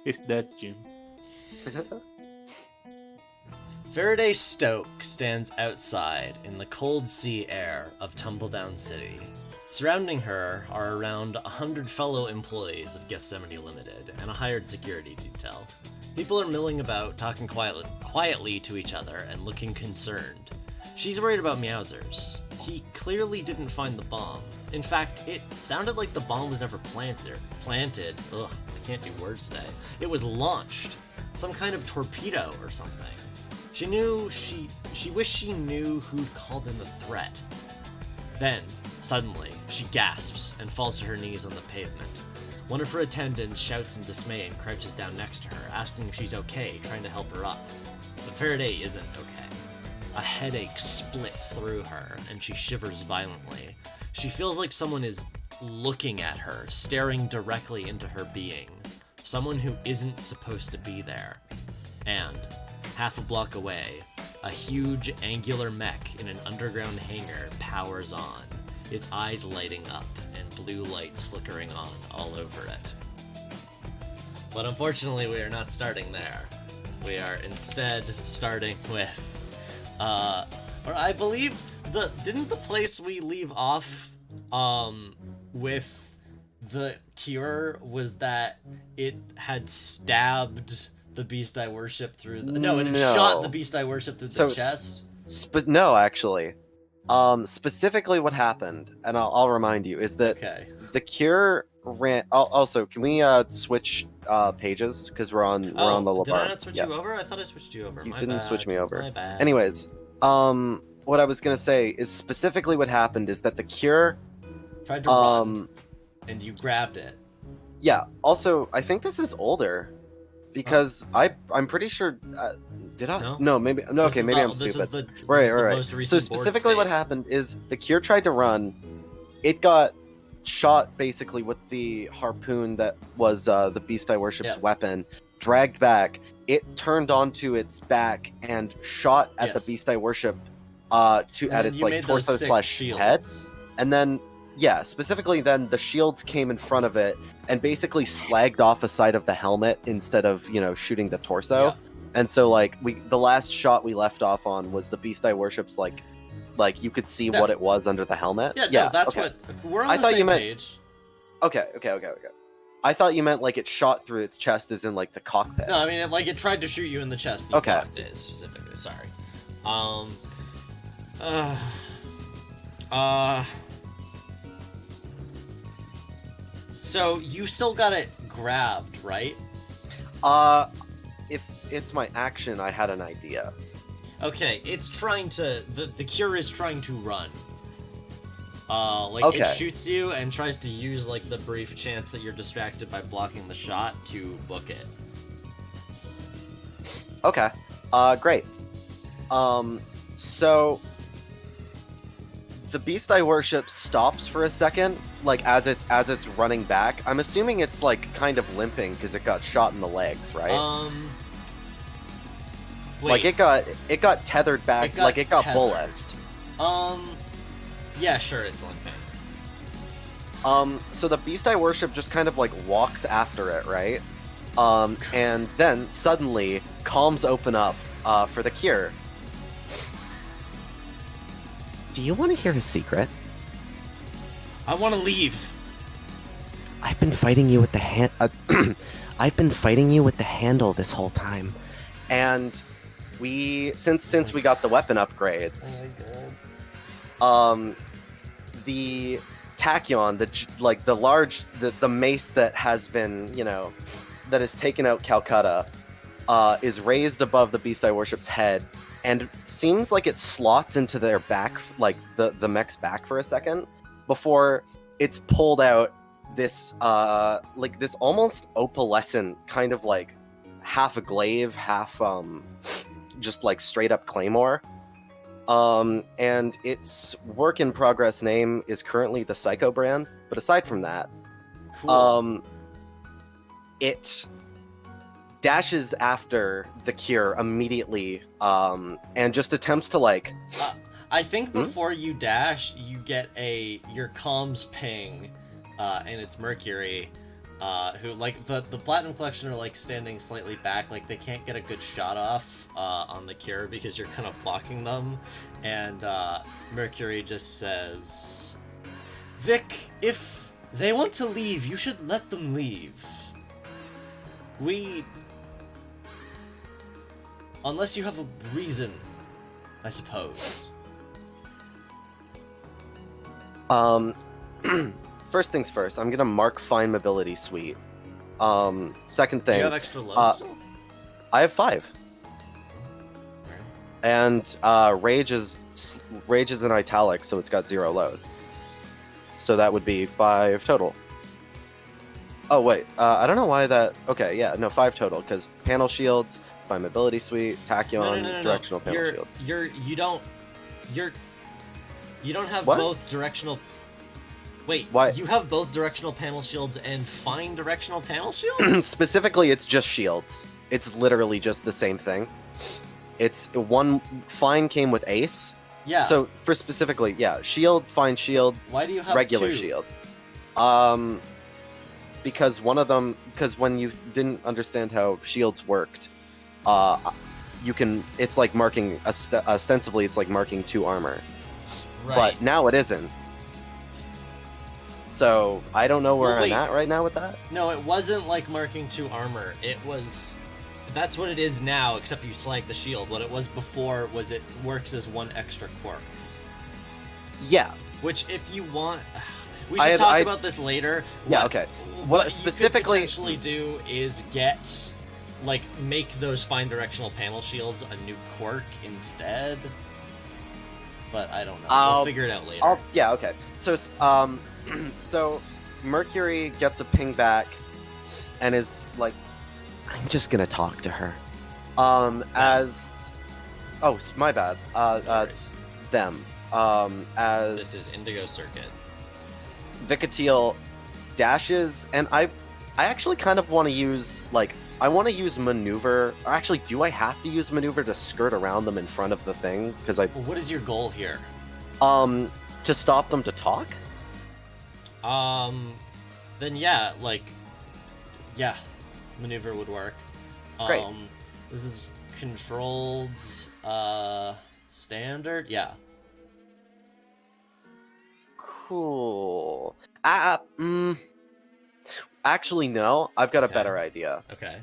Is that Jim? Faraday Stoke stands outside in the cold sea air of Tumbledown City. Surrounding her are around 100 fellow employees of Gethsemane Limited and a hired security detail. People are milling about, talking quietly to each other and looking concerned. She's worried about Meowsers. He clearly didn't find the bomb. In fact, it sounded like the bomb was never planted. Ugh, I can't do words today. It was launched. Some kind of torpedo or something. She wished she knew who'd called in the threat. Then, suddenly, she gasps and falls to her knees on the pavement. One of her attendants shouts in dismay and crouches down next to her, asking if she's okay, trying to help her up. But Faraday isn't okay. A headache splits through her, and she shivers violently. She feels like someone is looking at her, staring directly into her being. Someone who isn't supposed to be there. And, half a block away, a huge angular mech in an underground hangar powers on, its eyes lighting up and blue lights flickering on all over it. But unfortunately, we are not starting there. We are instead starting with, or I believe didn't the place we leave off, with the cure was that it had stabbed the beast I worship through the... No, it had shot the beast I worship through the chest? No, actually. Specifically what happened, and I'll remind you, is that the cure ran... Also, can we switch pages? Because we're on the Labar. Did I not switch you over? I thought I switched you over. You didn't switch me over. My bad. Anyways, what I was going to say is specifically what happened is that the cure... tried to run, and you grabbed it. Yeah, also, I think this is older. Because I'm pretty sure... did I? No, maybe... No, okay, maybe I'm stupid. Right. So specifically what happened is the cure tried to run. It got shot, basically, with the harpoon that was the Beast I Worship's weapon. Dragged back. It turned onto its back and shot at the Beast I Worship at its like torso/head. And then... Yeah, specifically then the shields came in front of it and basically slagged off a side of the helmet instead of, shooting the torso. Yeah. And so like the last shot we left off on was the Beast I Worship's like you could see what it was under the helmet. Yeah, no, that's what we're on the same page. Okay. I thought you meant like it shot through its chest as in like the cockpit. No, I mean it tried to shoot you in the chest. Okay. It specifically, sorry. So you still got it grabbed, right? If it's my action, I had an idea. Okay, it's trying to... The cure is trying to run. It shoots you and tries to use, the brief chance that you're distracted by blocking the shot to book it. Okay. Great. So... The Beast I Worship stops for a second, as it's running back. I'm assuming it's kind of limping because it got shot in the legs, right? Wait. It got tethered back, it got bulletsed. Yeah, sure, it's limping. So the Beast I Worship just kind of walks after it, right? And then suddenly comms open up for the cure. Do you want to hear a secret? I want to leave. I've been fighting you with the I've been fighting you with the handle this whole time, and since we got the weapon upgrades, the tachyon, the mace that has been that has taken out Calcutta, is raised above the Beast I Worship's head. And seems like it slots into their back, the mech's back for a second, before it's pulled out this, this almost opalescent kind of half a glaive, half just straight up claymore. And its work in progress name is currently the Psycho brand. But aside from that, cool. It dashes after the cure immediately, and just attempts to I think before you dash, you get your comms ping, and it's Mercury, who, like, the Platinum Collection are, like, standing slightly back, like, they can't get a good shot off, on the cure because you're kind of blocking them, and, Mercury just says, Vic, if they want to leave, you should let them leave. Unless you have a reason, I suppose. First things first, I'm gonna mark Fine Mobility Suite. Second thing... Do you have extra load still? I have 5. And, Rage is in italics, so it's got 0 load. So that would be 5 total. Oh, wait, I don't know why that... Okay, yeah, no, 5 total, because panel shields, Fine Mobility Suite, Tachyon, no. directional panel shields. You don't have what? Both directional... Wait, what? You have both directional panel shields and fine directional panel shields? Specifically, it's just shields. It's literally just the same thing. It's one... Fine came with Ace. Yeah. So, for specifically, yeah, shield, fine shield, why do you have regular 2? Shield. Because one of them... Because when you didn't understand how shields worked, you can... It's like marking... Ostensibly, it's like marking 2 armor. Right. But now it isn't. So, I don't know where I'm at right now with that. No, it wasn't like marking 2 armor. It was... That's what it is now, except you slag the shield. What it was before was it works as 1 extra quirk. Yeah. Which, if you want... We should talk about this later. Yeah, okay. What specifically you could potentially do is get... Like, make those fine directional panel shields a new quirk instead. But I don't know. We'll figure it out later. Yeah, okay. So, so Mercury gets a ping back and is like, I'm just gonna talk to her. As... Oh, my bad. Them. As... This is Indigo Circuit. Vicatiel dashes, and I actually kind of want to use, like... I want to use maneuver. Or actually, do I have to use maneuver to skirt around them in front of the thing? Because I... What is your goal here? To stop them to talk? Then yeah, like... Yeah, maneuver would work. Great. This is controlled, standard? Yeah. Cool. Actually, no. I've got a better idea. Okay.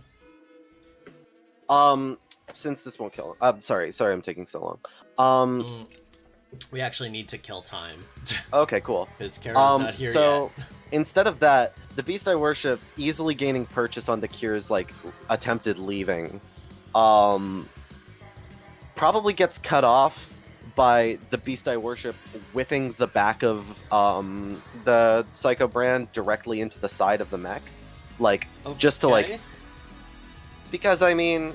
Since this won't kill him. Sorry, I'm taking so long. We actually need to kill time. Okay, cool. Because Kara's not here so, yet. Instead of that, the Beast I Worship easily gaining purchase on the Cure's, like, attempted leaving, probably gets cut off by the Beast I Worship whipping the back of, the Psycho Brand directly into the side of the mech. Like, just to, like... Because, I mean,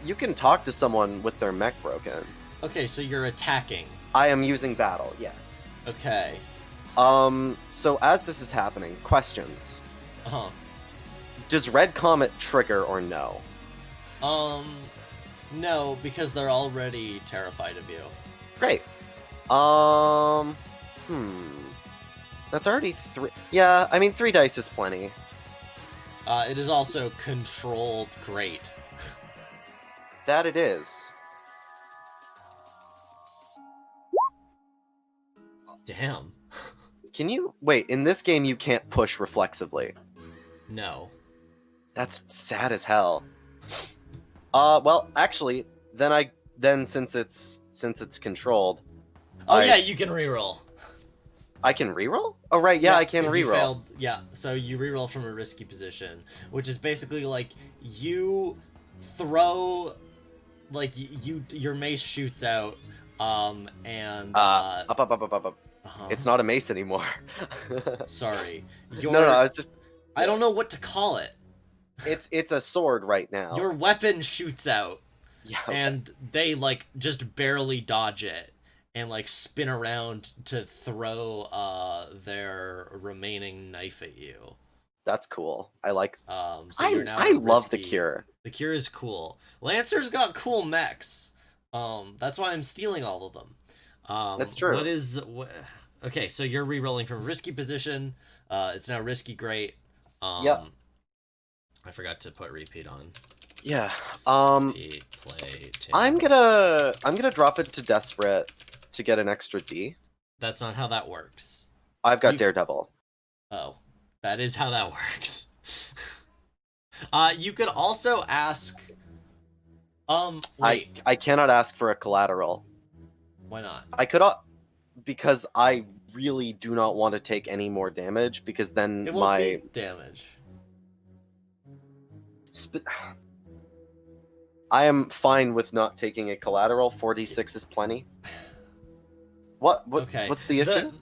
you can talk to someone with their mech broken. Okay, so you're attacking. I am using battle, yes. Okay. So as this is happening, questions. Uh-huh. Does Red Comet trigger or no? No, because they're already terrified of you. Great. That's already 3... Yeah, I mean, 3 dice is plenty. It is also controlled great. That it is. Damn. Can you... Wait, in this game you can't push reflexively. No. That's sad as hell. Well, actually, then since it's controlled... yeah, you can reroll. I can reroll? Oh, right, yeah, I can reroll. Yeah, so you reroll from a risky position, which is basically like you throw, like your mace shoots out, and up. It's not a mace anymore. Sorry. No, I was just... I don't know what to call it. It's a sword right now. Your weapon shoots out, yeah, okay. And they like just barely dodge it. And, like, spin around to throw, their remaining knife at you. That's cool. I like... So you're now I love the Cure. The Cure is cool. Lancer's got cool mechs. That's why I'm stealing all of them. That's true. Okay, so you're re-rolling from risky position. It's now risky great. Yep. I forgot to put repeat on. Yeah. Repeat, play, I'm gonna drop it to Desperate to get an extra D. That's not how that works. I've got Daredevil. Oh, that is how that works. You could also ask. Wait. I cannot ask for a collateral. Why not? I could, because I really do not want to take any more damage, because then it won't be damage. I am fine with not taking a collateral. 4d6 is plenty. What? Okay. What's the issue?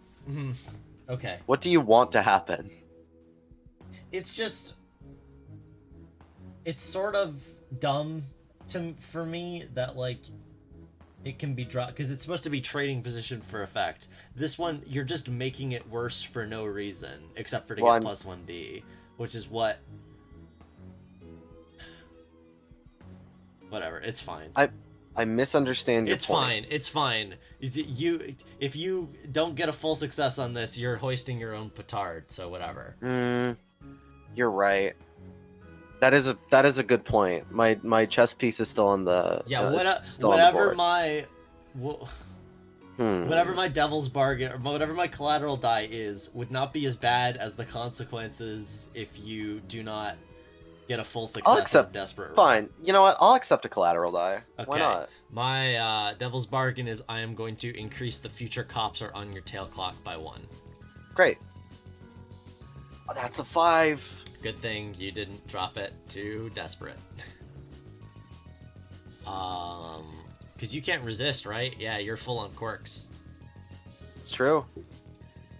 Okay. What do you want to happen? It's just... It's sort of dumb for me that, like, it can be dropped, because it's supposed to be trading position for effect. This one, you're just making it worse for no reason, except for to get plus 1d, which is what... Whatever, it's fine. I misunderstand your point. It's fine. If you don't get a full success on this, you're hoisting your own petard, so whatever. You're right. That is a good point. My chess piece is still on the whatever my whatever my devil's bargain or whatever my collateral die is would not be as bad as the consequences if you do not get a full success. I'll accept. Desperate. Fine. You know what? I'll accept a collateral die. Okay. Why not? My devil's bargain is I am going to increase the future cops are on your tail clock by 1. Great. Oh, that's a 5. Good thing you didn't drop it to Desperate. Because you can't resist, right? Yeah, you're full on quirks. It's true.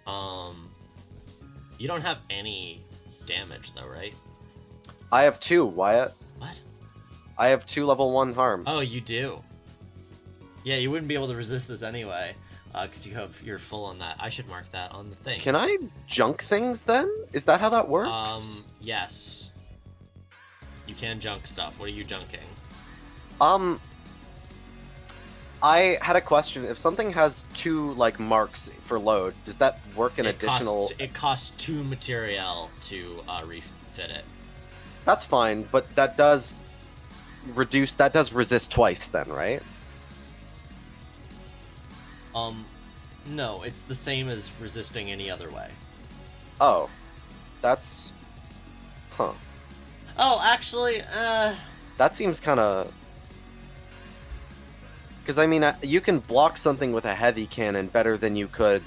You don't have any damage though, right? I have 2, Wyatt. What? I have 2 level 1 harm. Oh, you do? Yeah, you wouldn't be able to resist this anyway, because you're full on that. I should mark that on the thing. Can I junk things then? Is that how that works? Yes. You can junk stuff. What are you junking? I had a question. If something has 2 like marks for load, does that work an additional? It costs 2 material to refit it. That's fine, but that does reduce. That does resist twice, then, right? No, it's the same as resisting any other way. Oh, that's, huh? Oh, actually, that seems kind of. Because I mean, you can block something with a heavy cannon better than you could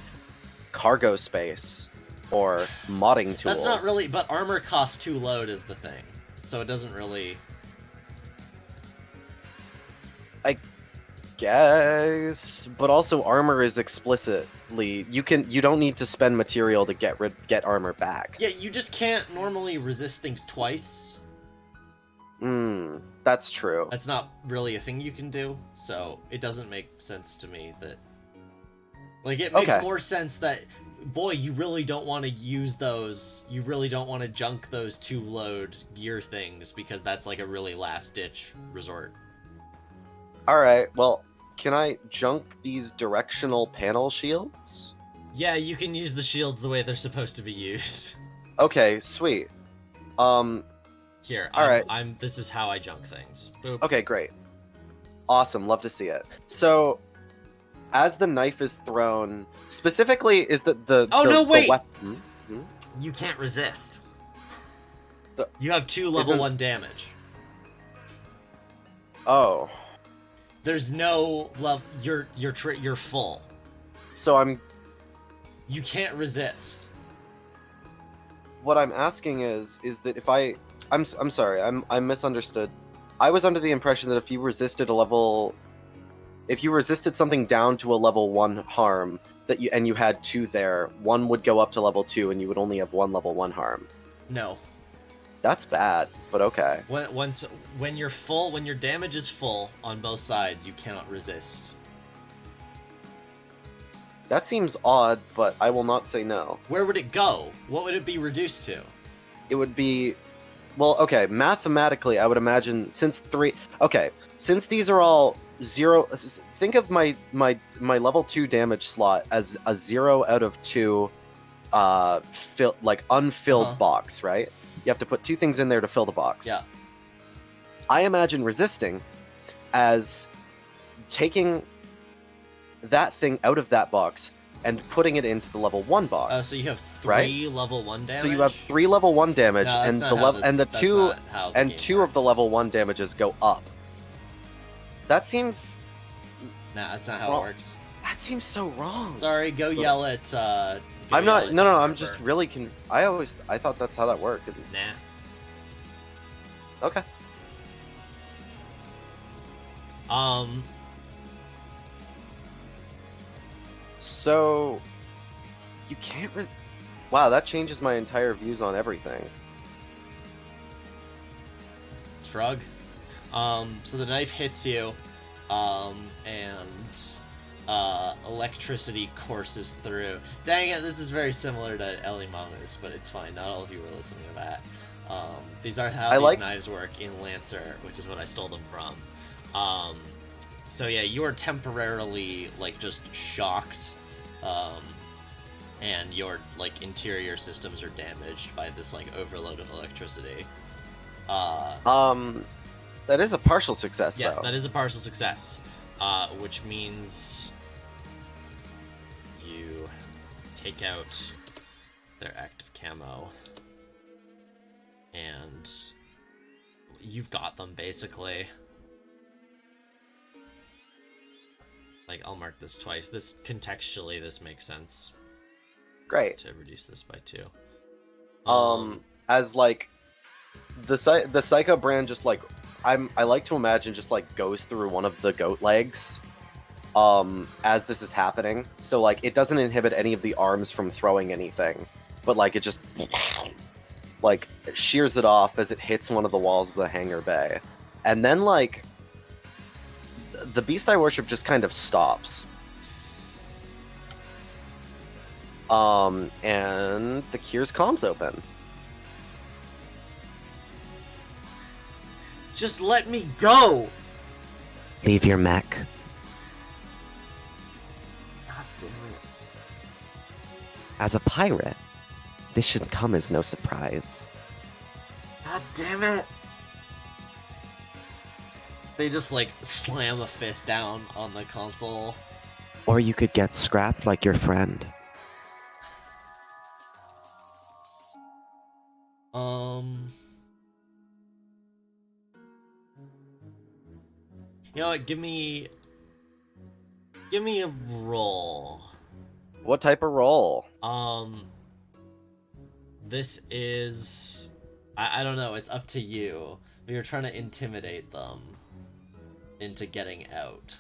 cargo space or modding tools. That's not really, but armor costs 2 load is the thing, so it doesn't really. I guess, but also armor is explicitly you don't need to spend material to get armor back. Yeah, you just can't normally resist things twice. That's true. That's not really a thing you can do, so it doesn't make sense to me that. Like, it makes more sense that, boy, you really don't want to use those. You really don't want to junk those 2 load gear things because that's like a really last ditch resort. All right. Well, can I junk these directional panel shields? Yeah, you can use the shields the way they're supposed to be used. Okay, sweet. Here, this is how I junk things. Boop. Okay, great. Awesome, love to see it. So, as the knife is thrown, specifically is the wait! Weapon... You can't resist. You have 2 level 1 damage. Oh. There's no love. You're full. So You can't resist. What I'm asking is that if I'm sorry, I'm misunderstood. I was under the impression that if you resisted something down to a level 1 harm, and you had 2 there, 1 would go up to level 2, and you would only have 1 level 1 harm. No. That's bad, but okay. When you're full, when your damage is full on both sides, you cannot resist. That seems odd, but I will not say no. Where would it go? What would it be reduced to? It would be... Well, okay, mathematically, I would imagine since these are all 0... Think of my level 2 damage slot as a 0 out of 2 unfilled box, right? You have to put 2 things in there to fill the box. Yeah. I imagine resisting as taking that thing out of that box and putting it into the level 1 box. So you have 3 level 1 damage. So you have 3 level 1 damage, No, and the 2 of the level 1 damages go up. That seems. Nah, that's not how it works. That seems so wrong. Sorry, go yell at. I'm not. No. I'm just really. I thought that's how that worked. Nah. Okay. So, you can't. Wow, that changes my entire views on everything. Shrug. So the knife hits you, and electricity courses through. Dang it, this is very similar to Ellie Mongoose, but it's fine. Not all of you were listening to that. These are how these knives work in Lancer, which is what I stole them from. So yeah, you are temporarily, like, just shocked, and your, like, interior systems are damaged by this, like, overload of electricity. That is a partial success, yes, though. That is a partial success, which means you take out their active camo, and you've got them, basically. Like, I'll mark this twice. This, contextually, this makes sense. Great. To reduce this by 2. As, like, the Psycho brand just, like, I like to imagine just, like, goes through one of the goat legs, as this is happening. So, like, it doesn't inhibit any of the arms from throwing anything, but, like, it just, like, shears it off as it hits one of the walls of the hangar bay. And then, like, the Beast I Worship just kind of stops. And the Kyr's comms open. Just let me go! Leave your mech. God damn it. As a pirate, this should come as no surprise. God damn it! They just, like, slam a fist down on the console. Or you could get scrapped like your friend. You know what, give me a roll. What type of roll? This is... I don't know, it's up to you. You're trying to intimidate them into getting out.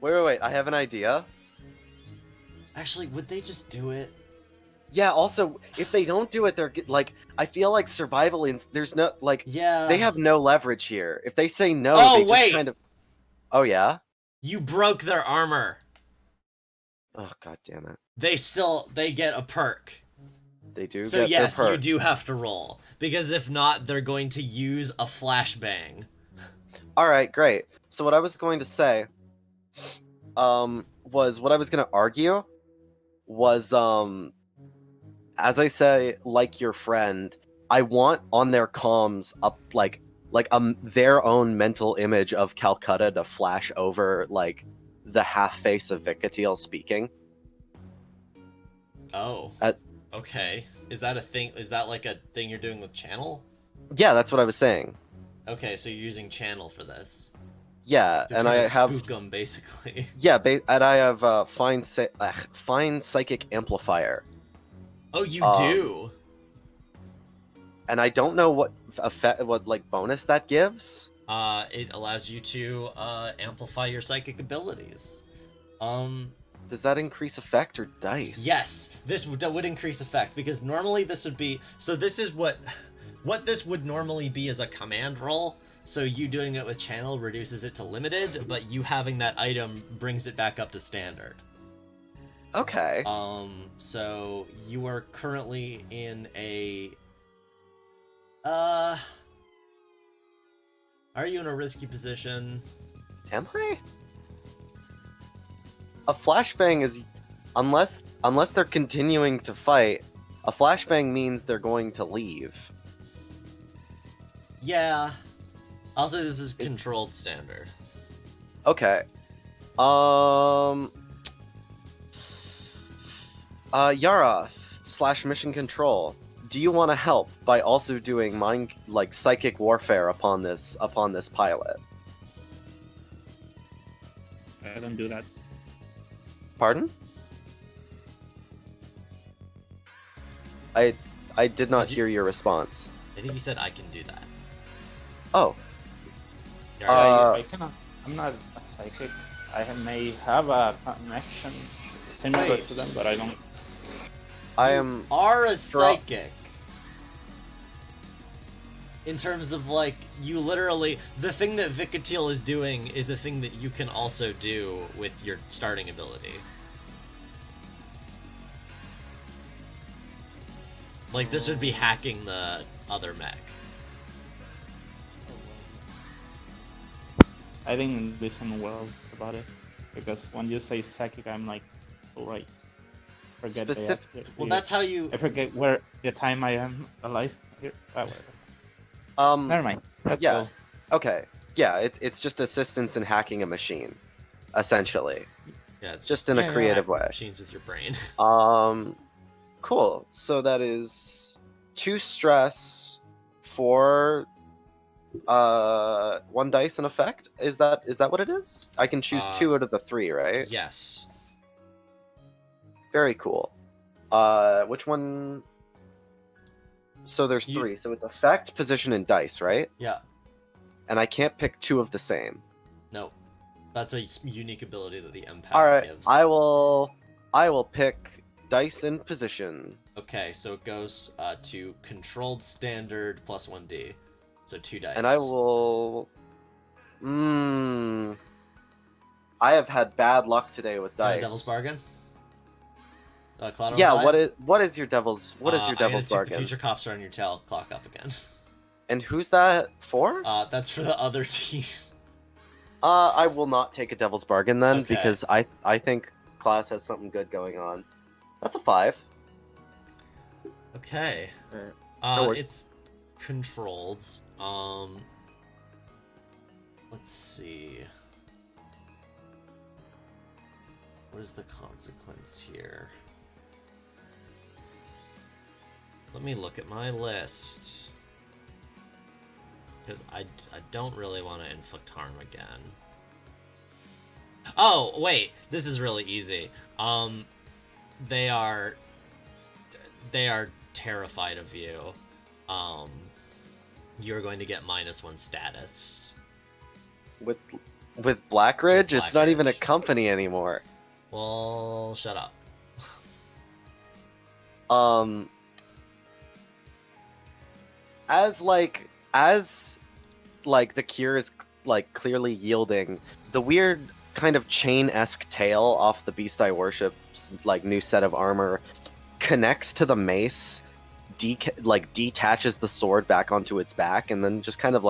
Wait, I have an idea. Actually, would they just do it? Yeah, also, if they don't do it, they're, like, I feel like survival there's no, like, yeah, they have no leverage here. If they say no, they just kind of... Oh, yeah? You broke their armor. Oh, god damn it. They get a perk. They do so get yes, their perk. You do have to roll. Because if not, they're going to use a flashbang. Alright, great. So what I was going to say, was, what I was going to argue was, as I say, like your friend, I want on their comms up, like their own mental image of Calcutta to flash over, like, the half face of Vicatiel speaking. Oh. Okay. Is that a thing? Is that like a thing you're doing with Channel? Yeah, that's what I was saying. Okay, so you're using Channel for this. Yeah, you're and I have spook them, basically. Yeah, and I have fine psychic amplifier. Oh, you do. And I don't know what like bonus that gives. It allows you to amplify your psychic abilities. Does that increase effect or dice? Yes, this would increase effect, because normally this would be... So this is what this would normally be as a command roll. So you doing it with Channel reduces it to limited, but you having that item brings it back up to standard. Okay. So you are currently in a... Are you in a risky position? Am I? A flashbang is unless they're continuing to fight, a flashbang means they're going to leave. Yeah. Also, this is controlled standard. Okay. Yarath / mission control. Do you want to help by also doing psychic warfare upon this pilot? I don't do that. Pardon? I did not hear your response. I think he said I can do that. Oh. I cannot. I'm not a psychic. I may have a connection similar to them, but I don't. You are a psychic. In terms of, like, you literally... The thing that Vikatiel is doing is a thing that you can also do with your starting ability. Like, this would be hacking the other mech. I didn't listen well about it, because when you say psychic, I'm like, alright. Forget well, that's how you... I forget where the time I am alive here. Never mind. Let's go. Okay. Yeah, it's just assistance in hacking a machine, essentially. Yeah, it's just in a creative way. Machines with your brain. Cool. So that is 2 stress for 1 dice in effect. Is that what it is? I can choose 2 out of the 3, right? Yes. Very cool. Which one? So there's 3. So it's effect, position, and dice, right? Yeah. And I can't pick 2 of the same. No. That's a unique ability that the empath gives. Alright, I will pick dice and position. Okay, so it goes to controlled standard plus 1d. So 2 dice. And I will... I have had bad luck today with dice. Devil's Bargain? Yeah, what is your devil's bargain? The future cops are on your tail, clock up again. And who's that for? That's for the other team. I will not take a devil's bargain then, Okay. because I think class has something good going on. That's a 5. Okay. It's controlled. Let's see. What is the consequence here? Let me look at my list. Because I don't really want to inflict harm again. Oh, wait. This is really easy. They are terrified of you. You're going to get -1 status. With Blackridge? It's not even a company anymore. Well, shut up. As the cure is clearly yielding, the weird kind of chain-esque tail off the Beast I Worship's new set of armor connects to the mace, detaches the sword back onto its back, and then just kind of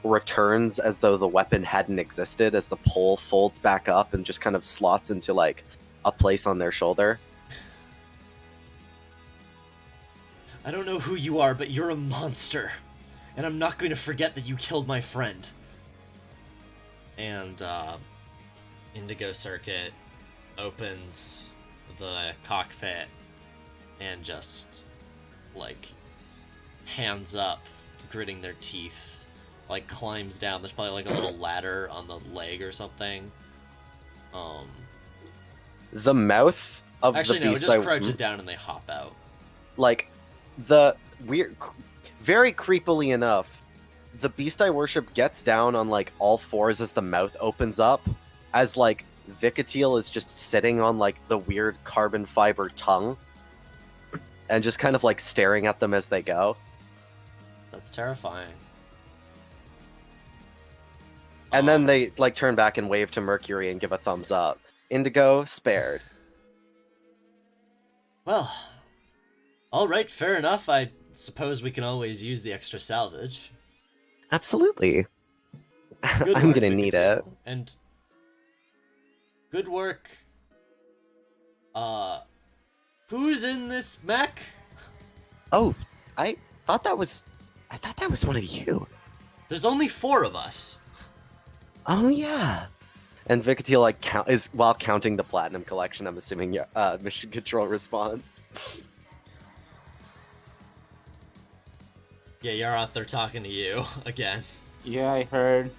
returns as though the weapon hadn't existed, as the pole folds back up and just kind of slots into a place on their shoulder. I don't know who you are, but you're a monster. And I'm not going to forget that you killed my friend. And, Indigo Circuit opens the cockpit and just, hands up, gritting their teeth, climbs down. There's probably, a little ladder on the leg or something. The mouth of Actually, the beast... Actually, no, it just crouches down and they hop out. The weird, very creepily enough, the Beast I Worship gets down on all 4s as the mouth opens up, as Vikatiel is just sitting on the weird carbon fiber tongue, and just kind of staring at them as they go. That's terrifying. And then they turn back and wave to Mercury and give a thumbs up. Indigo spared. Well. Alright, fair enough. I suppose we can always use the extra salvage. Absolutely. I'm gonna need it. And good work Who's in this mech? Oh, I thought that was one of you. There's only 4 of us. Oh yeah. And Vicatile while counting the platinum collection. I'm assuming mission control response. Yeah, Yaroth, they're talking to you again. Yeah, I heard.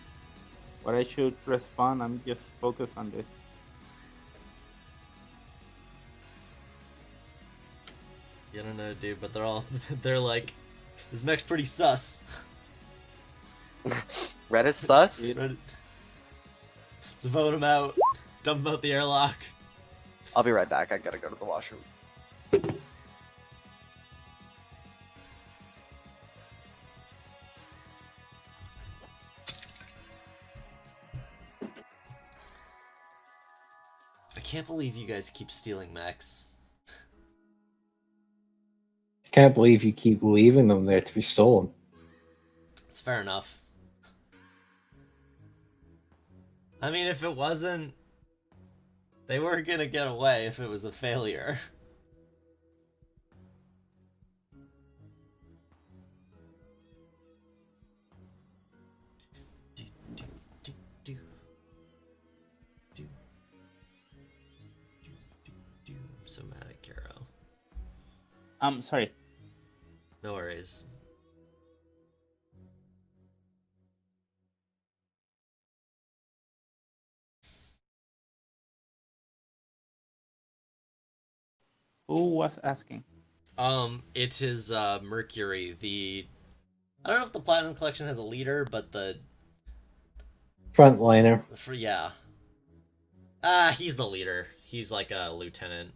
What I should respond. I'm just focused on this. I don't know, dude, but they're like, this mech's pretty sus. Red is sus? Let's vote him out. Dump him out the airlock. I'll be right back. I gotta go to the washroom. I can't believe you guys keep stealing mechs. Can't believe you keep leaving them there to be stolen. It's fair enough. I mean, if it wasn't... They weren't gonna get away if it was a failure. Somatic Arrow. Sorry. No worries. Who was asking? It is Mercury. I don't know if the Platinum Collection has a leader, but the Frontliner. Yeah. He's the leader. He's like a lieutenant.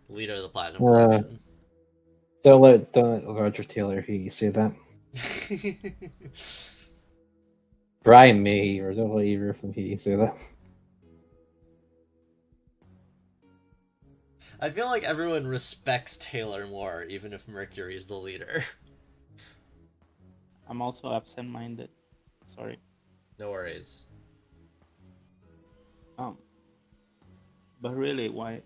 Leader of the Platinum Collection. Don't let Roger Taylor hear you say that. Brian May, or don't let either of them hear you say that. I feel like everyone respects Taylor more, even if Mercury is the leader. I'm also absent-minded. Sorry. No worries. But really, why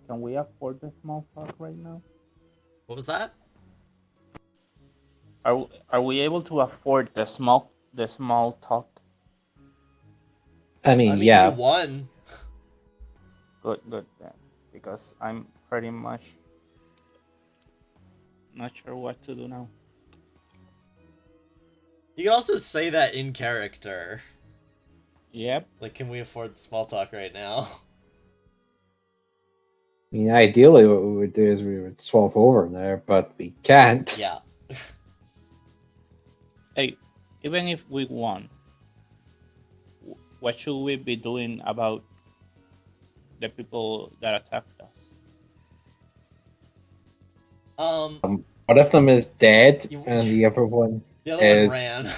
can we afford the small talk right now? What was that? Are we able to afford the small talk? I mean, yeah. You won. Good, then, because I'm pretty much not sure what to do now. You can also say that in character. Yep. Like, can we afford the small talk right now? I mean, ideally, what we would do is we would swap over there, but we can't. Yeah. Hey, even if we won, what should we be doing about the people that attacked us? One of them is dead, and the other one one ran.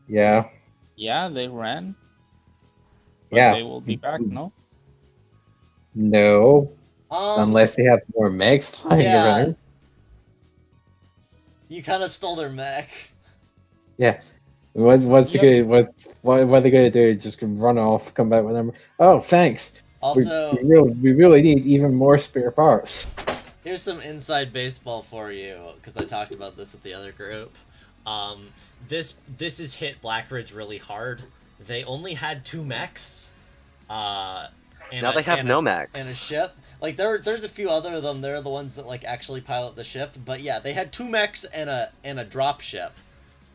Yeah. Yeah, they ran. But yeah. They will be back, no? No. Unless they have more mechs lying around. You kind of stole their mech. Yeah. What are they gonna do? Just run off, come back with them? Oh, thanks. Also, we really need even more spare parts. Here's some inside baseball for you, because I talked about this with the other group. This has hit Blackridge really hard. They only had 2 mechs. Now they have no mechs. And a ship. Like there's a few other of them. They're the ones that like actually pilot the ship. But yeah, they had 2 mechs and a drop ship.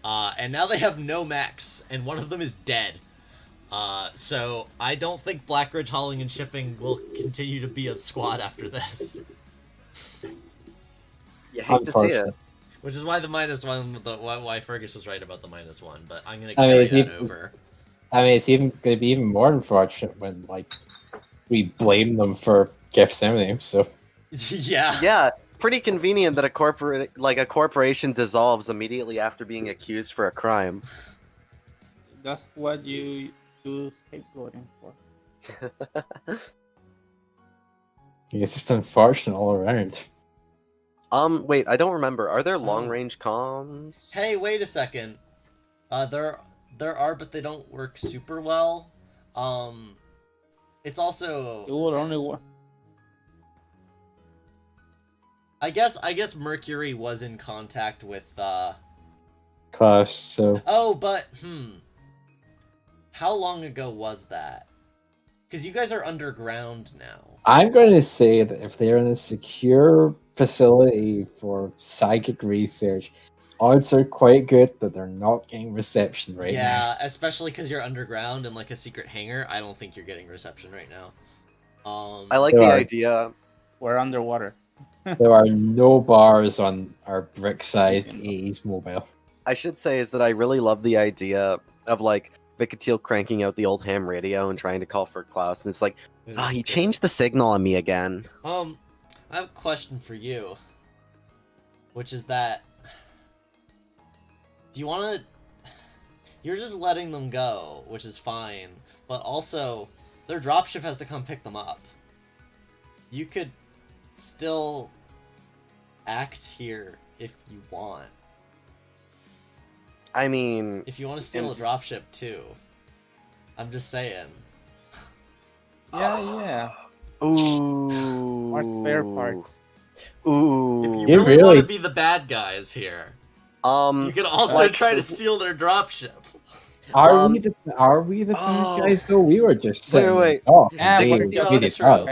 And now they have no mechs, and one of them is dead. So I don't think Blackridge Hauling and Shipping will continue to be a squad after this. You hate to see it. Which is why the -1, why Fergus was right about the -1, but I'm gonna carry that over. I mean, it's gonna be even more unfortunate when we blame them for Gethsemane. So yeah. Yeah. Pretty convenient that a corporation dissolves immediately after being accused for a crime. That's what you do scapegoating for. It's just unfortunate all around. Wait, I don't remember. Are there long-range comms? Hey, wait a second. There are, but they don't work super well. It's also... It would only work. I guess Mercury was in contact with, Klaus, so... Oh, but, how long ago was that? Because you guys are underground now. I'm going to say that if they're in a secure facility for psychic research, odds are quite good that they're not getting reception right now. Yeah, especially because you're underground in like a secret hangar. I don't think you're getting reception right now. I like the idea. We're underwater. There are no bars on our brick-sized A's mobile. I should say is that I really love the idea of like Vikatiel cranking out the old ham radio and trying to call for Klaus, and it's like, he changed the signal on me again. I have a question for you, which is that, do you want to? You're just letting them go, which is fine, but also their dropship has to come pick them up. You could still act here if you want. I mean... If you want to steal a dropship, too. I'm just saying. Yeah. Ooh. More spare parts. Ooh. If you really want to be the bad guys here, you can also like, try to steal their dropship. Are we the bad guys, though? We were just saying... Wait. Oh, Yeah, that's true.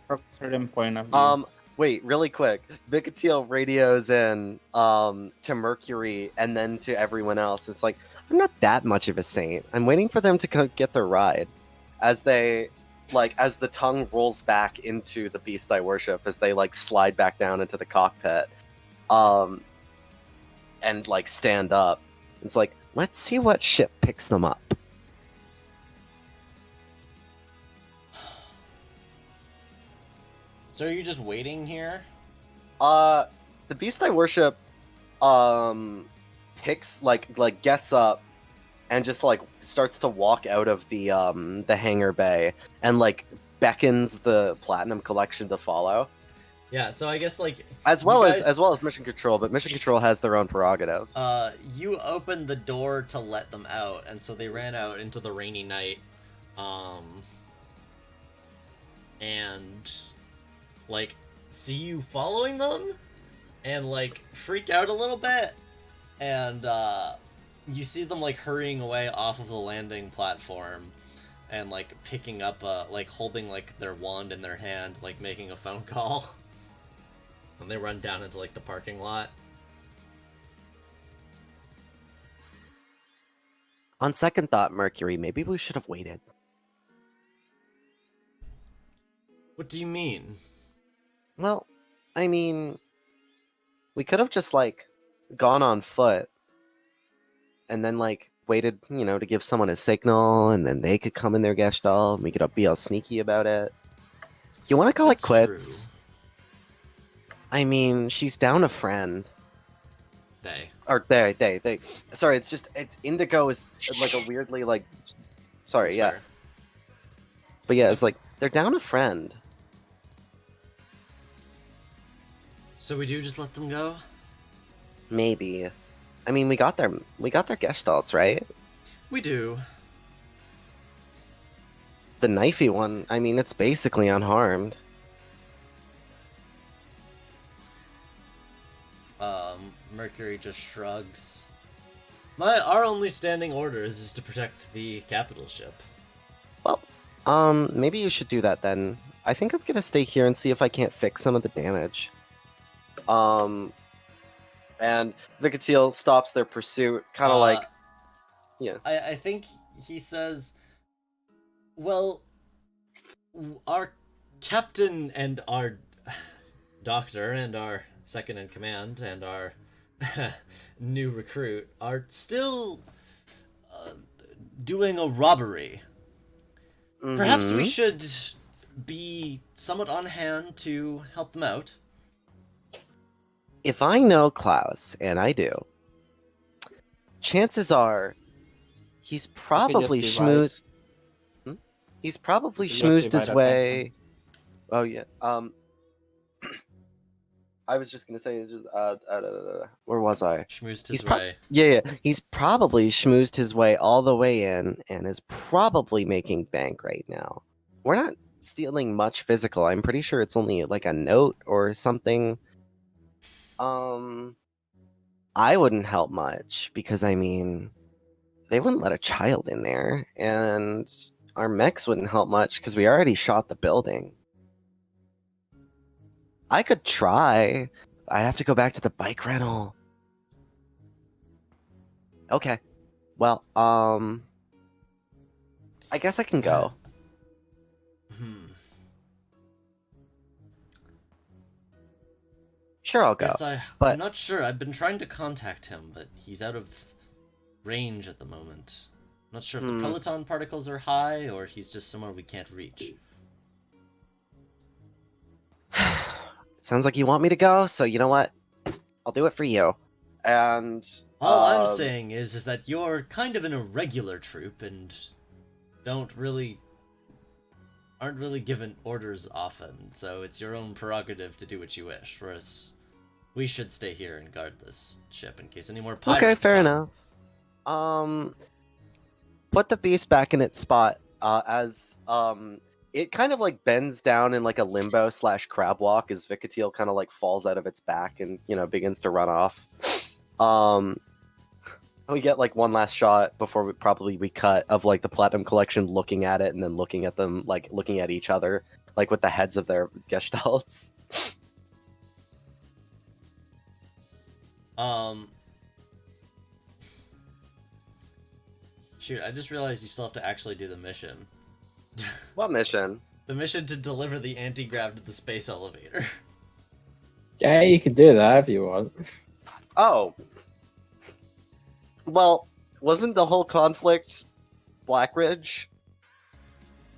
From a certain point of view. Wait, really quick. Vikatiel radios in to Mercury and then to everyone else. It's like, I'm not that much of a saint. I'm waiting for them to get their ride. As they, as the tongue rolls back into the beast I worship, as they, slide back down into the cockpit, and, stand up. It's like, let's see what ship picks them up. So are you just waiting here? The beast I worship, picks, gets up and just, starts to walk out of the hangar bay and, beckons the Platinum Collection to follow. Yeah, so I guess, as well as Mission Control, but Mission Control has their own prerogative. You opened the door to let them out, and so they ran out into the rainy night, and... see you following them, and, freak out a little bit, and, you see them, hurrying away off of the landing platform, and, picking up, holding, their wand in their hand, making a phone call, and they run down into, the parking lot. On second thought, Mercury, maybe we should have waited. What do you mean? Well, I mean, we could have just, gone on foot, and then, waited, to give someone a signal, and then they could come in their Gestalt, and we could be all sneaky about it. You want to call it quits? True. I mean, she's down a friend. They. Sorry, it's Indigo is, a weirdly, Sorry, That's yeah. fair. But yeah, it's they're down a friend. So we do just let them go? Maybe. I mean, we got their Gestalts, right? We do. The knifey one, I mean, it's basically unharmed. Mercury just shrugs. Our only standing orders is to protect the capital ship. Well, maybe you should do that then. I think I'm gonna stay here and see if I can't fix some of the damage. And Vikatiel stops their pursuit, kind of yeah. I think he says, well, our captain and our doctor and our second in command and our new recruit are still doing a robbery. Mm-hmm. Perhaps we should be somewhat on hand to help them out. If I know Klaus, and I do, chances are he's probably schmoozed. He's probably schmoozed his way. Oh yeah. I was just gonna say, is just, where was I? Schmoozed his way. Yeah, he's probably schmoozed his way all the way in and is probably making bank right now. We're not stealing much physical. I'm pretty sure it's only like a note or something. I wouldn't help much because I mean, they wouldn't let a child in there, and our mechs wouldn't help much because we already shot the building. I could try. I have to go back to the bike rental. Okay. Well, I guess I can go. Sure, I'll go. But I'm not sure. I've been trying to contact him, but he's out of range at the moment. I'm not sure if the peloton particles are high or he's just somewhere we can't reach. Sounds like you want me to go, so you know what? I'll do it for you. And all I'm saying is that you're kind of an irregular troop and aren't really given orders often, so it's your own prerogative to do what you wish. Whereas we should stay here and guard this ship in case any more pirates Okay, fair come. enough. Put the beast back in its spot. As it kind of like bends down in like a limbo / crab walk as Vikatiel kind of like falls out of its back and begins to run off. We get like one last shot before we cut of like the Platinum Collection looking at it and then looking at them, like looking at each other, like with the heads of their gestalts. Shoot, I just realized you still have to actually do the mission. What mission? The mission to deliver the anti-grav to the space elevator. Yeah, you can do that if you want. Oh. Well, wasn't the whole conflict Blackridge?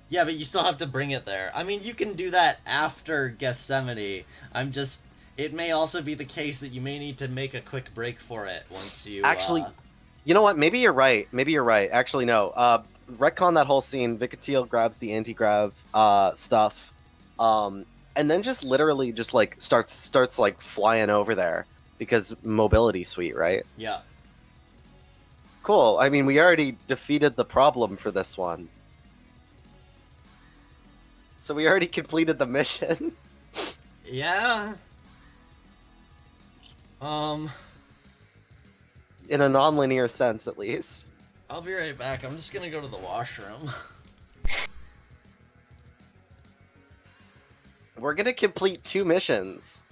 Yeah, but you still have to bring it there. I mean, you can do that after Gethsemane. It may also be the case that you may need to make a quick break for it once you... Actually, you know what? Maybe you're right. Actually, no. Retcon that whole scene. Vikatiel grabs the anti-grav stuff, and then just literally just like starts like flying over there because mobility suite, right? Yeah. Cool. I mean, we already defeated the problem for this one, so we already completed the mission. Yeah. In a non-linear sense, at least. I'll be right back. I'm just gonna go to the washroom. We're gonna complete 2 missions.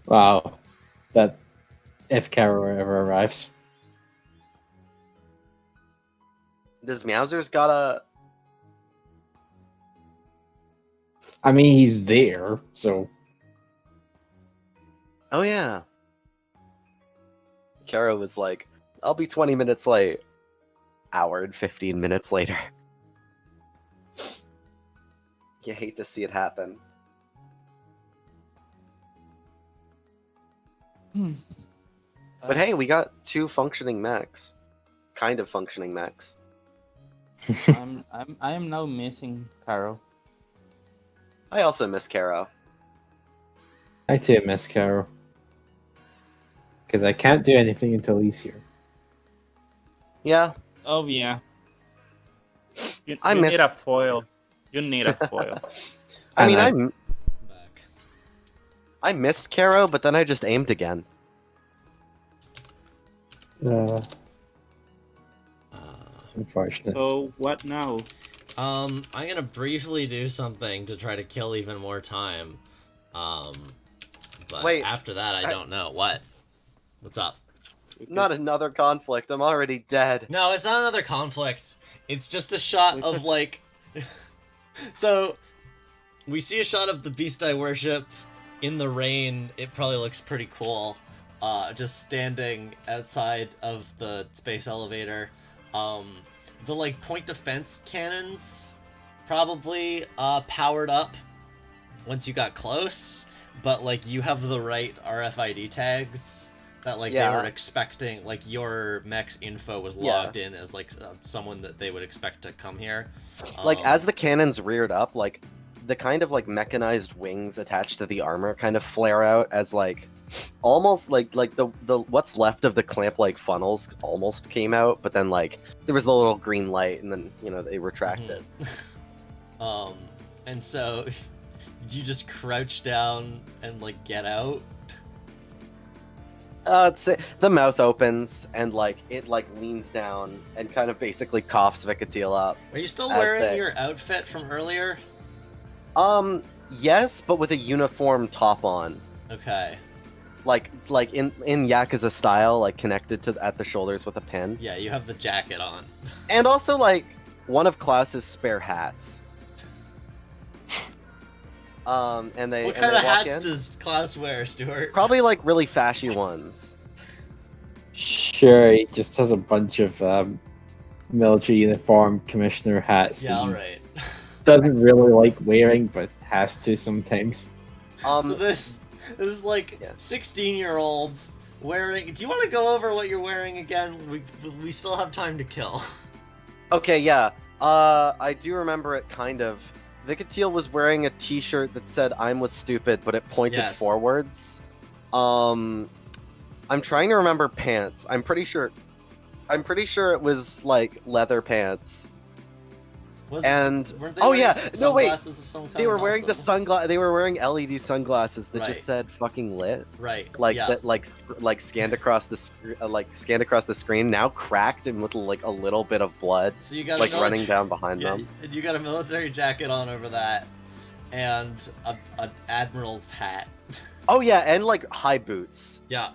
Wow. That... if Caro ever arrives. Does Meowser's gotta... I mean, he's there, so... Oh, yeah. Caro was like, I'll be 20 minutes late. Hour and 15 minutes later. You hate to see it happen. But hey, we got 2 functioning mechs. Kind of functioning mechs. I am now missing Caro. I also miss Caro. I too miss Caro. Because I can't do anything until he's here. Yeah. Oh yeah. You miss... need a foil. You need a foil. I mean, I missed Caro, but then I just aimed again. Unfortunate. So what now? I'm gonna briefly do something to try to kill even more time. But wait, after that, I don't know. What? What's up? Not another conflict. I'm already dead. No, it's not another conflict. It's just a shot of like. So, we see a shot of the beast I worship in the rain. It probably looks pretty cool. Just standing outside of the space elevator. The like point defense cannons probably powered up once you got close, but like you have the right RFID tags that like they were expecting, like your mech's info was logged in as like someone that they would expect to come here. Like as the cannons reared up, like the kind of like mechanized wings attached to the armor kind of flare out as like almost like the what's left of the clamp like funnels almost came out, but then like there was the little green light, and then they retracted. And so you just crouch down and like get out. The mouth opens and like it like leans down and kind of basically coughs Vikatiel up. Are you still wearing your outfit from earlier? Yes, but with a uniform top on. Okay. Like in Yakuza style, like connected to at the shoulders with a pin. Yeah, you have the jacket on. And also like one of Klaus's spare hats. And they. What kind of hats in. does Klaus wear, Stuart? Probably like really fashy ones. Sure, he just has a bunch of military uniform commissioner hats. Yeah, alright. Doesn't really like wearing, but has to sometimes. So this is like 16-year-olds wearing. Do you want to go over what you're wearing again? We still have time to kill. Okay, yeah. I do remember it kind of. Vikatiel was wearing a t-shirt that said "I'm was stupid," but it pointed forwards. I'm trying to remember pants. I'm pretty sure it was like leather pants. Oh yeah, no wait. They were wearing the sunglasses. They were wearing LED sunglasses that just said "fucking lit." Right. Like that, like scanned across the screen. Now cracked and with like a little bit of blood, so you got like running down behind them. And you got a military jacket on over that, and an admiral's hat. Oh yeah, and like high boots. Yeah.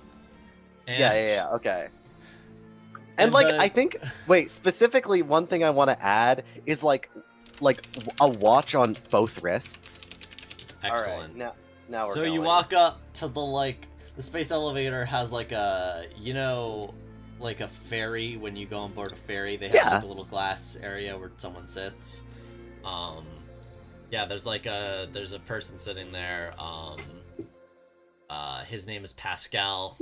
And... Yeah. Okay. And like I think, specifically one thing I want to add is like a watch on both wrists. Excellent. All right, now we're so going. You walk up to the space elevator has like a like a ferry. When you go on board a ferry, they have like a little glass area where someone sits. There's a person sitting there. His name is Pascal.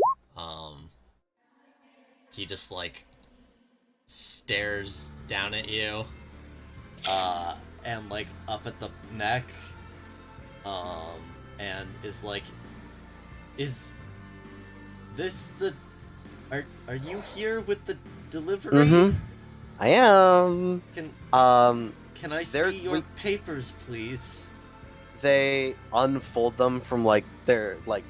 He just like stares down at you, and like up at the neck, and is like, "Is this the? Are you here with the delivery?" Mm-hmm. I am. Can I see your papers, please? They unfold them from like their like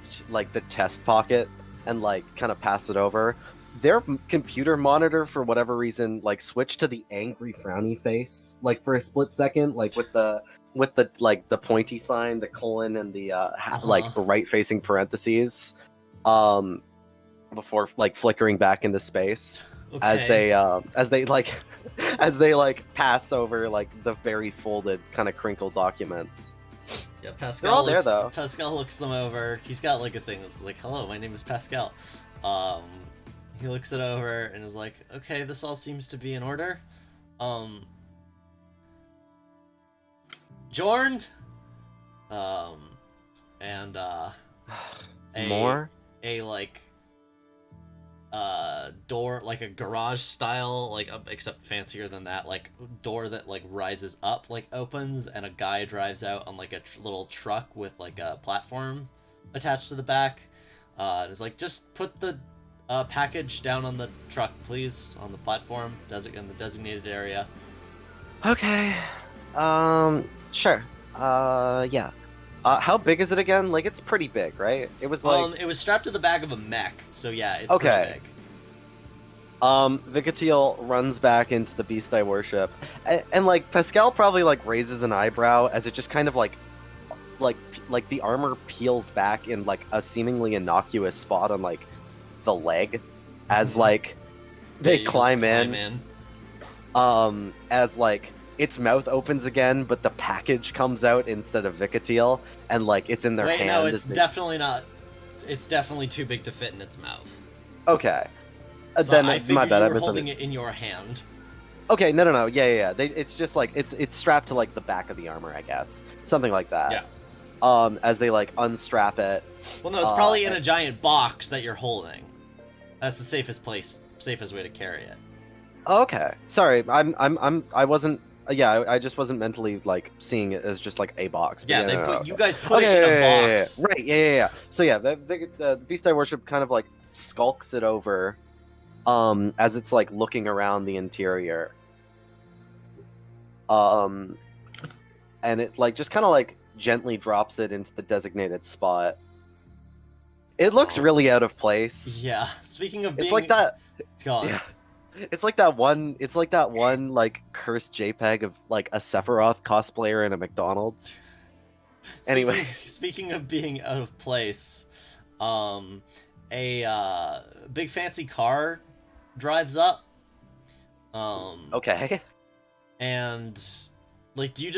the chest pocket and like kind of pass it over. Their computer monitor, for whatever reason, like switched to the angry frowny face, like for a split second, like with the like the pointy sign, the colon, and the like right facing parentheses, before like flickering back into space. Okay. as they pass over like the very folded kind of crinkled documents. Yeah, Pascal. They're all there though. Pascal looks them over. He's got like a thing that's like, "Hello, my name is Pascal." He looks it over and is like, "Okay, this all seems to be in order." Jorn? Door, like a garage style, like except fancier than that, like door that like rises up, like opens, and a guy drives out on like a little truck with like a platform attached to the back. And it's like, "Just put the package down on the truck, please, on the platform, in the designated area." Okay. Sure. Yeah. How big is it again? Like, it's pretty big, right? It was like... it was strapped to the back of a mech, so yeah, it's pretty big. Vikatiel runs back into the beast I worship, and like, Pascal probably, like, raises an eyebrow as it just kind of, like the armor peels back in, like, a seemingly innocuous spot on, like, the leg, as, like, they climb in. As, like... its mouth opens again, but the package comes out instead of Vikatiel, and like it's in their hand. No, it's definitely not. It's definitely too big to fit in its mouth. Okay. So then I figured you were holding it in your hand. Okay, no. Yeah. It's just like it's strapped to like the back of the armor, I guess, something like that. Yeah. As they like unstrap it. Well, no, it's probably in a giant box that you're holding. That's the safest way to carry it. Okay. Sorry, I wasn't. yeah, I just wasn't mentally like seeing it as just like a box. Yeah, you guys put it in a box. Right, yeah. So yeah, the Beast I Worship kind of like skulks it over, as it's like looking around the interior. And it like just kind of like gently drops it into the designated spot. It looks really out of place. Yeah. Speaking of being... It's like that... God. Yeah. It's like that one like cursed JPEG of like a Sephiroth cosplayer in a McDonald's. Anyway. Speaking of being out of place, a big fancy car drives up. Okay. And like do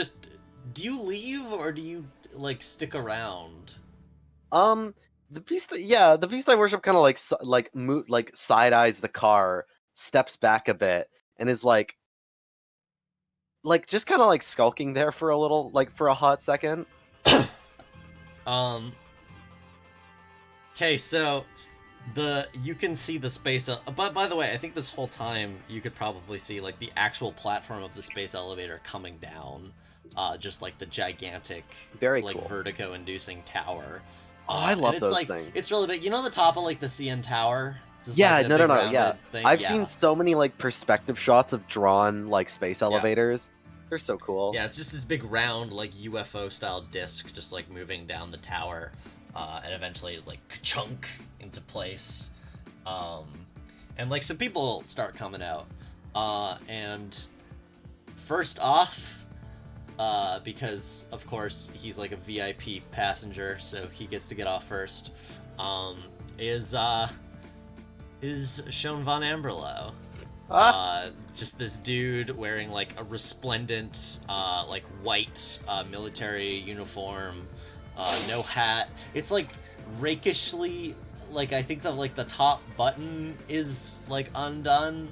you leave or do you like stick around? The Beast I Worship kind of like side eyes the car, steps back a bit, and is like just kind of like skulking there for a little, like for a hot second. Okay, so you can see the space. But by the way, I think this whole time you could probably see like the actual platform of the space elevator coming down, just like the gigantic, very like cool, vertigo-inducing tower. Oh, I love those like, things. It's really big. You know the top of like the CN Tower? Yeah, like, no, yeah. Thing? I've seen so many like perspective shots of drawn like space elevators. They're so cool. Yeah, it's just this big round like UFO style disc, just like moving down the tower, and eventually like chunk into place. And like some people start coming out, and first off. Because of course he's like a VIP passenger, so he gets to get off first. Is Sean von Amberlo. Just this dude wearing like a resplendent, like white military uniform, no hat. It's like rakishly, like I think the top button is like undone.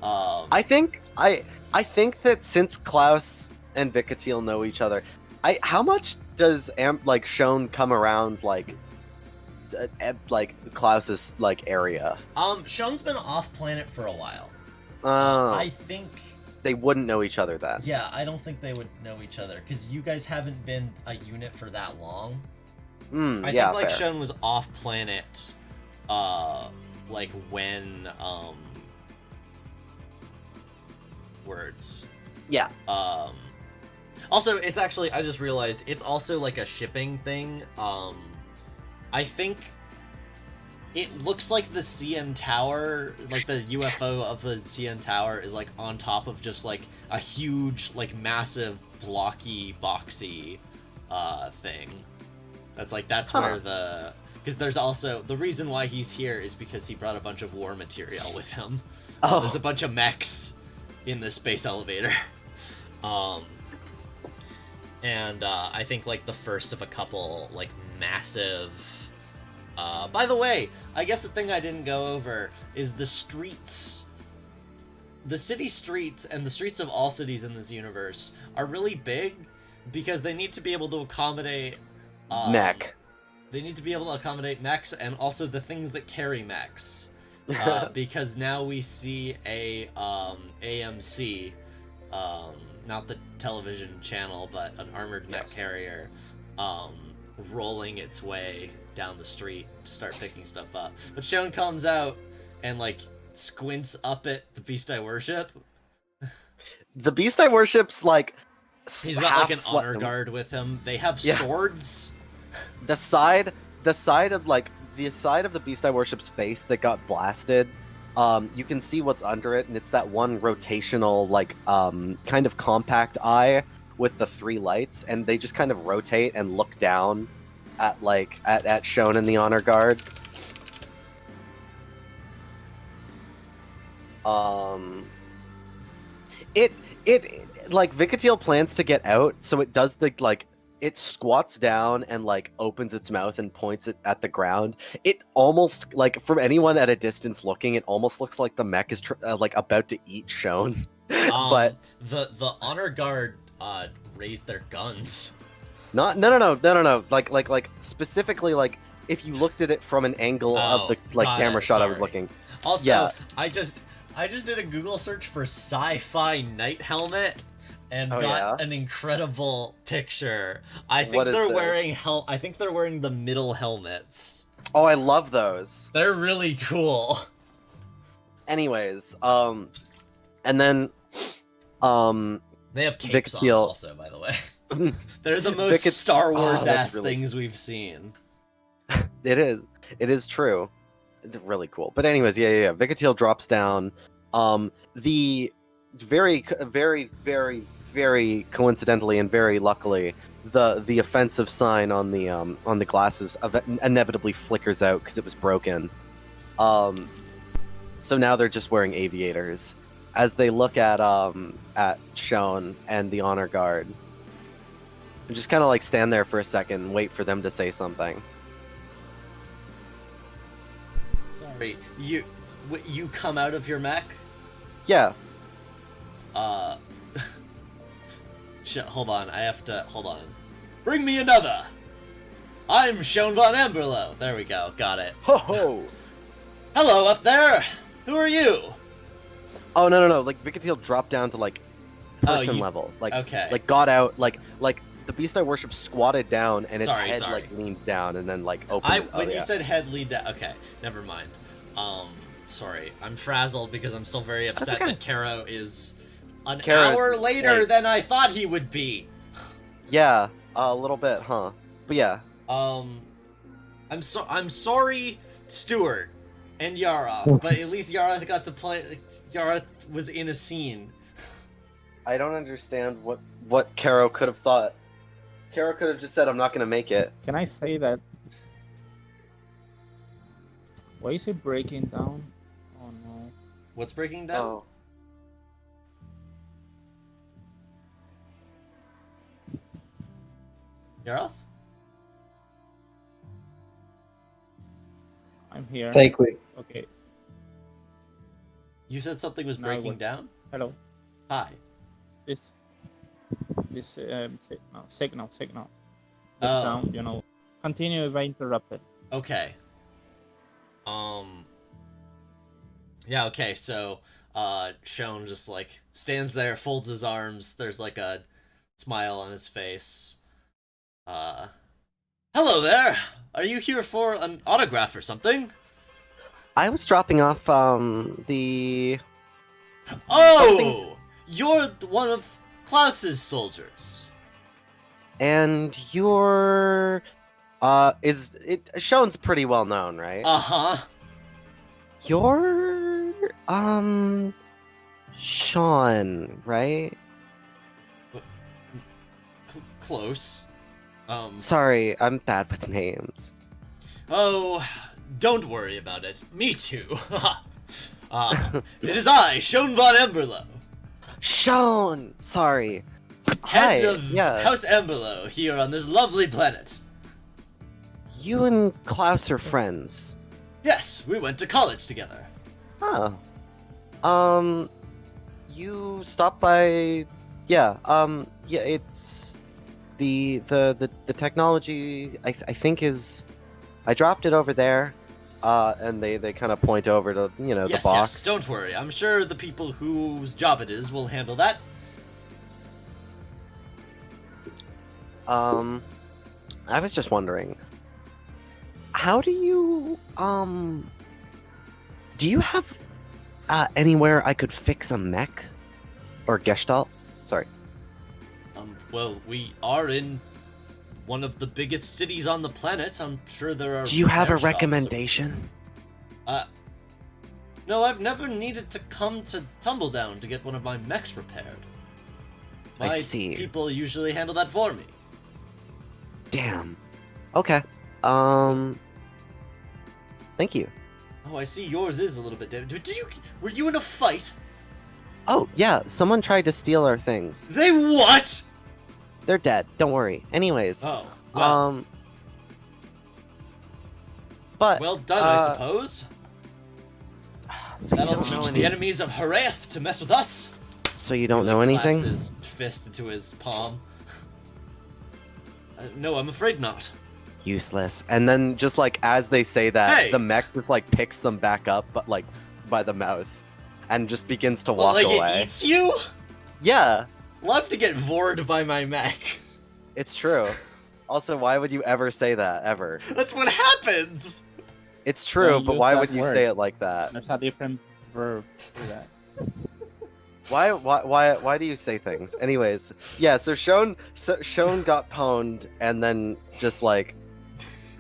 I think that since Klaus and Vikatiel know each other, how much does Sean come around like Klaus's like area? Sean's been off planet for a while. I think they wouldn't know each other then. Yeah, I don't think they would know each other because you guys haven't been a unit for that long. I think like fair. Sean was off planet, like when words. Yeah. Also, it's actually, I just realized, it's also like a shipping thing. I think it looks like the CN Tower, like the UFO of the CN Tower is like on top of just like a huge, like massive, blocky, boxy thing. That's where because there's also, the reason why he's here is because he brought a bunch of war material with him. There's a bunch of mechs in the space elevator. And I think like the first of a couple like massive by the way, I guess the thing I didn't go over is the streets. The city streets and the streets of all cities in this universe are really big because they need to be able to accommodate mech. They need to be able to accommodate mechs and also the things that carry mechs. Because now we see a AMC, not the television channel, but an armored mech carrier, rolling its way down the street to start picking stuff up. But Sean comes out and like squints up at the Beast I Worship. The Beast I Worship's like he's got like an honor guard with him. They have swords. The side of the Beast I Worship's face that got blasted, you can see what's under it, and it's that one rotational, like, kind of compact eye with the 3 lights, and they just kind of rotate and look down at, like, at Sean in the honor guard. Like, Vikatiel plans to get out, so it does the, like, it squats down and like opens its mouth and points it at the ground. It almost, like, from anyone at a distance looking, it almost looks like the mech is like about to eat Sean. But the honor guard raised their guns. No. Like specifically, like if you looked at it from an angle of the camera shot, I was looking. Also, yeah. I just did a Google search for sci-fi night helmet. and got an incredible picture. I think they're wearing I think they're wearing the middle helmets. Oh, I love those. They're really cool. Anyways, and then they have capes on also, by the way. They're the most Star Wars ass things we've seen. It is true. It's really cool. But anyways, yeah. Vikatiel drops down. The very, very, very, very coincidentally and very luckily, the offensive sign on the glasses inevitably flickers out because it was broken. So now they're just wearing aviators as they look at Shone and the honor guard. And just kind of like stand there for a second and wait for them to say something. Sorry, you come out of your mech? Yeah. Hold on, hold on. Bring me another! I'm Shone von Amberlo. There we go, got it. Ho ho! Hello up there! Who are you? Oh, no, like, Vikatiel dropped down to, like, person level. Like, okay. Like, got out, like, the Beast I Worship squatted down, and its head, like, leaned down, and then, like, opened. When you said head leaned down, okay, never mind. Sorry, I'm frazzled because I'm still very upset that Caro is an hour later than I thought he would be. Yeah, a little bit, huh? But yeah. I'm sorry, Stuart and Yara, but at least Yara got to play. Yara was in a scene. I don't understand what Caro could have thought. Caro could have just said, "I'm not gonna make it." Can I say that? Why is it breaking down? Oh no. What's breaking down? Oh. Yaroth? I'm here. Take we. Okay. You said something was breaking down? Hello. Hi. This signal. The sound, Continue if I interrupted. Okay. Yeah, okay, so, Shone just, like, stands there, folds his arms, there's, like, a smile on his face. Hello there! Are you here for an autograph or something? I was dropping off, the... Oh! Something... You're one of Klaus's soldiers. And you're... Shone's pretty well known, right? Uh-huh. You're... Sean, right? Close. Sorry, I'm bad with names. Oh, don't worry about it. Me too. It is I, Shone von Amberlo. Shone! Sorry. Head of House Amberlo here on this lovely planet. You and Klaus are friends. Yes, we went to college together. Oh. You stopped by... Yeah, it's... The technology, I think is... I dropped it over there, and they kind of point over to, the box. Yes, don't worry. I'm sure the people whose job it is will handle that. I was just wondering, how do you, do you have, anywhere I could fix a mech? Or Gestalt? Sorry. Well, we are in one of the biggest cities on the planet. I'm sure there are... Do you have a recommendation? No, I've never needed to come to Tumbledown to get one of my mechs repaired. I see. People usually handle that for me. Damn. Okay. Thank you. Oh, I see yours is a little bit damaged. Were you in a fight? Oh, yeah. Someone tried to steal our things. They what? They're dead. Don't worry. Anyways. Oh, well. But... Well done, I suppose. So that'll teach the enemies of Harath to mess with us. So you don't know anything? His fist into his palm. No, I'm afraid not. Useless. And then just like as they say that, the mech just like picks them back up, but like by the mouth, and just begins to walk away. It eats you? Yeah. love to get vored by my mech. It's true. Also, why would you ever say that, ever? That's what happens! It's true, but why would you say it like that? There's a different verb for that. Why do you say things? Anyways, yeah, so Shone got pwned, and then just like...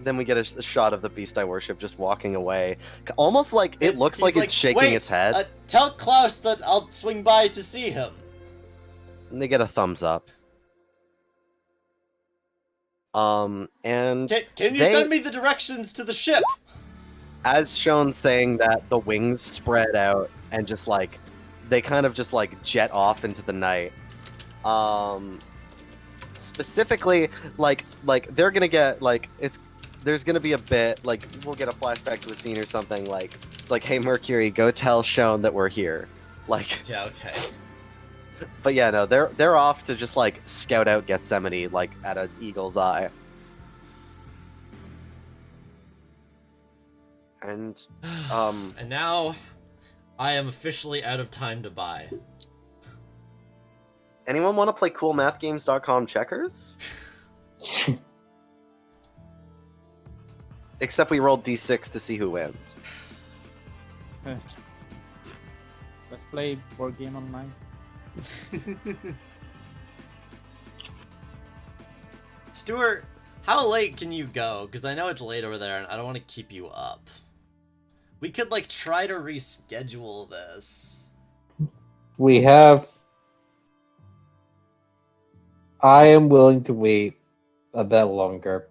Then we get a shot of the beast I worship just walking away. Almost like it looks like it's shaking its head. Tell Klaus that I'll swing by to see him. And they get a thumbs up. And can you send me the directions to the ship? As shown saying that, the wings spread out and just like they kind of just like jet off into the night. Specifically, like they're gonna get like there's gonna be a bit like we'll get a flashback to a scene or something like it's like, hey Mercury, go tell Shone that we're here. Like yeah, okay. But yeah, no, they're off to just like scout out Gethsemane like at an eagle's eye. And and now I am officially out of time to buy. Anyone want to play coolmathgames.com checkers? Except we rolled d6 to see who wins. Let's play board game online. Stuart, how late can you go? Because I know it's late over there and I don't want to keep you up. We could like try to reschedule this. We have... I am willing to wait a bit longer.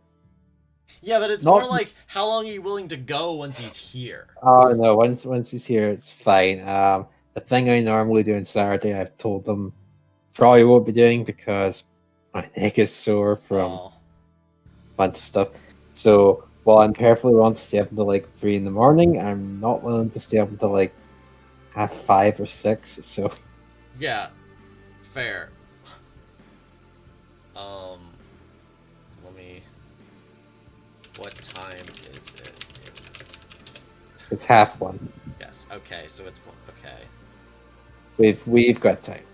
Yeah, but it's more like, how long are you willing to go once he's here? Oh no, once he's here, it's fine. The thing I normally do on Saturday, I've told them probably won't be doing because my neck is sore from a bunch of stuff. So while I'm perfectly willing to stay up until like 3 in the morning, I'm not willing to stay up until like 5 or 6. So yeah, fair. What time is it? It's 1:30. Yes. Okay. So it's okay. We've got time.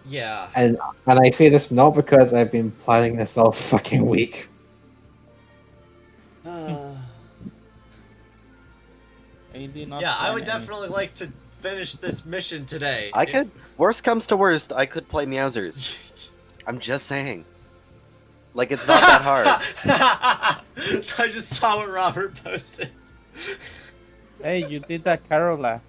Yeah. And I say this not because I've been planning this all fucking week. Yeah, I would definitely like to finish this mission today. I could. Worst comes to worst, I could play Meowsers. I'm just saying. Like, it's not that hard. So I just saw what Robert posted. Hey, you did that Carol last.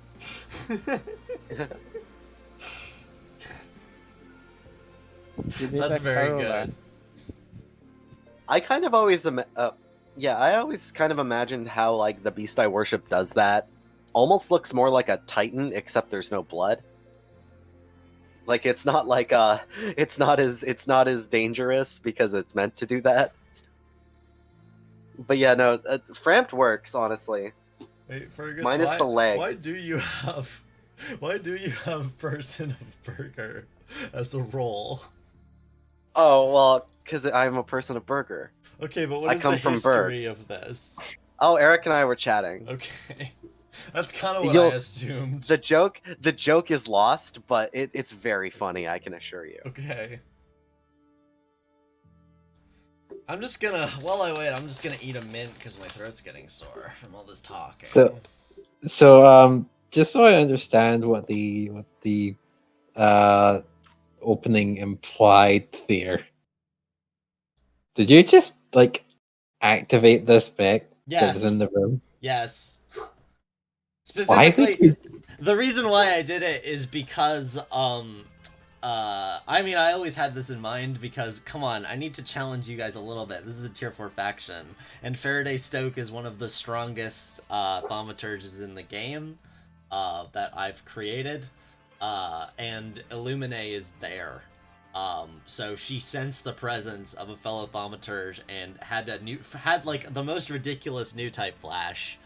That's very good. I kind of always, I always kind of imagined how, like, the beast I worship does that. Almost looks more like a Titan, except there's no blood. Like, it's not like, it's not as dangerous because it's meant to do that. But yeah, no, Framped works, honestly. Wait, Fergus, minus the legs. Why do you have Person of Burger as a role? Oh, well, because I'm a person of burger. Okay, but what is the history of this? Oh, Eric and I were chatting. Okay. That's kind of what I assumed. The joke is lost, but it's very funny, I can assure you. Okay. I'm just gonna, while I wait, I'm just gonna eat a mint because my throat's getting sore from all this talking. So just so I understand what the opening implied there. Did you just like activate this mech that was in the room? Yes. Specifically, the reason why I did it is because I mean, I always had this in mind because, come on, I need to challenge you guys a little bit. This is a tier 4 faction, and Faraday Stoke is one of the strongest thaumaturges in the game that I've created, and Illumine is there. So she sensed the presence of a fellow thaumaturge and had like the most ridiculous new type flash,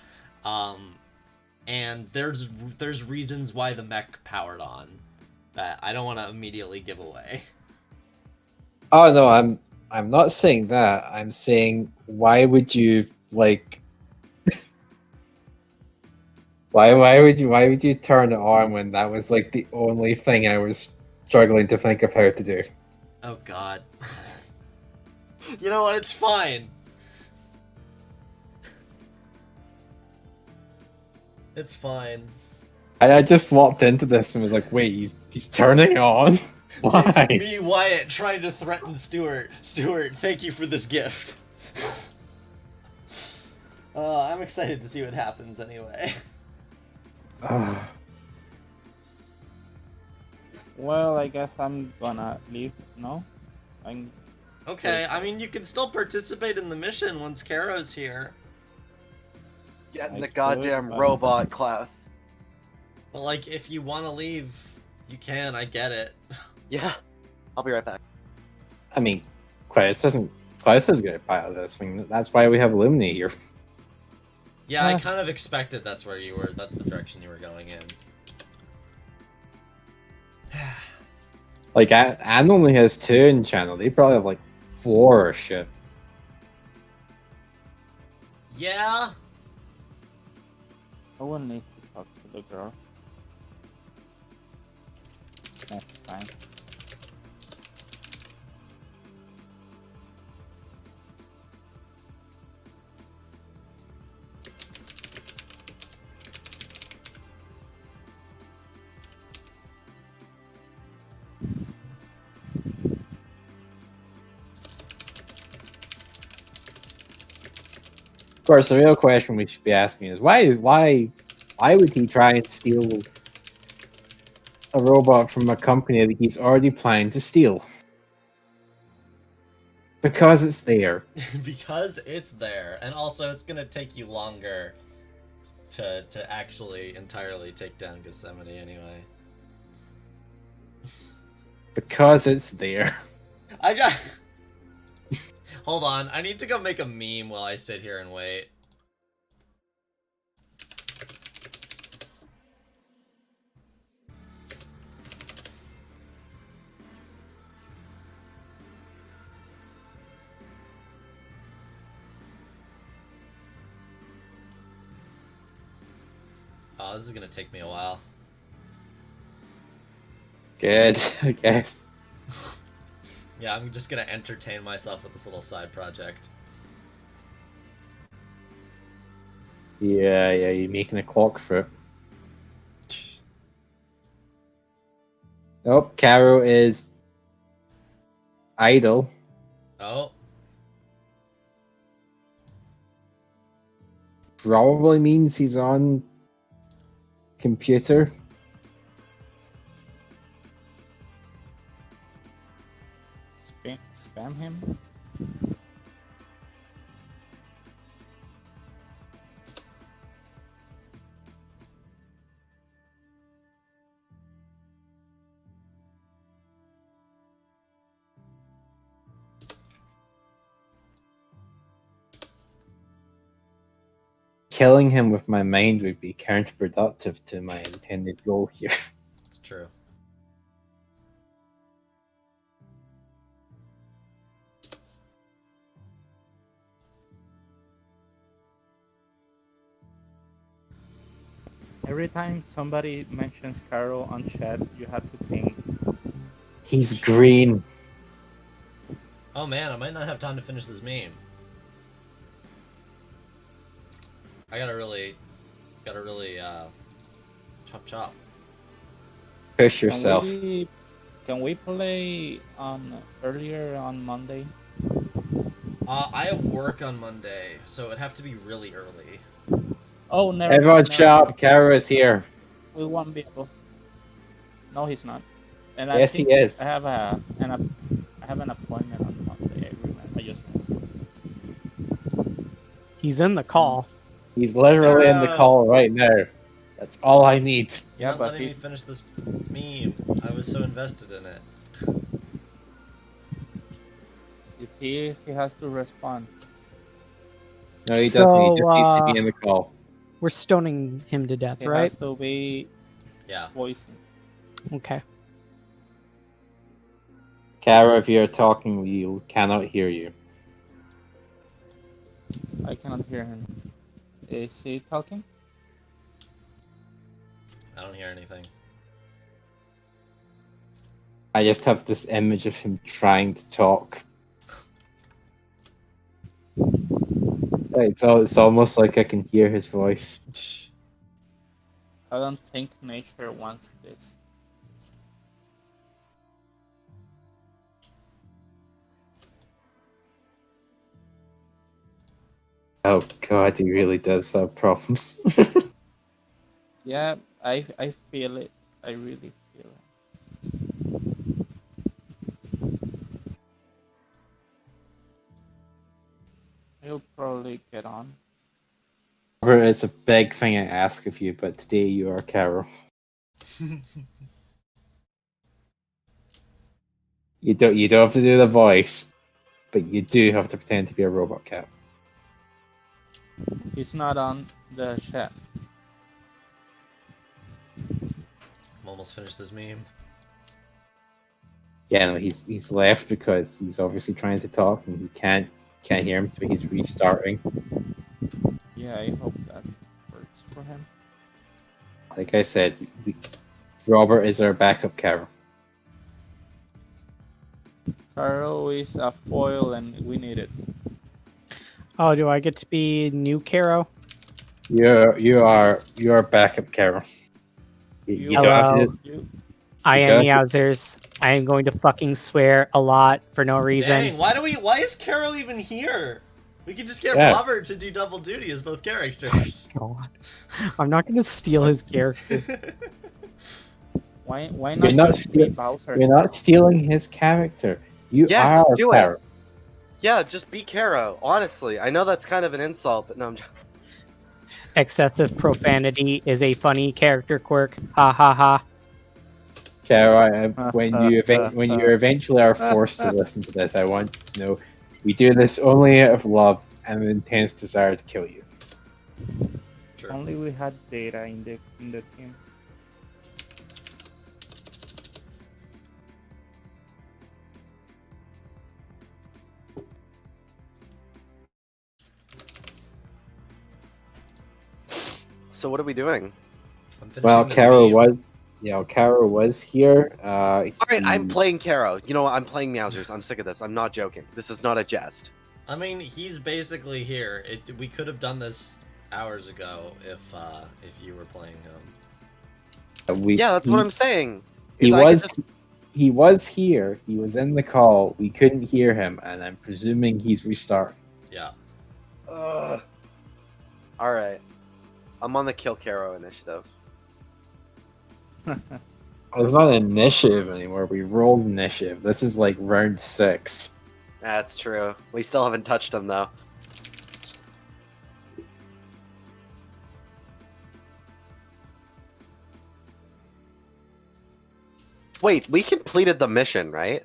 and there's reasons why the mech powered on that I don't want to immediately give away. Oh no, I'm not saying that. I'm saying why would you like why would you turn it on when that was like the only thing I was struggling to think of how to do. Oh god. You know what? It's fine. It's fine. I just walked into this and was like, wait, he's turning on? Why? Me, Wyatt, trying to threaten Stuart. Stuart, thank you for this gift. I'm excited to see what happens anyway. Well, I guess I'm gonna leave. No? Okay, I mean, you can still participate in the mission once Caro's here. Get in the goddamn robot class. But, like, if you want to leave, you can, I get it. Yeah, I'll be right back. I mean, Claus is going to pilot this thing. That's why we have Lumini here. Yeah, I kind of expected that's where you were. That's the direction you were going in. Like, Anne only has 2 in channel. They probably have, like, 4 or shit. Yeah? I will need to talk to the girl. Next time. Of course, the real question we should be asking is why would he try and steal a robot from a company that he's already planning to steal? Because it's there. Because it's there, and also it's gonna take you longer to actually entirely take down Gethsemane anyway. Because it's there. I got. Hold on, I need to go make a meme while I sit here and wait. Oh, this is gonna take me a while. Good, I guess. Yeah, I'm just gonna entertain myself with this little side project. Yeah, you're making a clock for it. Oh, Caro is idle. Oh. Probably means he's on computer. Spam him? Killing him with my mind would be counterproductive to my intended goal here. It's true. Every time somebody mentions Carol on chat, you have to think. He's green. Oh man, I might not have time to finish this meme. I gotta really, chop. Push yourself. Can we play earlier on Monday? I have work on Monday, so it'd have to be really early. Oh, never. Everyone shop, Caro is here. We won't be able. No, he's not. And yes, he is. I have an appointment on Monday. I remember. I just. He's in the call. He's literally in the call right now. That's all I need. Yeah, but letting me finish this meme. I was so invested in it. If he has to respond. No, he doesn't. He just needs to be in the call. We're stoning him to death, right? He has to be voicing. Okay. Caro, if you're talking, we cannot hear you. I cannot hear him. Is he talking? I don't hear anything. I just have this image of him trying to talk. It's almost like I can hear his voice. I don't think nature wants this. Oh god, he really does have problems. Yeah, I feel it. I really feel it. He'll probably get on. It's a big thing I ask of you, but today you are Carol. You don't have to do the voice, but you do have to pretend to be a robot cat. He's not on the chat. I'm almost finished this meme. Yeah, no, he's left because he's obviously trying to talk and he can't hear him, so he's restarting. Yeah, I hope that works for him. Like I said, Robert is our backup Carol. Carol is a foil and we need it. Oh, do I get to be new Caro? You are backup Carol. You don't have to. I am Meowsers. I am going to fucking swear a lot for no reason. Dang, why is Carol even here? We can just get Robert to do double duty as both characters. God. I'm not gonna steal his character. Why not? You're not stealing his character. You are Carol. Yeah, just be Caro. Honestly, I know that's kind of an insult, but no, I'm just... Excessive profanity is a funny character quirk. Ha ha ha. Caro, when you eventually are forced to listen to this, I want you to know we do this only out of love and an intense desire to kill you. Sure. Only we had data in the team. So what are we doing? Well, Caro was here. All right, I'm playing Caro. You know what? I'm playing Meowsers. I'm sick of this. I'm not joking. This is not a jest. I mean, he's basically here. We could have done this hours ago if you were playing him. Yeah, that's what I'm saying. He was here. He was in the call. We couldn't hear him, and I'm presuming he's restarting. Yeah. All right. I'm on the Kill Caro initiative. It's not initiative anymore. We rolled initiative. This is like round 6. That's true. We still haven't touched them though. Wait, we completed the mission, right?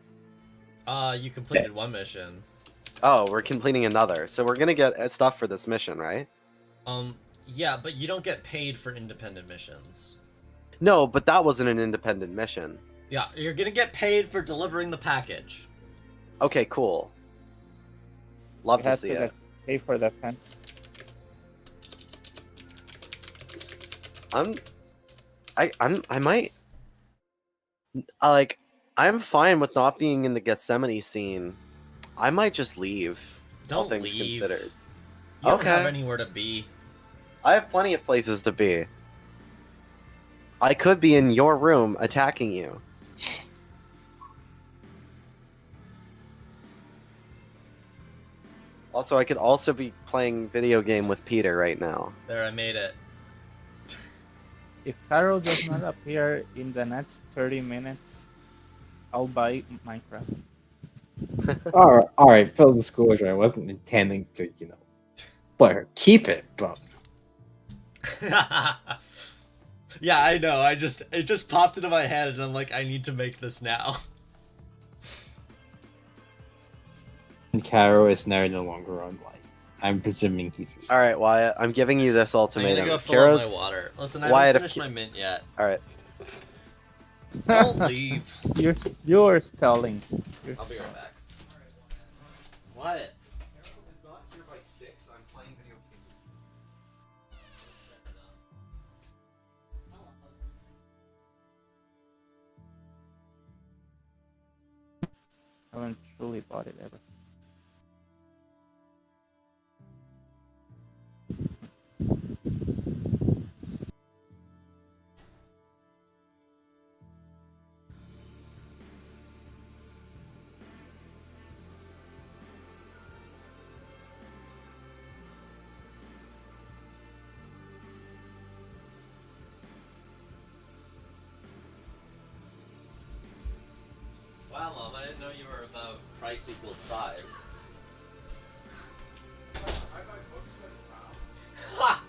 You completed one mission. Oh, we're completing another. So we're gonna get stuff for this mission, right? Yeah, but you don't get paid for independent missions. No, but that wasn't an independent mission. Yeah, you're gonna get paid for delivering the package. Okay, cool. Love to see it. Pay for the fence. I might like. I'm fine with not being in the Gethsemane scene. I might just leave. Don't all things leave. considered. You don't have anywhere to be. I have plenty of places to be. I could be in your room attacking you. Also, I could also be playing video game with Peter right now. There, I made it. If Carol does not appear in the next 30 minutes, I'll buy Minecraft. Alright, full disclosure, I wasn't intending to, let her keep it, but... Yeah, I know. It just popped into my head, and I'm like, I need to make this now. And Caro is now no longer online. I'm presuming he's restored. Alright, Wyatt, I'm giving you this ultimatum. I'm gonna go fill up my water. Listen, I haven't finished my mint yet. Alright. Don't leave. You're stalling. I'll be right back. What? I haven't truly bought it ever. Wow, Mom, I didn't know you were about price equals size. Ha!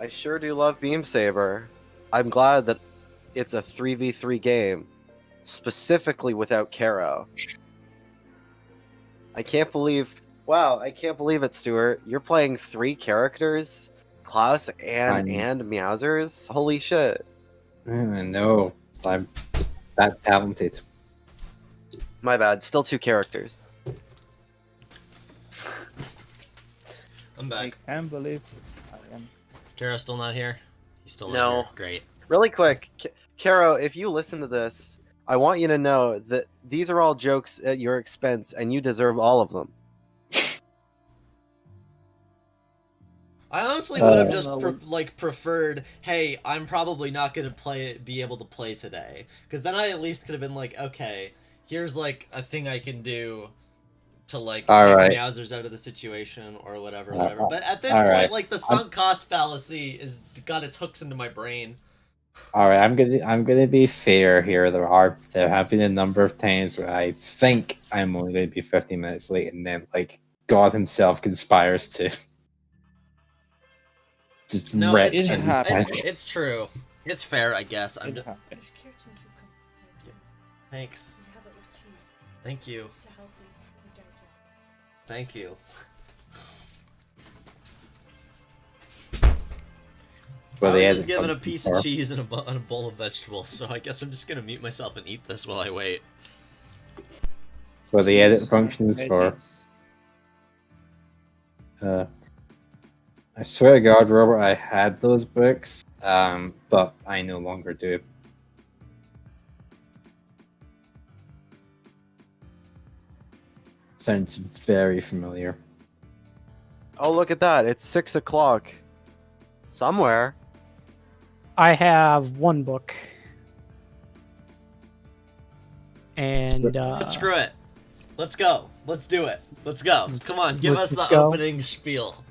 I sure do love Beam Saber. I'm glad that it's a 3v3 game, specifically without Kero. I can't believe it, Stuart. You're playing 3 characters? Klaus and Meowsers? Holy shit. No, I'm just that talented. My bad, still 2 characters. I'm back. I can't believe I am. Kero still not here? He's still not here. Great. Really quick, Kero, if you listen to this, I want you to know that these are all jokes at your expense, and you deserve all of them. I honestly would have just preferred, hey, I'm probably not gonna be able to play today, because then I at least could have been like, okay, here's like a thing I can do to like take Meowsers out of the situation or whatever. But at this point, like the sunk cost fallacy is got its hooks into my brain. All right, I'm gonna be fair here. There have been a number of times where I think I'm only going to be 15 minutes late, and then like God himself conspires to just wreck. It's true. It's fair, I guess. Thanks. Thank you. Thank you. Well, I was just given a piece of cheese and a bowl of vegetables, so I guess I'm just gonna mute myself and eat this while I wait. Well, the edit function is for. I swear to God, Robert, I had those books, but I no longer do. Sounds very familiar. Oh, look at that. It's 6 o'clock. Somewhere. I have 1 book. And, screw it. Let's go. Let's do it. Let's go. Come on, give us the opening spiel.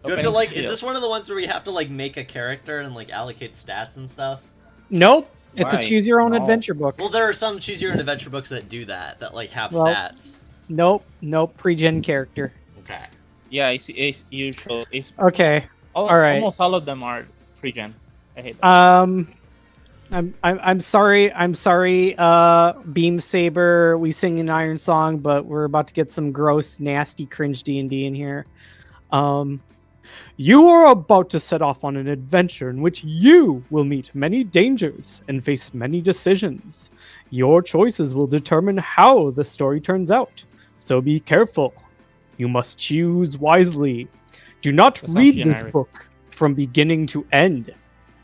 You have to, like, is this one of the ones where we have to, like, make a character and, like, allocate stats and stuff? Nope. It's a choose your own adventure book. Well, there are some choose your own adventure books that do that like have stats. Nope. Pre-gen character. Okay. Yeah, it's usual. Okay. All right. Almost all of them are pre-gen. I hate that. I'm sorry. Beam Saber, we sing an Iron Song, but we're about to get some gross, nasty, cringe D&D in here. You are about to set off on an adventure in which you will meet many dangers and face many decisions. Your choices will determine how the story turns out, so be careful. You must choose wisely. Do not read this book from beginning to end.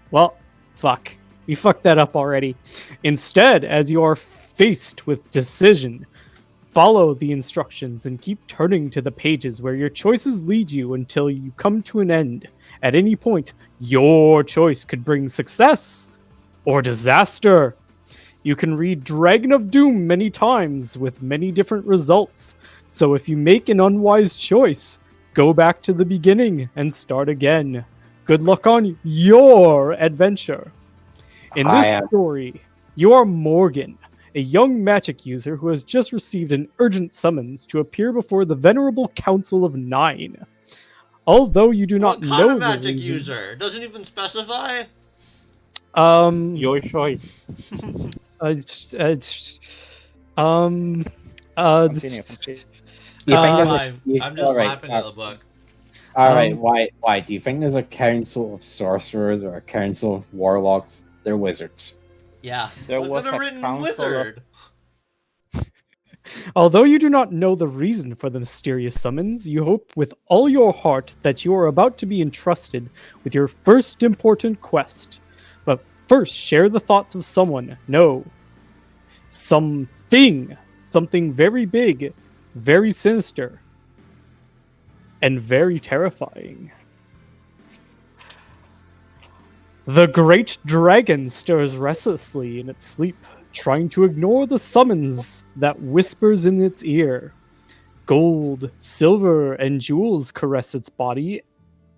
Well, fuck. We fucked that up already. Instead, as you are faced with decision, follow the instructions and keep turning to the pages where your choices lead you until you come to an end. At any point, your choice could bring success or disaster. You can read Dragon of Doom many times with many different results. So if you make an unwise choice, go back to the beginning and start again. Good luck on your adventure. In this story, you are Morgan, a young magic user who has just received an urgent summons to appear before the Venerable Council of Nine. Although you do not know what kind of magic user? Doesn't even specify? Your choice. Continue. I'm just laughing at the book. Alright, why? Do you think there's a council of sorcerers or a council of warlocks? They're wizards. Yeah. There Look was at the a written council wizard. Although you do not know the reason for the mysterious summons, you hope with all your heart that you are about to be entrusted with your first important quest. But first, share the thoughts of someone. No. Something very big, very sinister, and very terrifying. The great dragon stirs restlessly in its sleep, trying to ignore the summons that whispers in its ear. Gold, silver, and jewels caress its body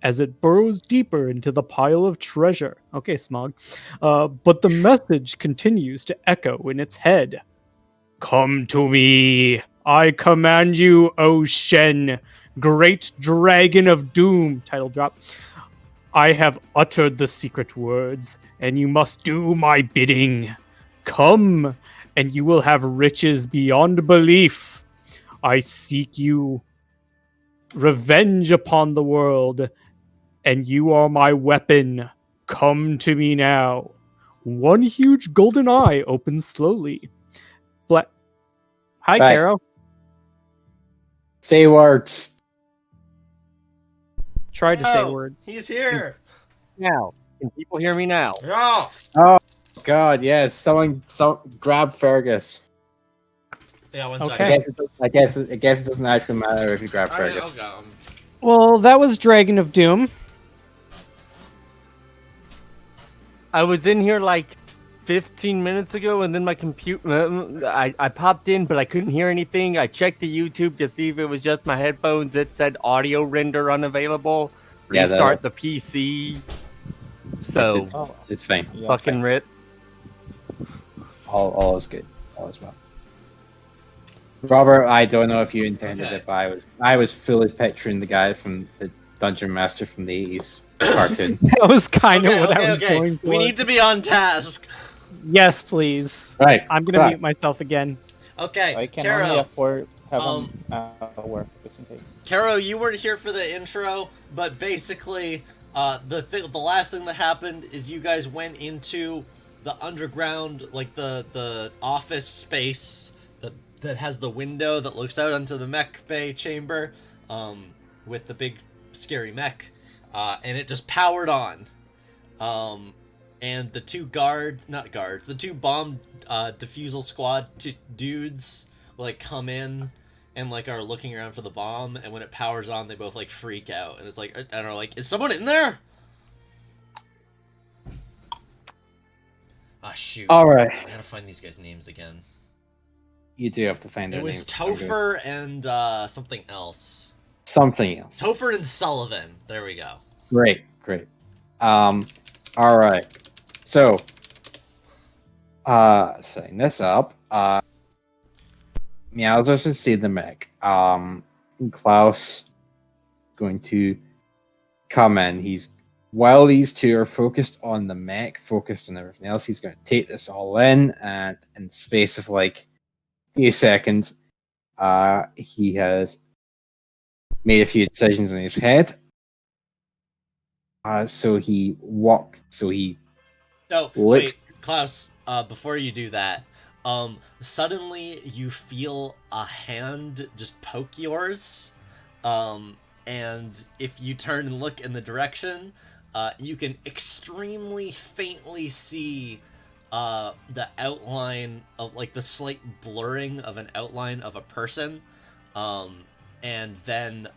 as it burrows deeper into the pile of treasure. Okay, Smog. But the message continues to echo in its head. Come to me. I command you, O Shen, great dragon of doom. Title drop. I have uttered the secret words, and you must do my bidding. Come, and you will have riches beyond belief. I seek you. Revenge upon the world, and you are my weapon. Come to me now. One huge golden eye opens slowly. Hi, Right. Caro. Say words. Tried to say a word. He's here. Now, can people hear me now? Yeah. Oh God, yes. Someone grab Fergus. Yeah, one Okay. second. I guess it doesn't actually matter if you grab All right, Fergus. I'll go. Well, that was Dragon of Doom. I was in here like 15 minutes ago, and then my computer, I popped in, but I couldn't hear anything. I checked the YouTube to see if it was just my headphones. It said audio render unavailable. Yeah, Restart the PC. So, It's fine. Yeah, fucking rip. All is good. All is well. Robert, I don't know if you intended it, but I was fully picturing the guy from the Dungeon Master from the 80s cartoon. That was kind of what I was okay. going for. We need to be on task. Yes, please. Right. I'm gonna mute myself again. Okay, I can Caro. only afford having work just in case. Caro, you weren't here for the intro, but basically, the last thing that happened is you guys went into the underground, like the office space that has the window that looks out onto the mech bay chamber, with the big scary mech, and it just powered on. And the two the two bomb defusal squad dudes like come in and like are looking around for the bomb, and when it powers on, they both like freak out, and it's like, and are like, is someone in there? Ah, shoot. All right. I gotta find these guys' names again. You do have to find their It was names. Topher and something else. Something else. Topher and Sullivan. There we go. Great. All right. So, setting this up, Meowsers has seen the mech. Klaus is going to come in. While these two are focused on the mech, focused on everything else, he's going to take this all in, and in the space of like a few seconds, he has made a few decisions in his head. So he walked. So he. Oh, wait, Klaus, before you do that, suddenly you feel a hand just poke yours, and if you turn and look in the direction, you can extremely faintly see the outline of, like, the slight blurring of an outline of a person, and then,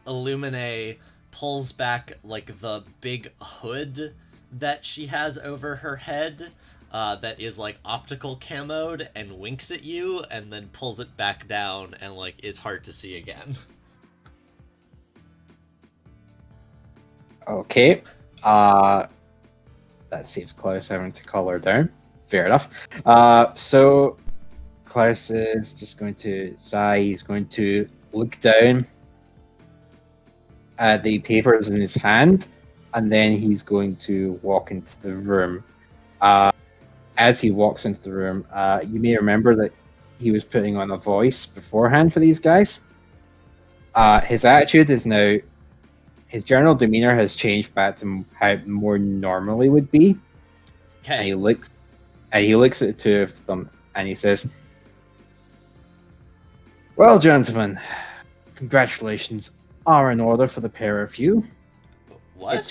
Illumine pulls back, like, the big hood that she has over her head, that is, like, optical camoed, and winks at you, and then pulls it back down, and, like, is hard to see again. Okay. That saves Klaus having to call her down. Fair enough. So Klaus is just going to sigh. He's going to look down at the papers in his hand, and then he's going to walk into the room. as he walks into the room, you may remember that he was putting on a voice beforehand for these guys. His attitude is now, his general demeanor has changed back to how it more normally would be. Okay. And he looks at the two of them and he says, "Well, gentlemen, congratulations are in order for the pair of you. What? It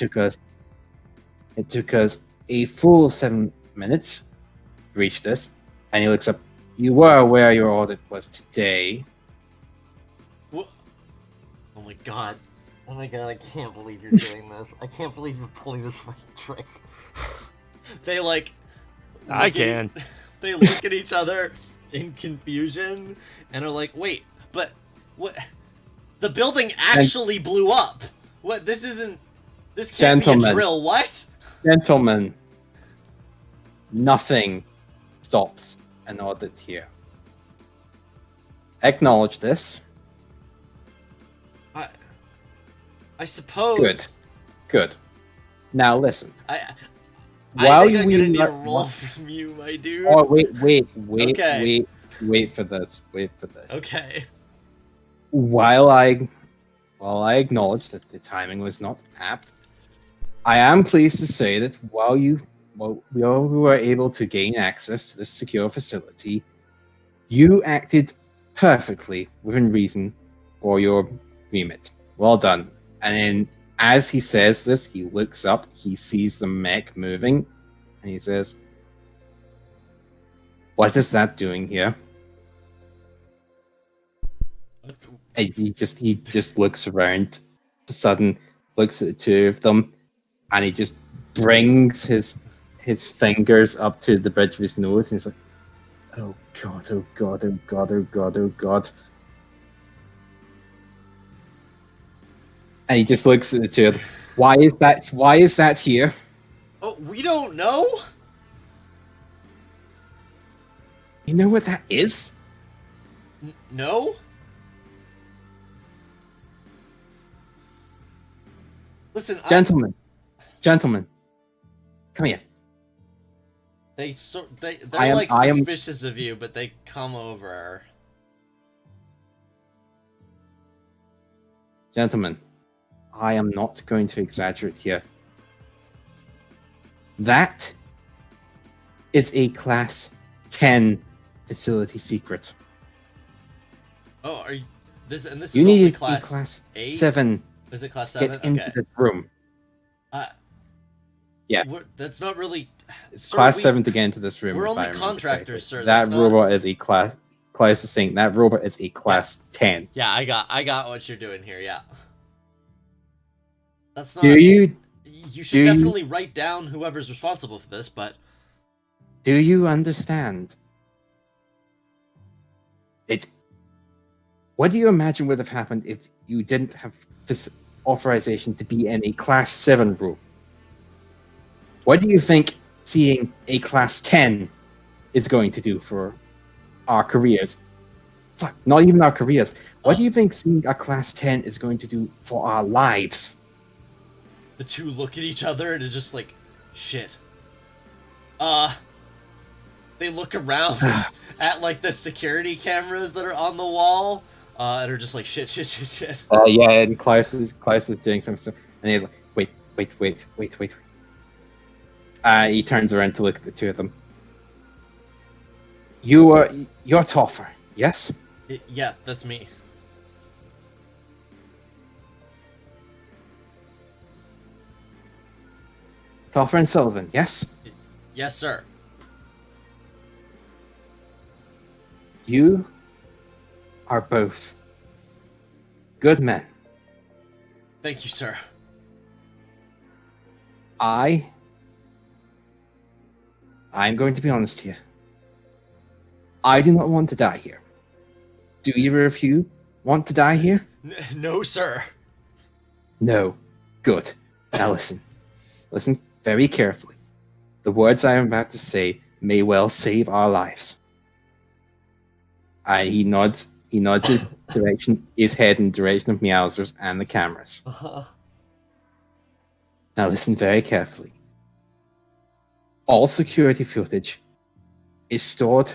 took us a full 7 minutes to reach this." And he looks up. "You were aware your audit was today." What? Oh my god, I can't believe you're doing this. I can't believe you're pulling this fucking trick. They like... I can. They look at each other in confusion and are like, wait, but what? The building actually blew up. What? This isn't... This can't be a drill. What? Gentlemen, nothing stops an audit here. Acknowledge this. I suppose. Good. Now listen. I While think I'm gonna need a roll from you, my dude. Oh, wait for this. Okay. While I acknowledge that the timing was not apt, I am pleased to say that while we were able to gain access to this secure facility, you acted perfectly within reason for your remit. Well done. And then, as he says this, he looks up, he sees the mech moving, and he says, "What is that doing here?" And he just looks around, sudden looks at the two of them, and he just brings his fingers up to the bridge of his nose, and he's like, "Oh god, oh god, oh god, oh god, oh god." And he just looks at the two of them. Why is that here? Oh, we don't know? You know what that is? No? Listen, Gentlemen, come here. They're suspicious of you, but they come over. Gentlemen, I am not going to exaggerate here. That is a Class 10 facility secret. Oh, are you... This you is need only to class be Class 8? 7. Is it Class 7? Get into this room. Yeah. That's not really... Sir, Class 7 to get into this room. We're only contractors, sir. That robot is a class... Closest thing. That robot is a Class 10. Yeah, I got what you're doing here, yeah. That's not... You should definitely write down whoever's responsible for this, but... Do you understand? What do you imagine would have happened if you didn't have this authorization to be in a Class 7 room? What do you think seeing a Class 10 is going to do for our careers? Fuck, not even our careers. What do you think seeing a Class 10 is going to do for our lives? The two look at each other and are just like, shit. They look around at like the security cameras that are on the wall, and are just like, shit. Yeah, and Klaus is doing some stuff, and he's like, wait. He turns around to look at the two of them. You're Toffer, yes? Yeah, that's me. Toffer and Sullivan, yes? Yes, sir. You are both good men. Thank you, sir. I'm going to be honest here. I do not want to die here. Do either of you want to die here? No, sir. No. Good. Now listen. Listen very carefully. The words I am about to say may well save our lives. He nods his head in the direction of Meowsers and the cameras. Now listen very carefully. All security footage is stored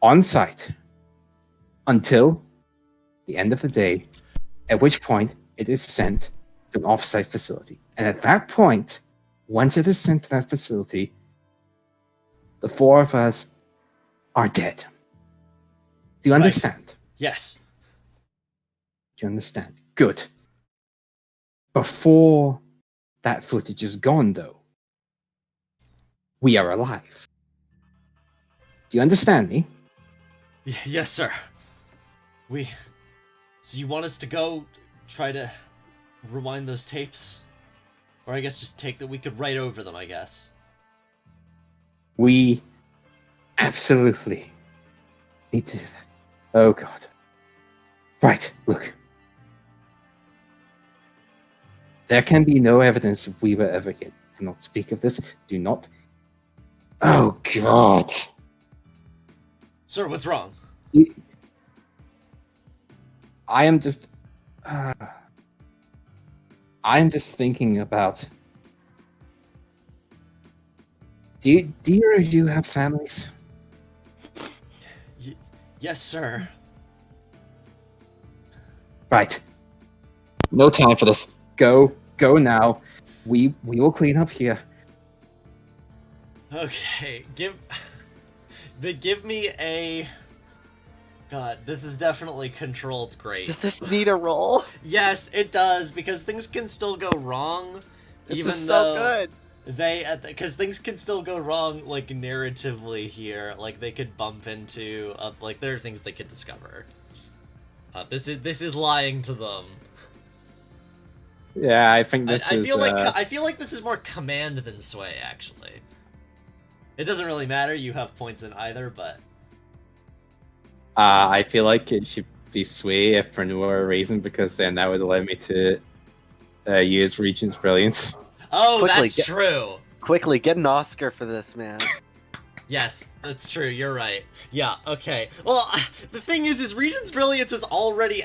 on site until the end of the day, at which point it is sent to an off-site facility. And at that point, once it is sent to that facility, the 4 of us are dead. Do you understand? Right. Yes. Do you understand? Good. Before that footage is gone, though, we are alive. Do you understand me? Yes, sir. So you want us to go try to rewind those tapes? Or I guess just we could write over them, I guess. We absolutely need to do that. Oh, God. Right, look. There can be no evidence if we were ever here. Do not speak of this. Do not. Oh, God. Sir, what's wrong? I am just thinking about. Do you have families? Yes, sir. Right. No time for this. Go now. We will clean up here. Okay, give me a. God, this is definitely controlled great. Does this need a roll? Yes, it does, because things can still go wrong. This even is so good. Because things can still go wrong, like, narratively here. Like, they could bump into, like, there are things they could discover. This is lying to them. Yeah, I think I feel like this is more command than sway, actually. It doesn't really matter, you have points in either, but... I feel like it should be sway if for no other reason, because then that would allow me to use Regent's Brilliance. Oh, that's true! Quickly, get an Oscar for this, man. Yes, that's true, you're right. Yeah, okay. Well, the thing is Regent's Brilliance is already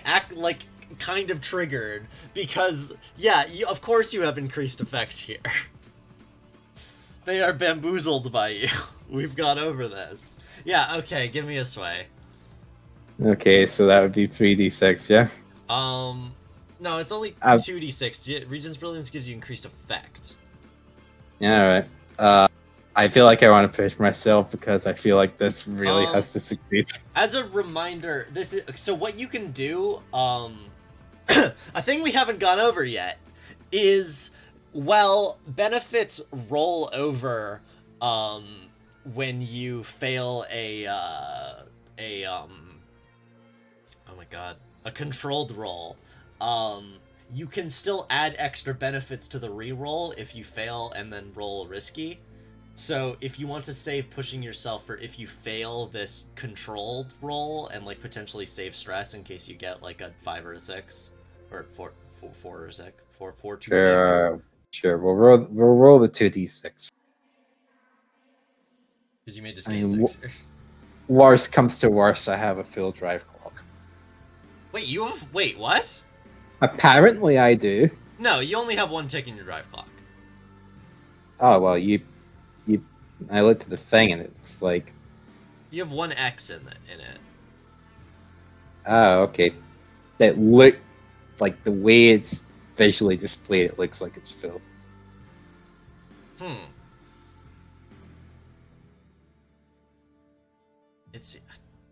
kind of triggered, because, yeah, of course you have increased effect here. They are bamboozled by you. We've gone over this. Yeah, okay, give me a sway. Okay, so that would be 3d6, yeah? No, it's only 2d6. Regent's Brilliance gives you increased effect. Yeah, alright. I feel like I want to push myself because I feel like this really has to succeed. As a reminder, so what you can do, a thing we haven't gone over yet is, well, benefits roll over when you fail a controlled roll. You can still add extra benefits to the reroll if you fail and then roll risky. So if you want to save pushing yourself for if you fail this controlled roll and like potentially save stress in case you get like a 5 or a 6 or 4 or 6, 4, 2, 6. Sure. We'll roll the 2d6. Because you may just get 6. Worst comes to worst, I have a full drive clock. Wait, what? Apparently I do. No, you only have one tick in your drive clock. Oh, well, I looked at the thing and it's like... You have one X in it. Oh, okay. That look like the way it's visually displayed, it looks like it's full. I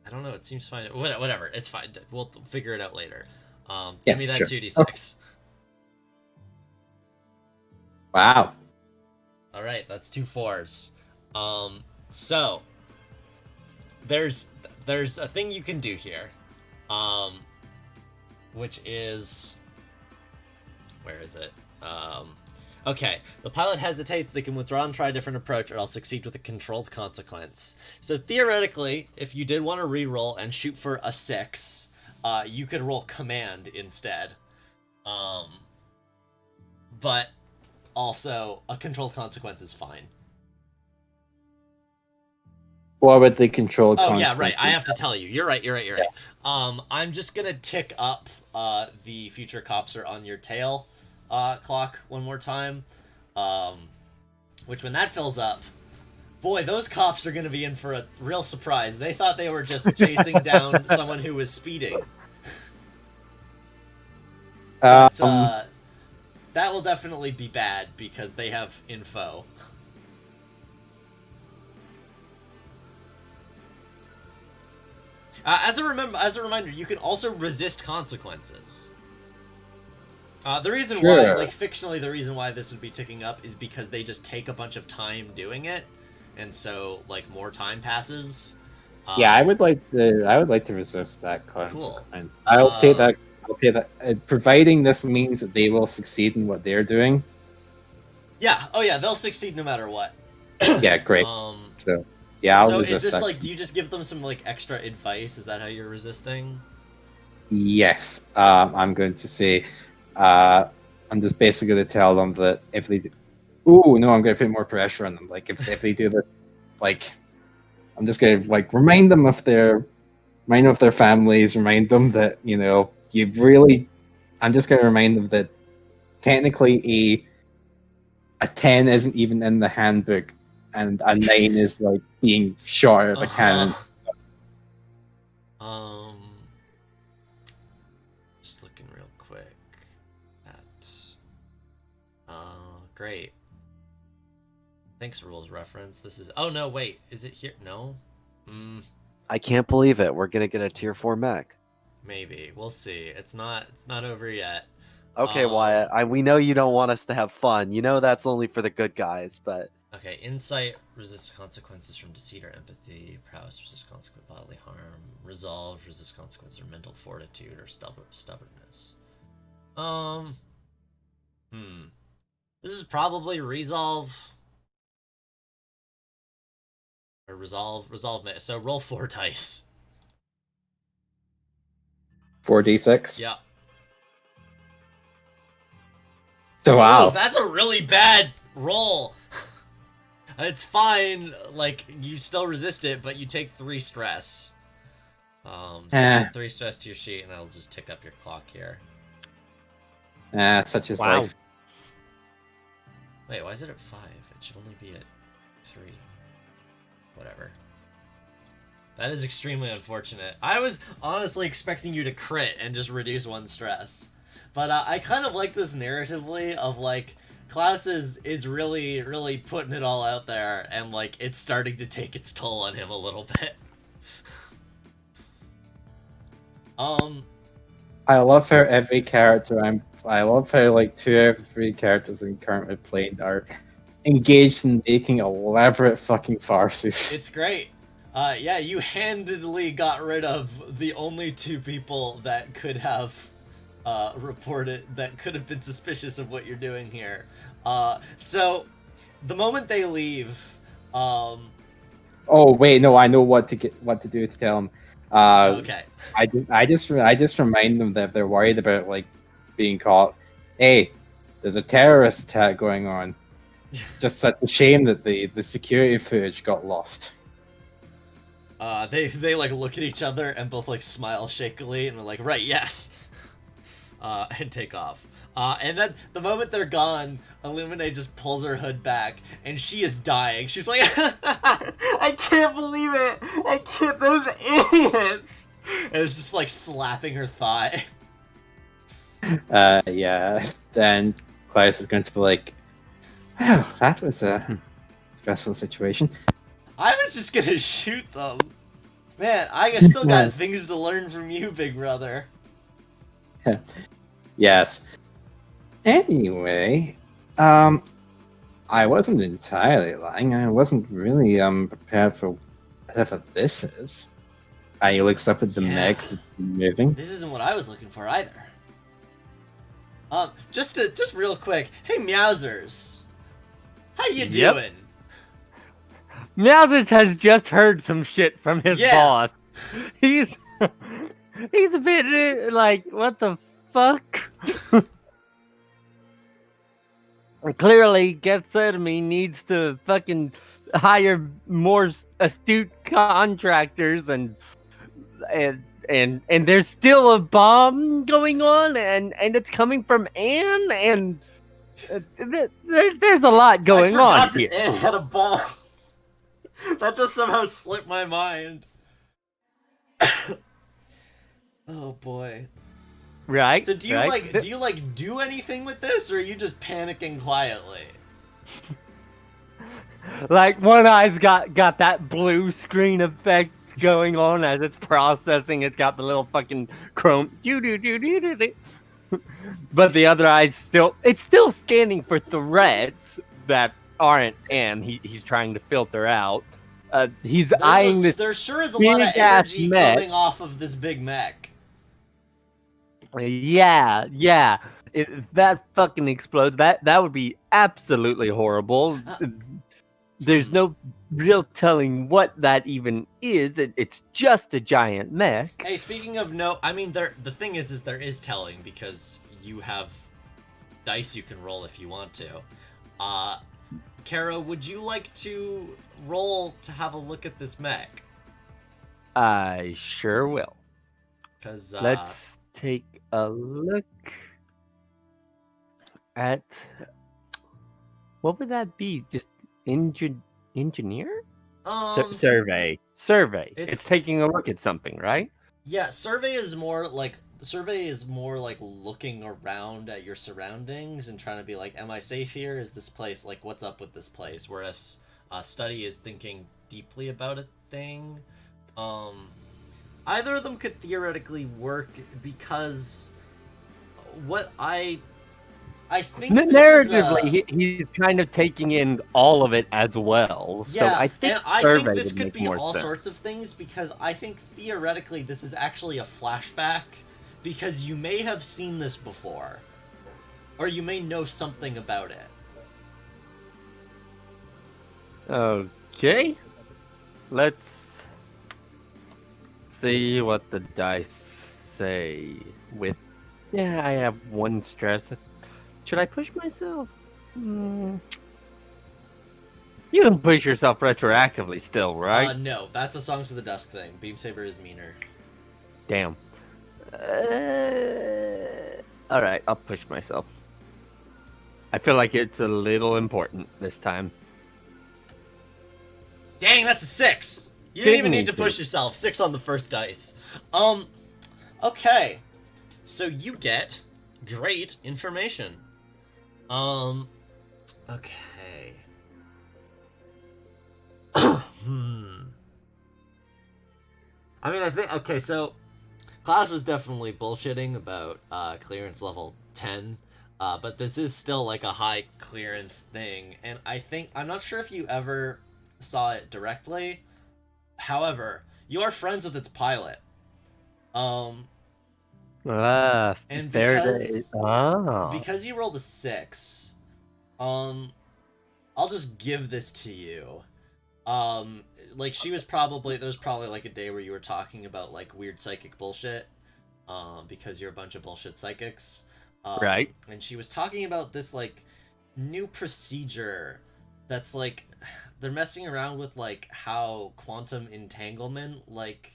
don't know, it seems fine. Whatever, it's fine. We'll figure it out later. Give me that sure. 2d6. Okay. Wow. Alright, that's 2 4s. So there's a thing you can do here. Which is, where is it? Okay, the pilot hesitates, they can withdraw and try a different approach or else succeed with a controlled consequence. So theoretically, if you did want to reroll and shoot for a 6, you could roll command instead. But also, a controlled consequence is fine. What would the controlled consequence? Oh yeah, right, I have to tell you. You're right. I'm just gonna tick up the future cops are on your tail clock one more time, which when that fills up, Boy, those cops are going to be in for a real surprise. They thought they were just chasing down someone who was speeding. But, that will definitely be bad because they have info. As a reminder, you can also resist consequences. The reason why, like, fictionally, the reason why this would be ticking up is because they just take a bunch of time doing it, and so, like, more time passes. Yeah, I would like to resist that consequence. Cool. I'll take that. Providing this means that they will succeed in what they're doing. Yeah. Oh, yeah. They'll succeed no matter what. Yeah. Great. So yeah, I'll resist is this that. like? Do you just give them some like extra advice? Is that how you're resisting? Yes. I'm going to say. I'm just basically going to tell them that if they. Ooh, no! I'm going to put more pressure on them. Like if they do this, like, I'm just going to like remind them of their families. Remind them that you really. I'm just going to remind them that technically a 10 isn't even in the handbook, and a 9 is like being shot out of a cannon. Just looking real quick at. Great. Thanks, rules reference. This is. Oh no, wait. Is it here? No. I can't believe it. We're gonna get a tier 4 mech. Maybe we'll see. It's not over yet. Okay, Wyatt. We know you don't want us to have fun. You know that's only for the good guys, but. Okay, insight resists consequences from deceit or empathy. Prowess resists consequence bodily harm. Resolve resists consequences or mental fortitude or stubbornness. This is probably resolve. Or resolve. So roll 4 dice. 4d6. Yeah. Oh, wow. Ooh, that's a really bad roll. It's fine. Like, you still resist it, but you take 3 stress. So add 3 stress to your sheet, and I'll just tick up your clock here. Such is life. Wait, why is it at 5? It should only be at 3. Whatever. That is extremely unfortunate. I was honestly expecting you to crit and just reduce 1 stress. But I kind of like this narratively of, like, Klaus is really, really putting it all out there, and, like, it's starting to take its toll on him a little bit. I love how every character I love how, like, 2 out of 3 characters I'm currently playing are engaged in making elaborate fucking farces. It's great. Yeah, you handedly got rid of the only 2 people that could have reported, that could have been suspicious of what you're doing here. So the moment they leave, oh wait, no, I know what to do to tell them. Okay. I just remind them that if they're worried about like being caught, hey, there's a terrorist attack going on. Just such a shame that the security footage got lost. They like look at each other and both like smile shakily and they're like, right, yes. And take off. And then the moment they're gone, Illuminae just pulls her hood back and she is dying. She's like, I can't believe it. I can't, those idiots. And it's just like slapping her thigh. Yeah. Then Klaus is going to be like, wow, that was a stressful situation. I was just gonna shoot them. Man, I still got things to learn from you, big brother. Yes. Anyway, I wasn't entirely lying. I wasn't really prepared for whatever this is. He looks up at the mech that's moving. This isn't what I was looking for either. Just real quick. Hey, Meowsers. How you doing? Meowsers has just heard some shit from his boss. He's a bit like, what the fuck? Clearly, Gethsemane needs to fucking hire more astute contractors, and there's still a bomb going on, and it's coming from Anne, and there's a lot going on here. Anne had a bomb. That just somehow slipped my mind. Oh boy. Right. So do you do anything with this, or are you just panicking quietly? Like one eye's got that blue screen effect going on as it's processing. It's got the little fucking chrome. But the other eye's still scanning for threats that aren't, and he's trying to filter out. He's eyeing this. There sure is a lot of energy coming off of this big mech. Yeah. If that fucking explodes, that would be absolutely horrible. There's no real telling what that even is. It's just a giant mech. Hey, speaking of the thing is there is telling, because you have dice you can roll if you want to. Kara, would you like to roll to have a look at this mech? I sure will. Because let's take a look at, what would that be? Just engineer? Survey. It's taking a look at something, right? Yeah, survey is more like looking around at your surroundings and trying to be like, am I safe here? Is this place, like, what's up with this place? Whereas study is thinking deeply about a thing. Either of them could theoretically work, because what I think narratively he's kind of taking in all of it as well. Yeah, so I think this could be all sorts of things, because I think theoretically this is actually a flashback, because you may have seen this before, or you may know something about it. Okay, let's see what the dice say. I have one stress. Should I push myself? You can push yourself retroactively still, right? No, that's a Songs of the Dusk thing. Beam Saber is meaner. Damn. Alright, I'll push myself. I feel like it's a little important this time. Dang, that's a 6! You didn't even need to push yourself. 6 on the first dice. Okay. So you get great information. Okay. So class was definitely bullshitting about clearance level 10, but this is still like a high clearance thing, and I'm not sure if you ever saw it directly. However, you are friends with its pilot. And because you rolled a 6, I'll just give this to you. Like, there was probably like a day where you were talking about like weird psychic bullshit, because you're a bunch of bullshit psychics, right? And she was talking about this like new procedure that's like, they're messing around with like how quantum entanglement like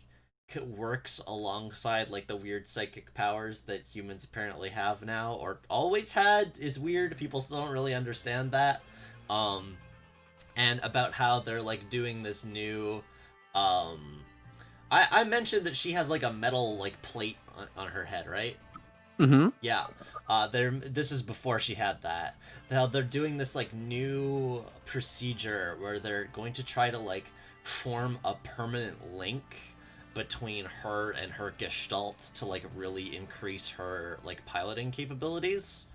works alongside like the weird psychic powers that humans apparently have now, or always had. It's weird, people still don't really understand that. And about how they're like doing this new I mentioned that she has like a metal like plate on her head, right? Mm-hmm. Yeah. This is before she had that. Now they're doing this like new procedure where they're going to try to like form a permanent link between her and her gestalt to like really increase her like piloting capabilities.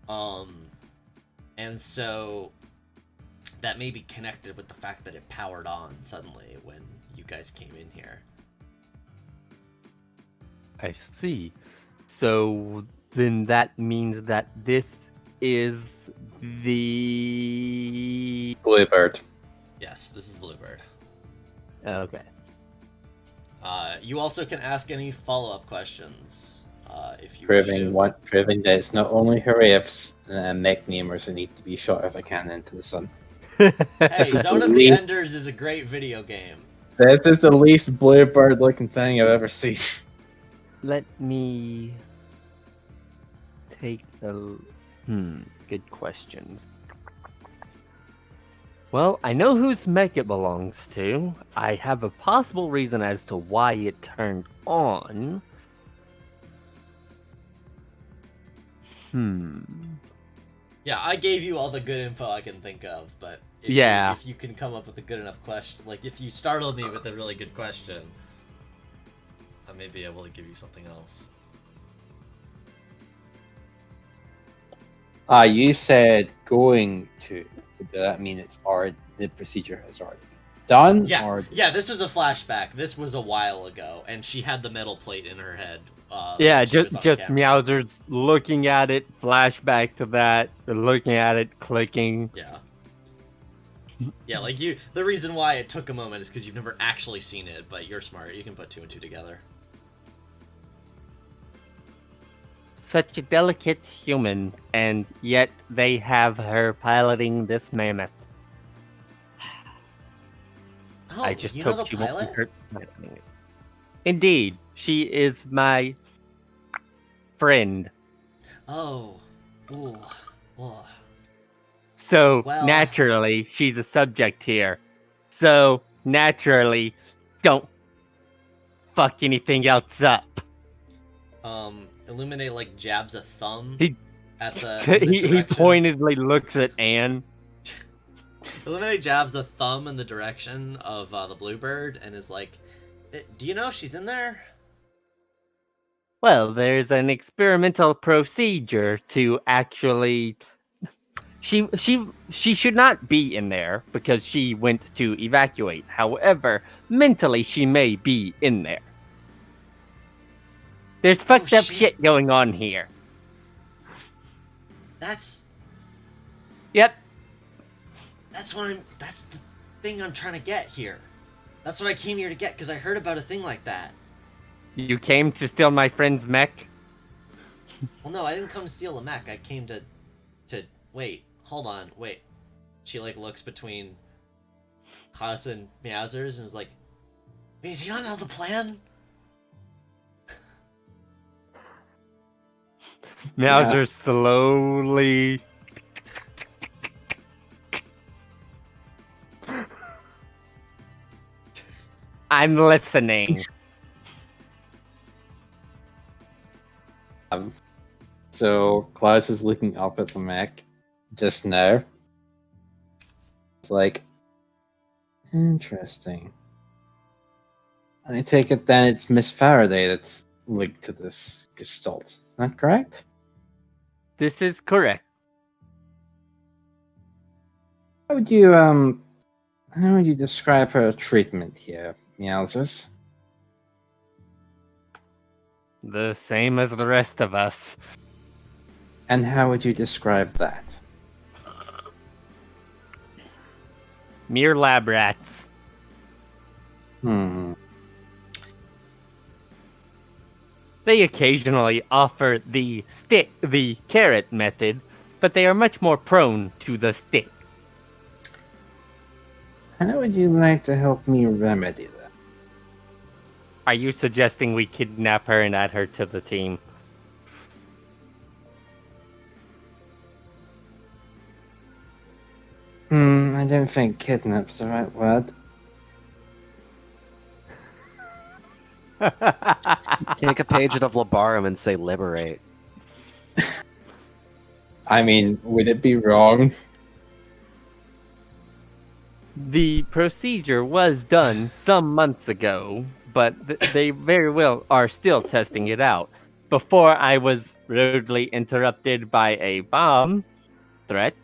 And so that may be connected with the fact that it powered on suddenly when you guys came in here. I see. So then that means that this is the Bluebird. Yes, this is Bluebird. Okay. You also can ask any follow-up questions if you proving that it's not only Haraefs and mech namers who need to be shot if I can into the sun. Hey, Zone of the Enders is a great video game. This is the least Bluebird looking thing I've ever seen. Let me take a good questions. Well, I know whose mech it belongs to. I have a possible reason as to why it turned on. Yeah, I gave you all the good info I can think of, but if you can come up with a good enough question, like if you startled me with a really good question, I may be able to give you something else. You said going to. Does that mean it's already the procedure has already been done? Yeah, this was a flashback. This was a while ago, and she had the metal plate in her head. Just Meowser's looking at it, flashback to that, looking at it, clicking. Yeah, like you. The reason why it took a moment is because you've never actually seen it, but you're smart. You can put 2 and 2 together. Such a delicate human, and yet they have her piloting this mammoth. Oh, I just hope she won't be hurt. Indeed, she is my friend. Oh. Ooh. So, naturally, she's a subject here. So, naturally, don't fuck anything else up. Illuminate, like, jabs a thumb at the he pointedly looks at Anne. Illuminate jabs a thumb in the direction of the bluebird and is like, do you know if she's in there? Well, there's an experimental procedure to actually... She should not be in there because she went to evacuate. However, mentally she may be in there. There's fucked up shit going on here. Yep. That's the thing I'm trying to get here. That's what I came here to get, because I heard about a thing like that. You came to steal my friend's mech? Well, no, I didn't come to steal a mech. I came to wait, hold on, wait. She, like, looks between Klaus and Meowsers and is like, wait, is he not know the plan? Meowser slowly... I'm listening. So Klaus is looking up at the mech just now. It's like, interesting. I take it then it's Miss Faraday that's linked to this gestalt. Is that correct? This is correct. How would you describe her treatment here, Meowsers? The same as the rest of us. And how would you describe that? Mere lab rats. They occasionally offer the carrot method, but they are much more prone to the stick. How would you like to help me remedy that? Are you suggesting we kidnap her and add her to the team? I don't think kidnap's the right word. Take a page out of Labarum and say liberate. I mean, would it be wrong? The procedure was done some months ago, but they very well are still testing it out. Before I was rudely interrupted by a bomb threat.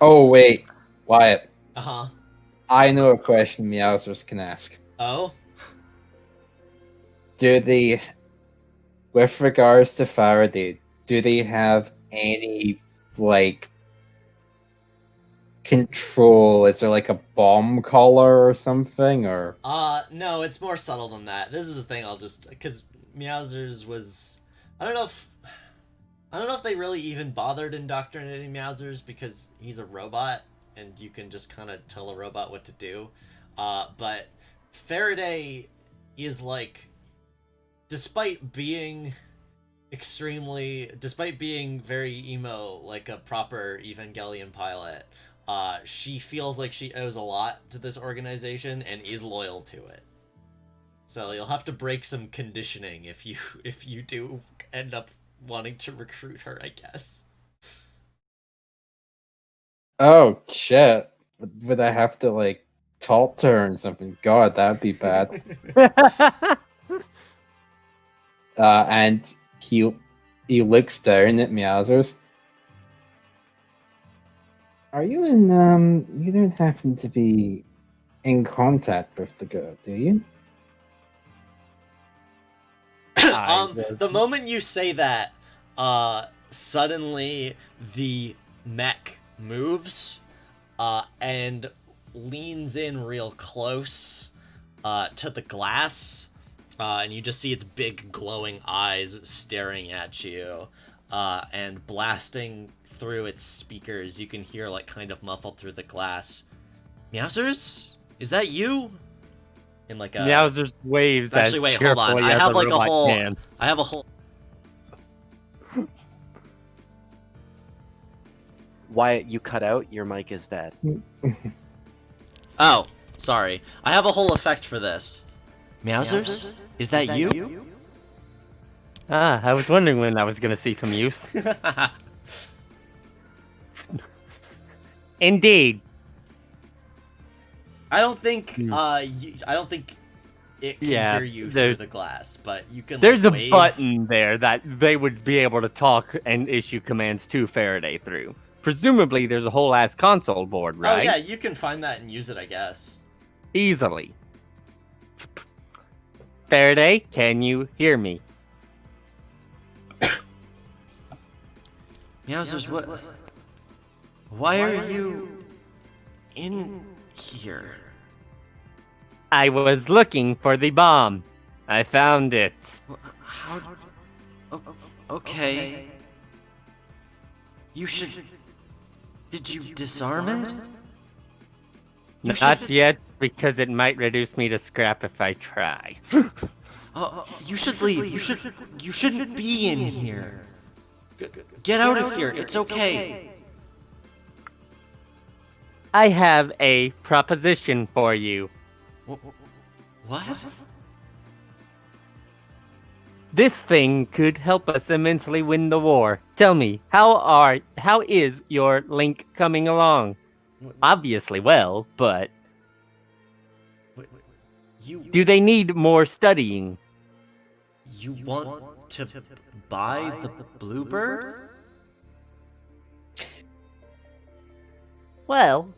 Oh, wait. Wyatt. Uh-huh. I know a question Meowsers can ask. Oh? With regards to Faraday, do they have any, like, control? Is there, like, a bomb collar or something, or? No, it's more subtle than that. This is the thing because Meowsers was... I don't know if they really even bothered indoctrinating Meowsers because he's a robot, and you can just kind of tell a robot what to do. But Faraday is, like... Despite being very emo, like a proper Evangelion pilot, she feels like she owes a lot to this organization and is loyal to it. So you'll have to break some conditioning if you do end up wanting to recruit her, I guess. Oh shit! Would I have to like talk to her and something? God, that'd be bad. And he looks down at Meowsers. Are you in you don't happen to be in contact with the girl, do you? The moment you say that, suddenly the mech moves and leans in real close to the glass, and you just see its big glowing eyes staring at you, and blasting through its speakers. You can hear, like, kind of muffled through the glass, "Meowsers? Is that you?" In like a Meowsers waves. Actually, wait, hold on. I have like a whole. I have a whole. Wyatt, you cut out. Your mic is dead. Oh, sorry. I have a whole effect for this. Meowsers? Is that you? I was wondering when I was gonna see some use. Indeed. I don't think I don't think it can hear you through the glass, but you can. There's like, a button there that they would be able to talk and issue commands to Faraday through. Presumably, there's a whole ass console board, right? Oh yeah, you can find that and use it, I guess. Easily. Faraday, can you hear me? Meowsers, what? Why are you in here? I was looking for the bomb. I found it. How? Okay. You should. Did you disarm it? Not yet, because it might reduce me to scrap if I try. You should leave. You shouldn't be in here. Get out of here. It's okay. I have a proposition for you. What? This thing could help us immensely win the war. Tell me, how is your Link coming along? Obviously well, but do they need more studying? You want to buy the Bluebird? Well,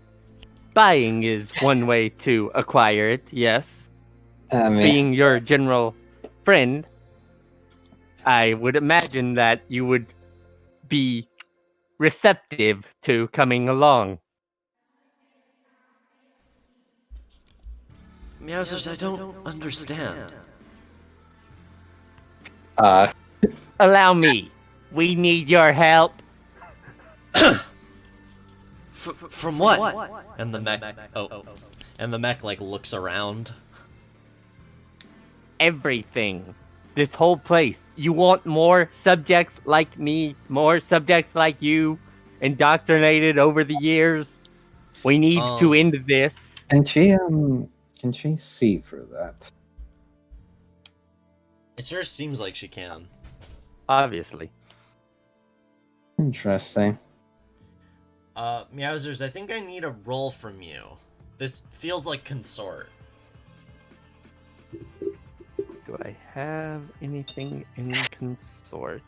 buying is one way to acquire it, yes. Being your general friend, I would imagine that you would be receptive to coming along. Meowsers, I don't understand. Allow me. We need your help. From what? And the mech. And the mech like looks around. Everything. This whole place. You want more subjects like me, more subjects like you, indoctrinated over the years. We need to end this. Can she see through that? It sure seems like she can. Obviously. Interesting. Meowsers, I think I need a roll from you. This feels like consort. Do I have anything in consort?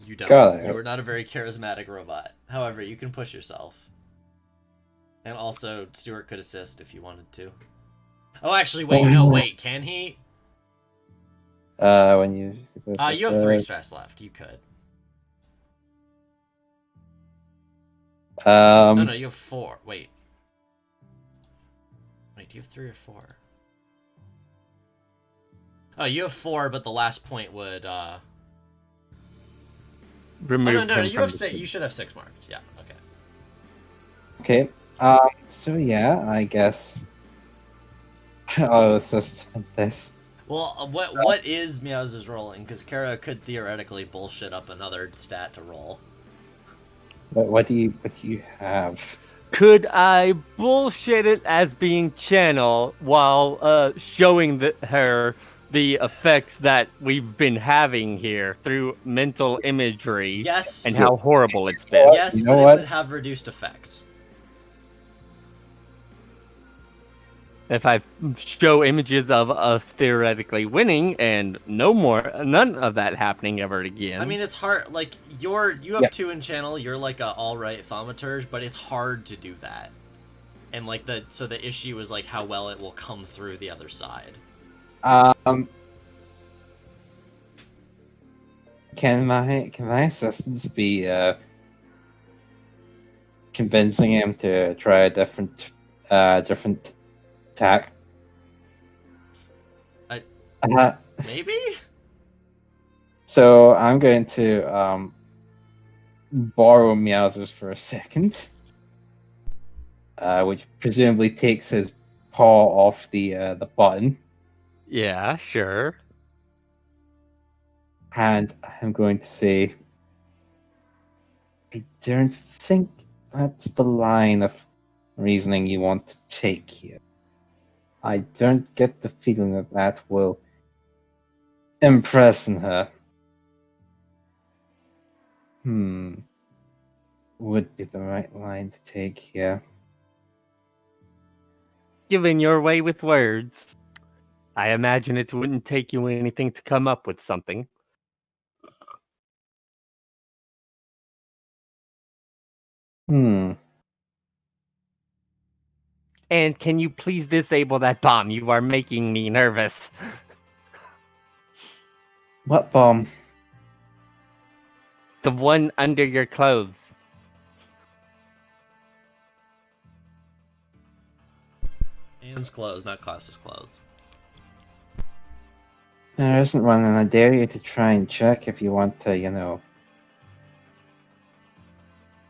You don't. Got it. You are not a very charismatic robot. However, you can push yourself. And also, Stuart could assist if you wanted to. Oh, actually, wait, no, wait, can he? When you... you have 3 stress left, you could. No, you have 4, wait. Wait, do you have 3 or 4? Oh, you have 4, but the last point would, remove no, you have 6, you should have 6 marked, yeah, okay. Okay, so yeah, I guess... Oh, it's just this. Well, what is Meows's rolling? Because Kara could theoretically bullshit up another stat to roll. What do you have? Could I bullshit it as being channel while showing her the effects that we've been having here through mental imagery? Yes. And how horrible it's been. Yes, but it would have reduced effect. If I show images of us theoretically winning and none of that happening ever again. I mean, it's hard. Like you have 2 in channel. You're like a alright thaumaturge, but it's hard to do that. And like the issue is like how well it will come through the other side. Can my assistance be convincing him to try a different attack? Maybe? So I'm going to borrow Meowsers for a second, which presumably takes his paw off the button. Yeah, sure. And I'm going to say, I don't think that's the line of reasoning you want to take here. I don't get the feeling that will impress her. Would be the right line to take here. Given your way with words, I imagine it wouldn't take you anything to come up with something. And can you please disable that bomb? You are making me nervous. What bomb? The one under your clothes. Anne's clothes, not Class's clothes. There isn't one, and I dare you to try and check if you want to,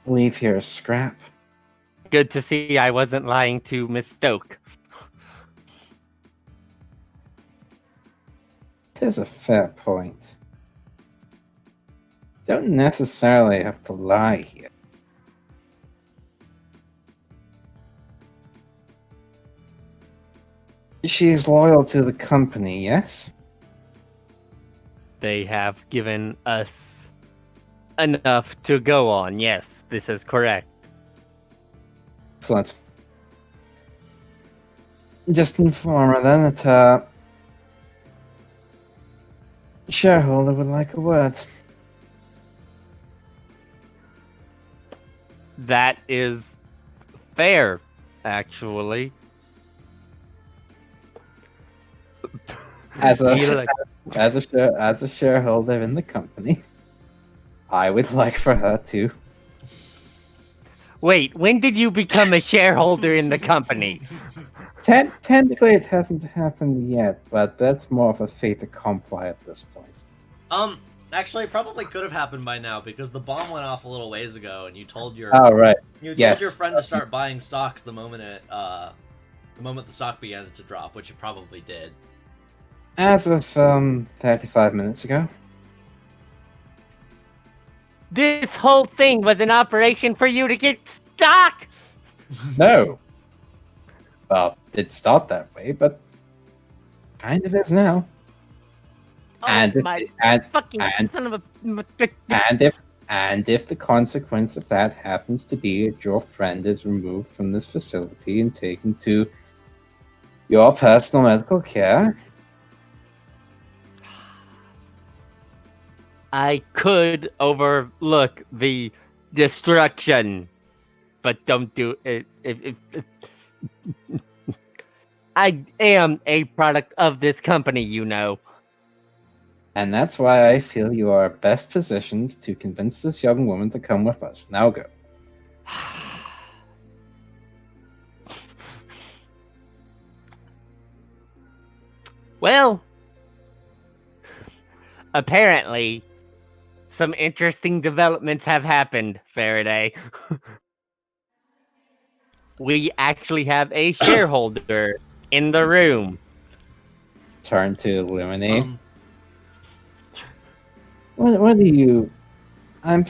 leave here a scrap. Good to see I wasn't lying to Miss Stoke. It is a fair point. Don't necessarily have to lie here. She's loyal to the company, yes? They have given us enough to go on. Yes, this is correct. Excellent. Just inform her then that shareholder would like a word. That is fair, actually. As a shareholder in the company, I would like for her to. Wait, when did you become a shareholder in the company? Technically, it hasn't happened yet, but that's more of a fait accompli at this point. Actually, it probably could have happened by now because the bomb went off a little ways ago, and you told your told your friend to start buying stocks the moment the stock began to drop, which it probably did. As of 35 minutes ago. This whole thing was an operation for you to get stock! No. Well, it start that way, but kind of is now. Oh, and if the consequence of that happens to be that your friend is removed from this facility and taken to your personal medical care, I could overlook the destruction, but don't do it. I am a product of this company, you know. And that's why I feel you are best positioned to convince this young woman to come with us. Now go. Well, apparently, some interesting developments have happened, Faraday. We actually have a shareholder in the room. turn to Illuminate. What do you? I'm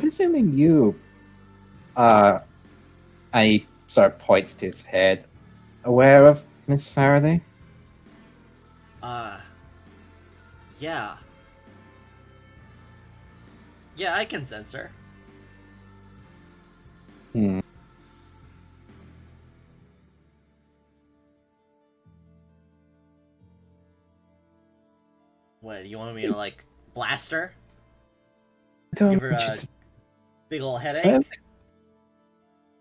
presuming you. I sort of points to his head. Aware of Miss Faraday? Yeah. Yeah, I can sense her. What, you want me to, like, blast her? Give her a big ol' headache?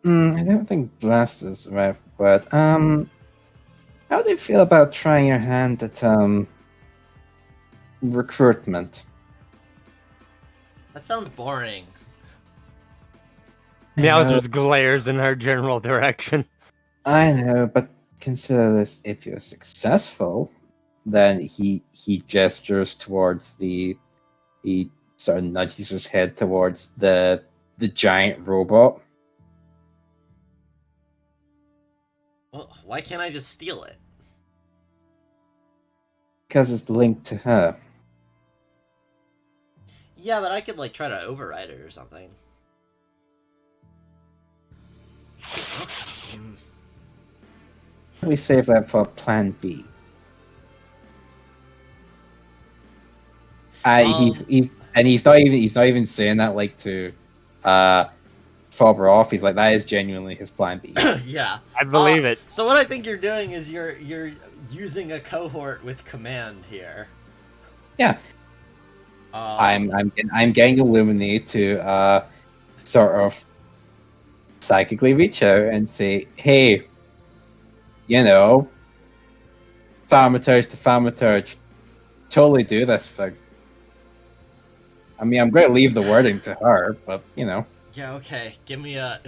I don't think blast is the right word. How do you feel about trying your hand at, recruitment? That sounds boring. Meow just glares in her general direction. I know, but consider this: if you're successful, then he gestures towards he sort of nudges his head towards the giant robot. Well, why can't I just steal it? Because it's linked to her. Yeah, but I could, like, try to override it or something. Okay. We save that for Plan B. He's not even saying that like to fob her off. He's like, that is genuinely his Plan B. Yeah, I believe it. So what I think you're doing is you're using a cohort with command here. Yeah. I'm getting Illuminate to sort of psychically reach out and say, hey, you know, Thaumaturge to Thaumaturge, totally do this thing. I mean, I'm going to leave the wording to her, but you know. Yeah, okay. Give me a.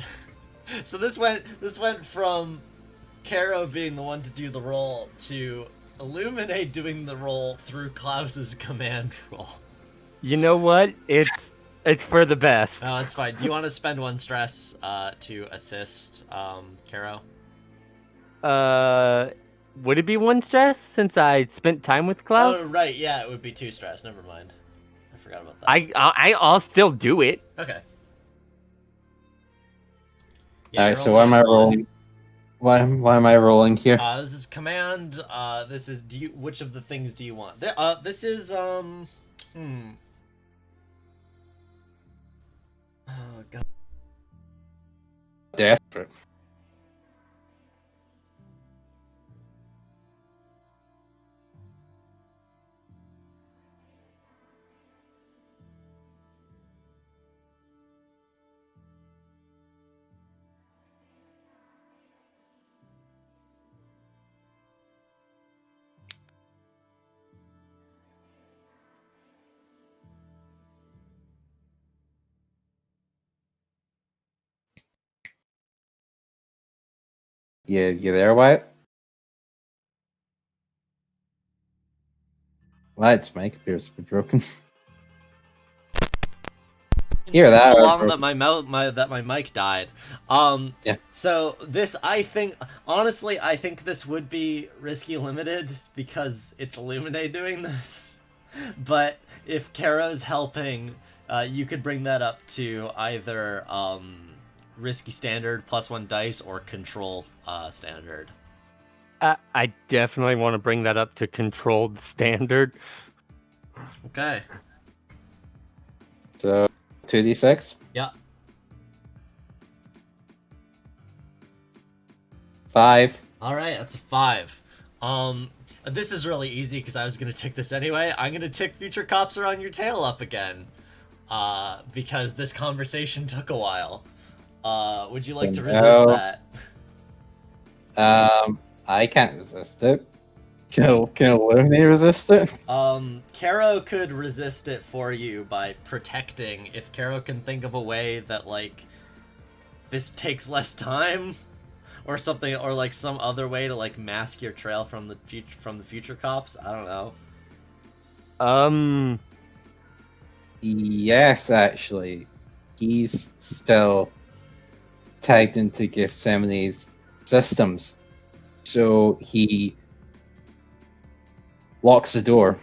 So this went from Caro being the one to do the roll to Illuminate doing the roll through Klaus's command roll. You know what? It's for the best. Oh, it's fine. Do you want to spend 1 stress to assist Caro? Would it be 1 stress since I spent time with Klaus? Oh, right. Yeah, it would be 2 stress. Never mind. I forgot about that. I'll still do it. Okay. Yeah, alright, so what am I rolling? Why am I rolling here? This is command. This is which of the things do you want? This is Oh god. Desperate. You there, Wyatt? Wyatt's mic appears to be broken. Hear that? Long that my mic died. Yeah. So this, I think, honestly, I think this would be Risky Limited because it's Illuminate doing this. But if Caro's helping, you could bring that up to either Risky Standard +1 dice or Control Standard. I definitely want to bring that up to Controlled Standard. Okay. So 2d6. Yeah. 5. All right, that's a 5. This is really easy because I was gonna tick this anyway. I'm gonna tick Future Cops Are on Your Tail up again, because this conversation took a while. Would you like to resist that? I can't resist it. Can Illuminate resist it? Caro could resist it for you by protecting. If Caro can think of a way that, like, this takes less time, or something, or like some other way to like mask your trail from the future cops. I don't know. Yes, actually, he's still tagged into Gethsemane's systems, so he locks the door.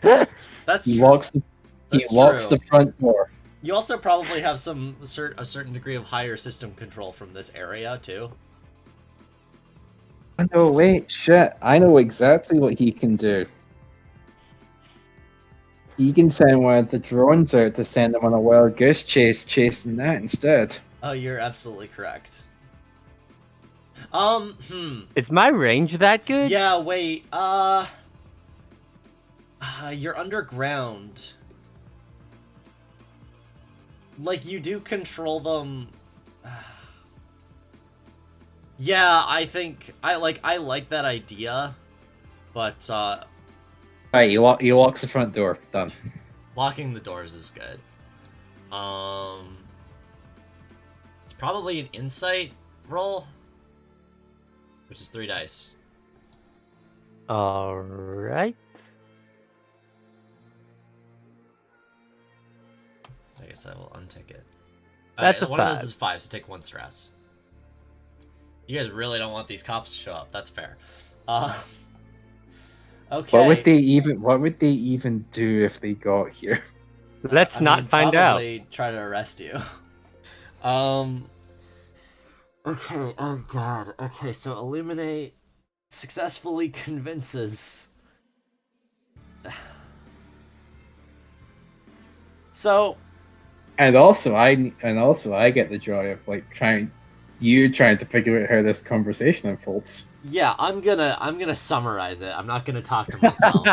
That's he true. locks the front door. You also probably have a certain degree of higher system control from this area too. Oh, no, wait, shit! I know exactly what he can do. He can send one of the drones out to send them on a wild goose chase, chasing that instead. Oh, you're absolutely correct. Is my range that good? Yeah, wait, you're underground. Like, you do control them. Yeah, I think I like that idea, but Alright, he locks the front door. Done. Locking the doors is good. It's probably an insight roll, which is 3 dice. All right. I guess I will untick it. That's a one 5. of those is 5, so take 1 stress. You guys really don't want these cops to show up. That's fair. Okay. What would they even do if they got here? Let's not find out. Probably try to arrest you. Okay. Oh god. Okay. So Illuminate successfully convinces. So. And also I get the joy of like trying to figure out how this conversation unfolds. Yeah, I'm gonna summarize it. I'm not gonna talk to myself.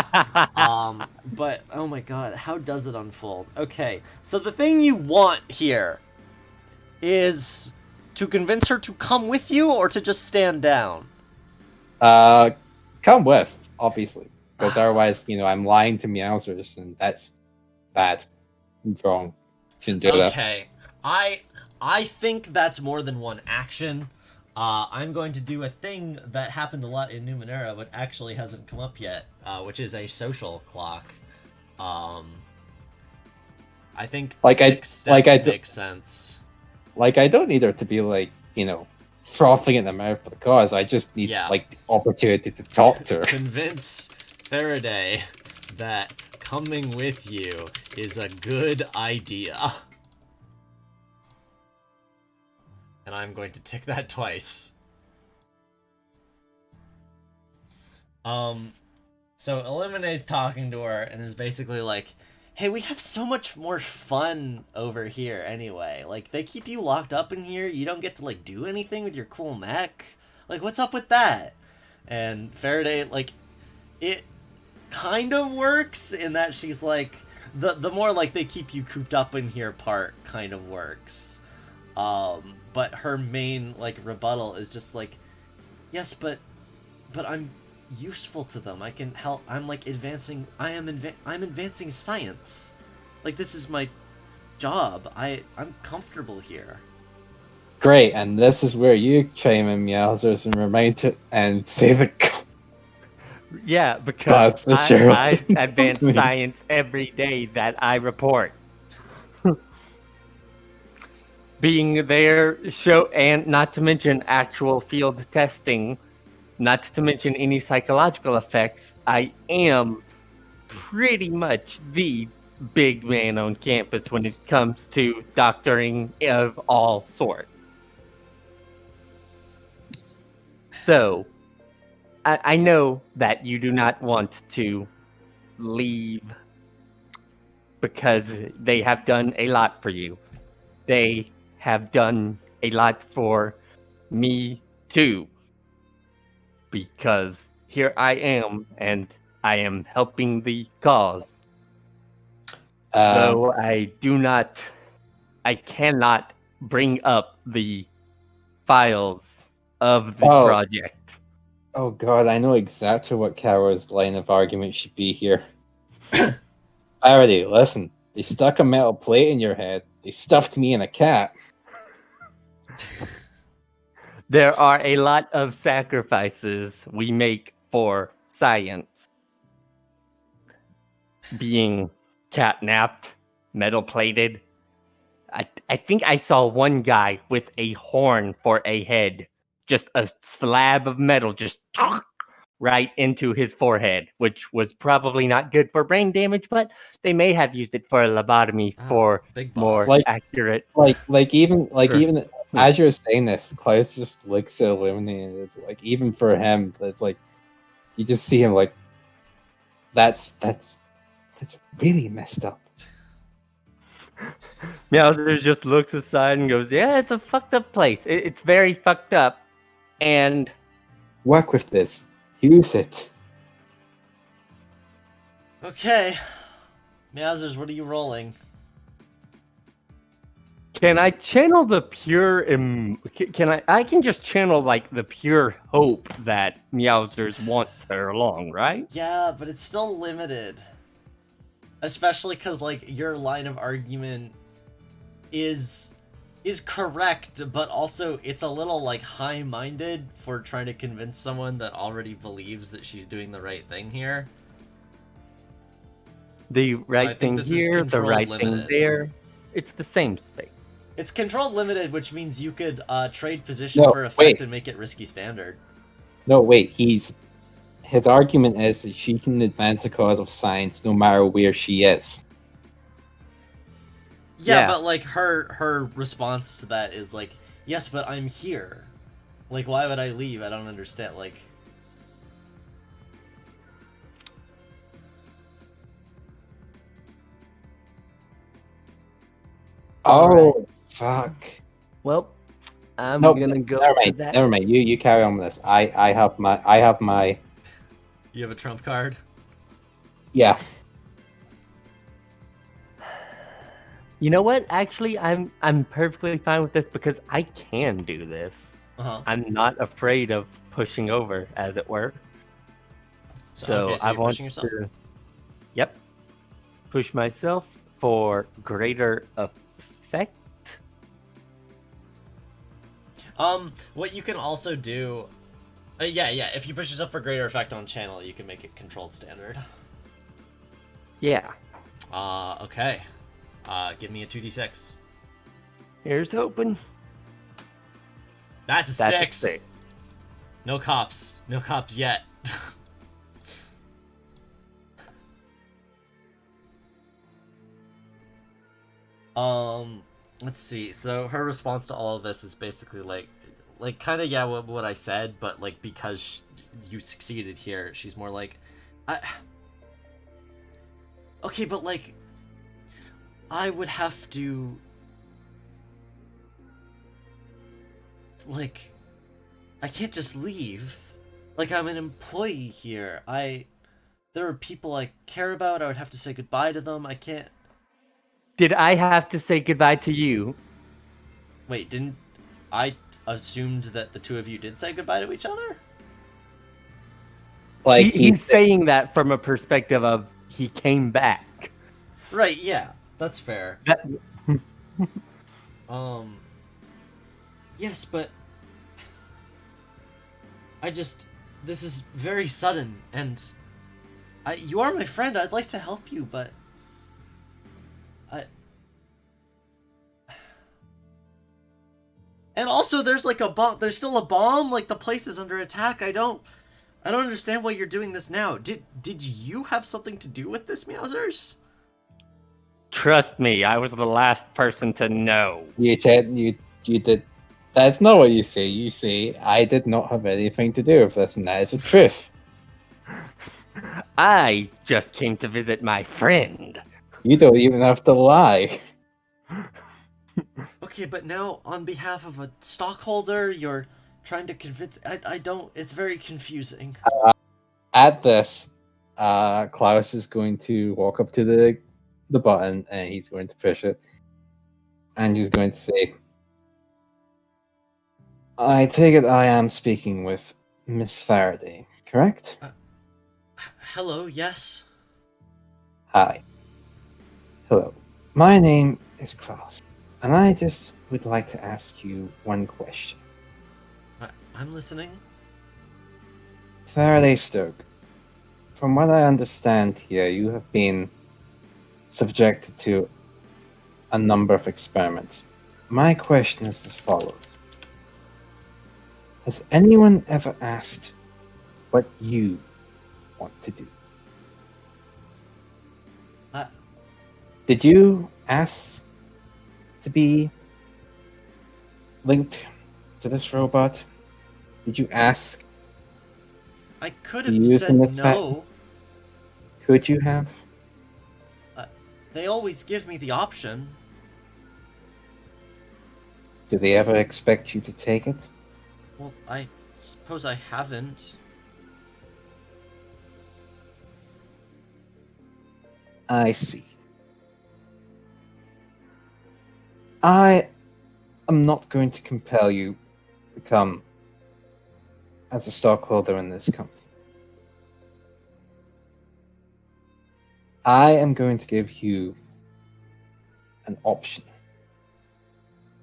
But oh my god, how does it unfold? Okay, so the thing you want here is to convince her to come with you or to just stand down. Come with, obviously, because otherwise, I'm lying to Meowsers, and that's bad. I'm wrong. Shouldn't do that. Okay, I think that's more than one action. I'm going to do a thing that happened a lot in Numenera, but actually hasn't come up yet, which is a social clock. I think 6 steps makes sense. Like, I don't need her to be frothing in the mouth for the cause. I just need the opportunity to talk to her. Convince Faraday that coming with you is a good idea. And I'm going to tick that twice. So Illuminate's talking to her and is basically like, hey, we have so much more fun over here anyway. Like, they keep you locked up in here, you don't get to, do anything with your cool mech? Like, what's up with that? And Faraday, it kind of works in that she's like, the more, they keep you cooped up in here part kind of works. But her main, rebuttal is just yes, but I'm useful to them. I can help. I'm, advancing. I'm advancing science. This is my job. I'm comfortable here. Great, and this is where you chime in, Meowsers, and remind it and say the. Yeah, because I advance science every day that I report. Being there, and not to mention actual field testing, not to mention any psychological effects, I am pretty much the big man on campus when it comes to doctoring of all sorts. So, I know that you do not want to leave because they have done a lot for you. They have done a lot for me too, because here I am and I am helping the cause. Though I cannot bring up the files of the project. Oh god, I know exactly what Caro's line of argument should be here. Faraday, listen, they stuck a metal plate in your head. They stuffed me in a cat. There are a lot of sacrifices we make for science. Being catnapped, metal plated. I think I saw one guy with a horn for a head. Just a slab of metal just right into his forehead, which was probably not good for brain damage, but they may have used it for a lobotomy for more accurate. Even as you're saying this, Klaus just looks so illuminated. It's like even for him, it's like you just see him like that's really messed up. Meowser just looks aside and goes, "Yeah, it's a fucked up place. It's very fucked up." And work with this. Use it. Okay. Meowsers, what are you rolling? Can I channel the pure... I can just channel, like, the pure hope that Meowsers wants her along, right? Yeah, but it's still limited. Especially because, like, your line of argument is correct, but also it's a little, like, high-minded for trying to convince someone that already believes that she's doing the right thing here. The right thing here, the right thing there. It's the same space. It's control limited, which means you could trade position for effect and make it risky standard. No, wait, his argument is that she can advance the cause of science no matter where she is. Yeah, but like her response to that is like, yes, but I'm here. Like, why would I leave? I don't understand. Like, oh fuck. Well, I'm gonna go. Never mind. You carry on with this. I have my. You have a trump card? Yeah. You know what? Actually, I'm perfectly fine with this because I can do this. I'm not afraid of pushing over, as it were. So I want to. Yep. Push myself for greater effect. What you can also do. Yeah. If you push yourself for greater effect on channel, you can make it controlled standard. Yeah. Okay. Give me a 2d6. Here's hoping. That's a 6. No cops. No cops yet. Let's see. So her response to all of this is basically like kind of what I said, but like because you succeeded here, she's more like, okay, but like, I would have to, like, I can't just leave. Like, I'm an employee here. There are people I care about. I would have to say goodbye to them. I can't. Did I have to say goodbye to you? Wait, didn't I assumed that the two of you did say goodbye to each other? Like he's saying that from a perspective of he came back. Right, yeah. That's fair. Yes, but this is very sudden, and you are my friend. I'd like to help you, but and also there's like a bomb. There's still a bomb. Like the place is under attack. I don't understand why you're doing this now. Did you have something to do with this, Meowsers? Trust me, I was the last person to know. You did. That's not what you say. You say, I did not have anything to do with this, and that is the truth. I just came to visit my friend. You don't even have to lie. Okay, but now, on behalf of a stockholder, you're trying to convince... I don't... It's very confusing. At this, Klaus is going to walk up to the button, and he's going to push it. And he's going to say, I take it I am speaking with Miss Faraday, correct? Hello, yes? Hi. Hello. My name is Klaus, and I just would like to ask you one question. I'm listening. Faraday Stoke, from what I understand here, you have been subjected to a number of experiments. My question is as follows. Has anyone ever asked what you want to do. Did you ask to be linked to this robot? Did you ask? I could have said no. Could you have? They always give me the option. Do they ever expect you to take it? Well, I suppose I haven't. I see. I am not going to compel you to come as a stockholder in this company. I am going to give you an option.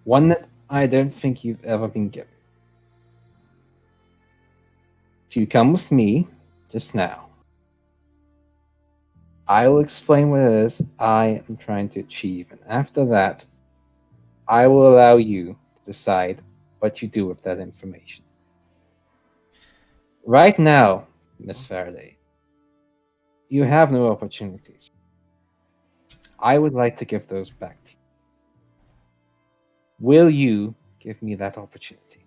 One that I don't think you've ever been given. If you come with me just now, I will explain what it is I am trying to achieve, and after that, I will allow you to decide what you do with that information. Right now, Miss Faraday, you have no opportunities. I would like to give those back to you. Will you give me that opportunity?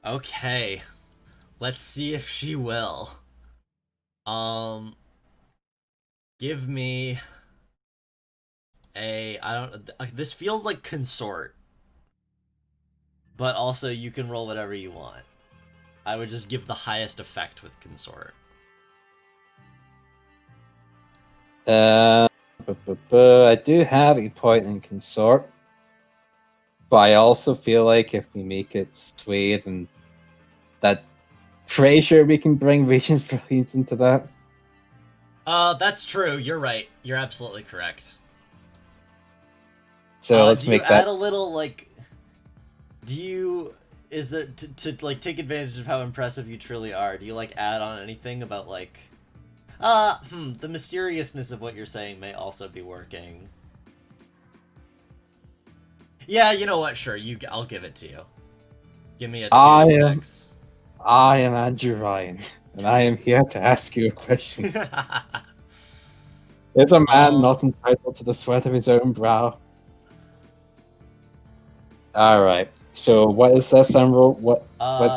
Okay. Let's see if she will. Give me this feels like consort. But also you can roll whatever you want. I would just give the highest effect with consort. I do have a point in consort, but I also feel like if we make it sway, then that pretty sure we can bring Radiant's Brilliance into that. That's true. You're right. You're absolutely correct. So let's make that. Do you add a little like? Is there to like take advantage of how impressive you truly are? Do you like add on anything about like? The mysteriousness of what you're saying may also be working. Yeah, you know what? Sure, I'll give it to you. Give me a 2d6. I am Andrew Ryan, and I am here to ask you a question. Is a man not entitled to the sweat of his own brow? Alright, so what is this, Emerald? What's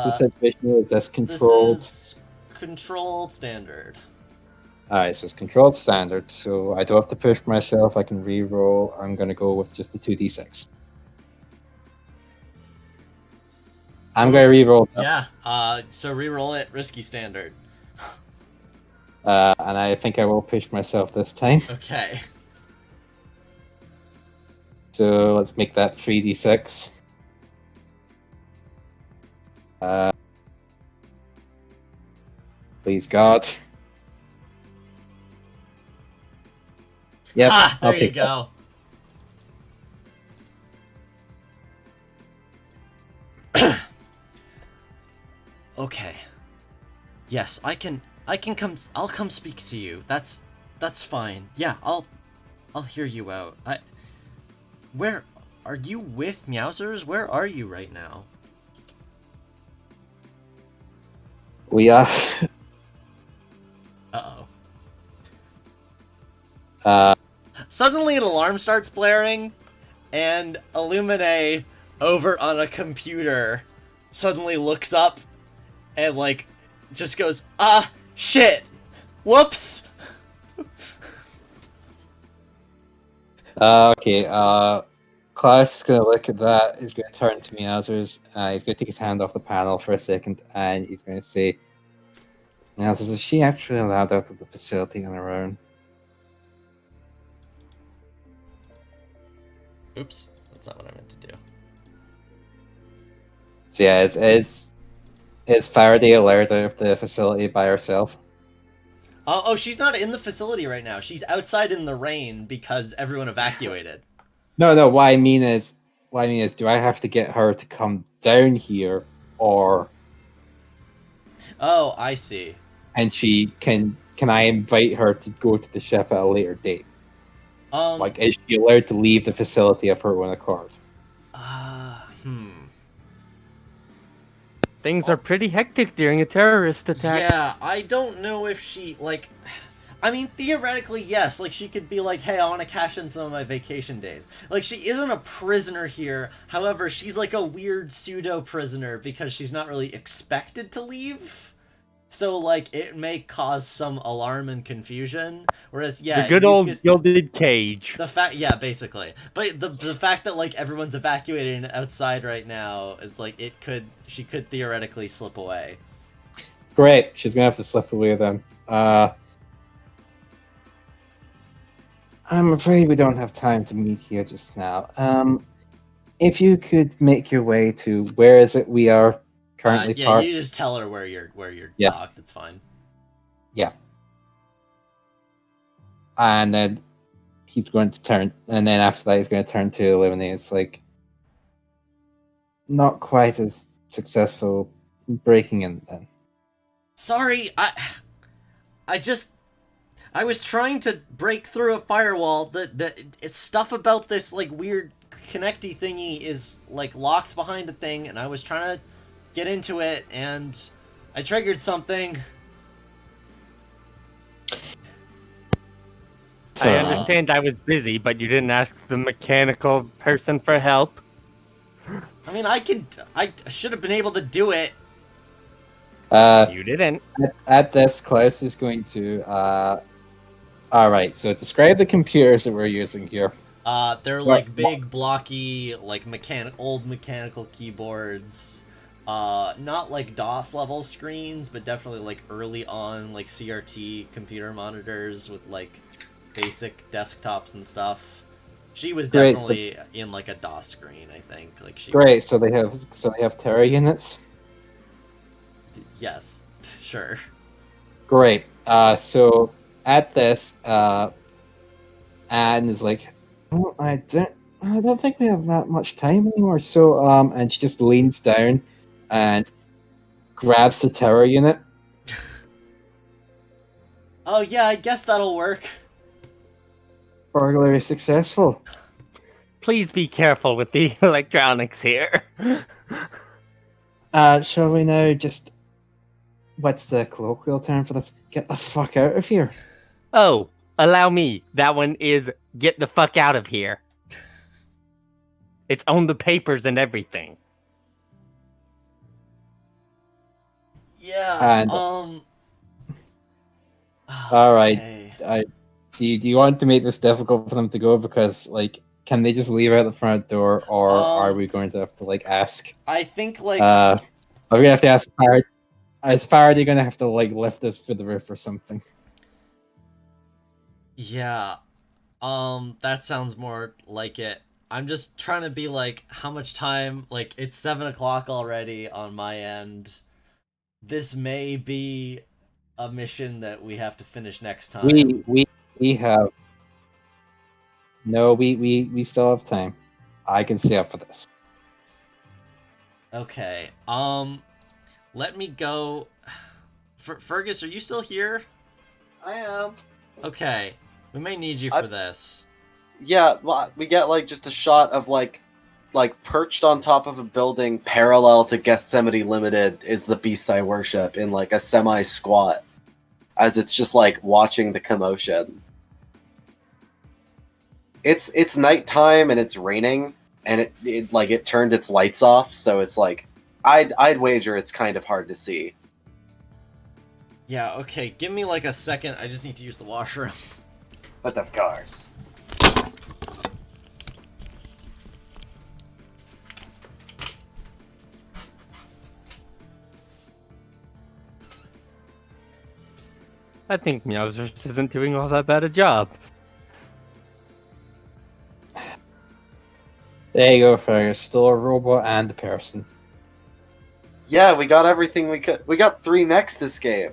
the situation? Is this controlled? This is controlled standard. Alright, so it's controlled standard, so I don't have to push myself, I can re-roll. I'm gonna go with just the 2d6. I'm gonna re-roll. Yeah, so re-roll it, risky standard. And I think I will push myself this time. Okay. So let's make that 3d6. Please God. Yep. There you go. Okay. Yes, I can come. I'll come speak to you. That's fine. Yeah, I'll hear you out. Where are you with Meowsers? Where are you right now? We are. Uh-oh. Suddenly an alarm starts blaring, and Illumine over on a computer suddenly looks up and, like, just goes, shit! Whoops! Okay, Klaus is gonna look at that, he's gonna turn to Meowsers, he's gonna take his hand off the panel for a second, and he's gonna say, Meowsers, is she actually allowed out of the facility on her own? Oops, that's not what I meant to do. So yeah, is Faraday allowed out of the facility by herself? Oh, she's not in the facility right now. She's outside in the rain because everyone evacuated. No, what I mean is, do I have to get her to come down here, or? Oh, I see. And can I invite her to go to the ship at a later date? Like, is she allowed to leave the facility of her own accord? Things are pretty hectic during a terrorist attack. Yeah, I don't know if she, like... I mean, theoretically, yes. Like, she could be like, hey, I want to cash in some of my vacation days. Like, she isn't a prisoner here. However, she's like a weird pseudo-prisoner because she's not really expected to leave. So, like, it may cause some alarm and confusion. Whereas, yeah, the good old gilded cage. The fact, yeah, basically. But the fact that, like, everyone's evacuating outside right now, it's like, she could theoretically slip away. Great, she's gonna have to slip away then. I'm afraid we don't have time to meet here just now. If you could make your way to where is it we are currently parked? You just tell her where you're docked. It's fine. Yeah. And then he's going to turn, and then after that he's going to turn to Illuminate. It's like not quite as successful breaking in then. Sorry, I was trying to break through a firewall. It's stuff about this like weird connecty thingy is like locked behind a thing, and I was trying to get into it, and I triggered something. I understand I was busy, but you didn't ask the mechanical person for help. I mean, I should have been able to do it. You didn't. At this, Klaus is going to alright, so describe the computers that we're using here. They're like big, blocky, like old mechanical keyboards. Not like DOS level screens, but definitely like early on, like CRT computer monitors with like basic desktops and stuff. She was definitely in like a DOS screen, I think. Like she. Great. Was... So they have Terra units. Yes, sure. Great. So at this, Anne is like, oh, I don't think we have that much time anymore. So and she just leans down and grabs the Terra unit. Oh yeah, I guess that'll work. Burglary successful. Please be careful with the electronics here. Shall we now just... What's the colloquial term for this? Get the fuck out of here. Oh, allow me. That one is get the fuck out of here. It's on the papers and everything. Yeah, and, all right. Okay. Do you want to make this difficult for them to go? Because, like, can they just leave out the front door, or are we going to have to, like, ask? I think, like... are we going to have to ask Faraday? Is Faraday going to have to, like, lift us for the roof or something? Yeah. That sounds more like it. I'm just trying to be like, how much time... Like, it's 7 o'clock already on my end. This may be a mission that we have to finish next time. We have... No, we still have time. I can stay up for this. Okay. Let me go... Fergus, are you still here? I am. Okay. We may need you for this. Yeah, well, we get, like, just a shot of, like perched on top of a building parallel to Gethsemane Limited is the beast I worship in, like, a semi-squat. As it's just, like, watching the commotion. It's nighttime and it's raining, and it turned its lights off, so it's like I'd wager it's kind of hard to see. Yeah, okay, give me like a second, I just need to use the washroom. But of course. I think Meowsers isn't doing all that bad a job. There you go, Fergus. Still a robot and a person. Yeah, we got everything we could. We got 3 mechs this game.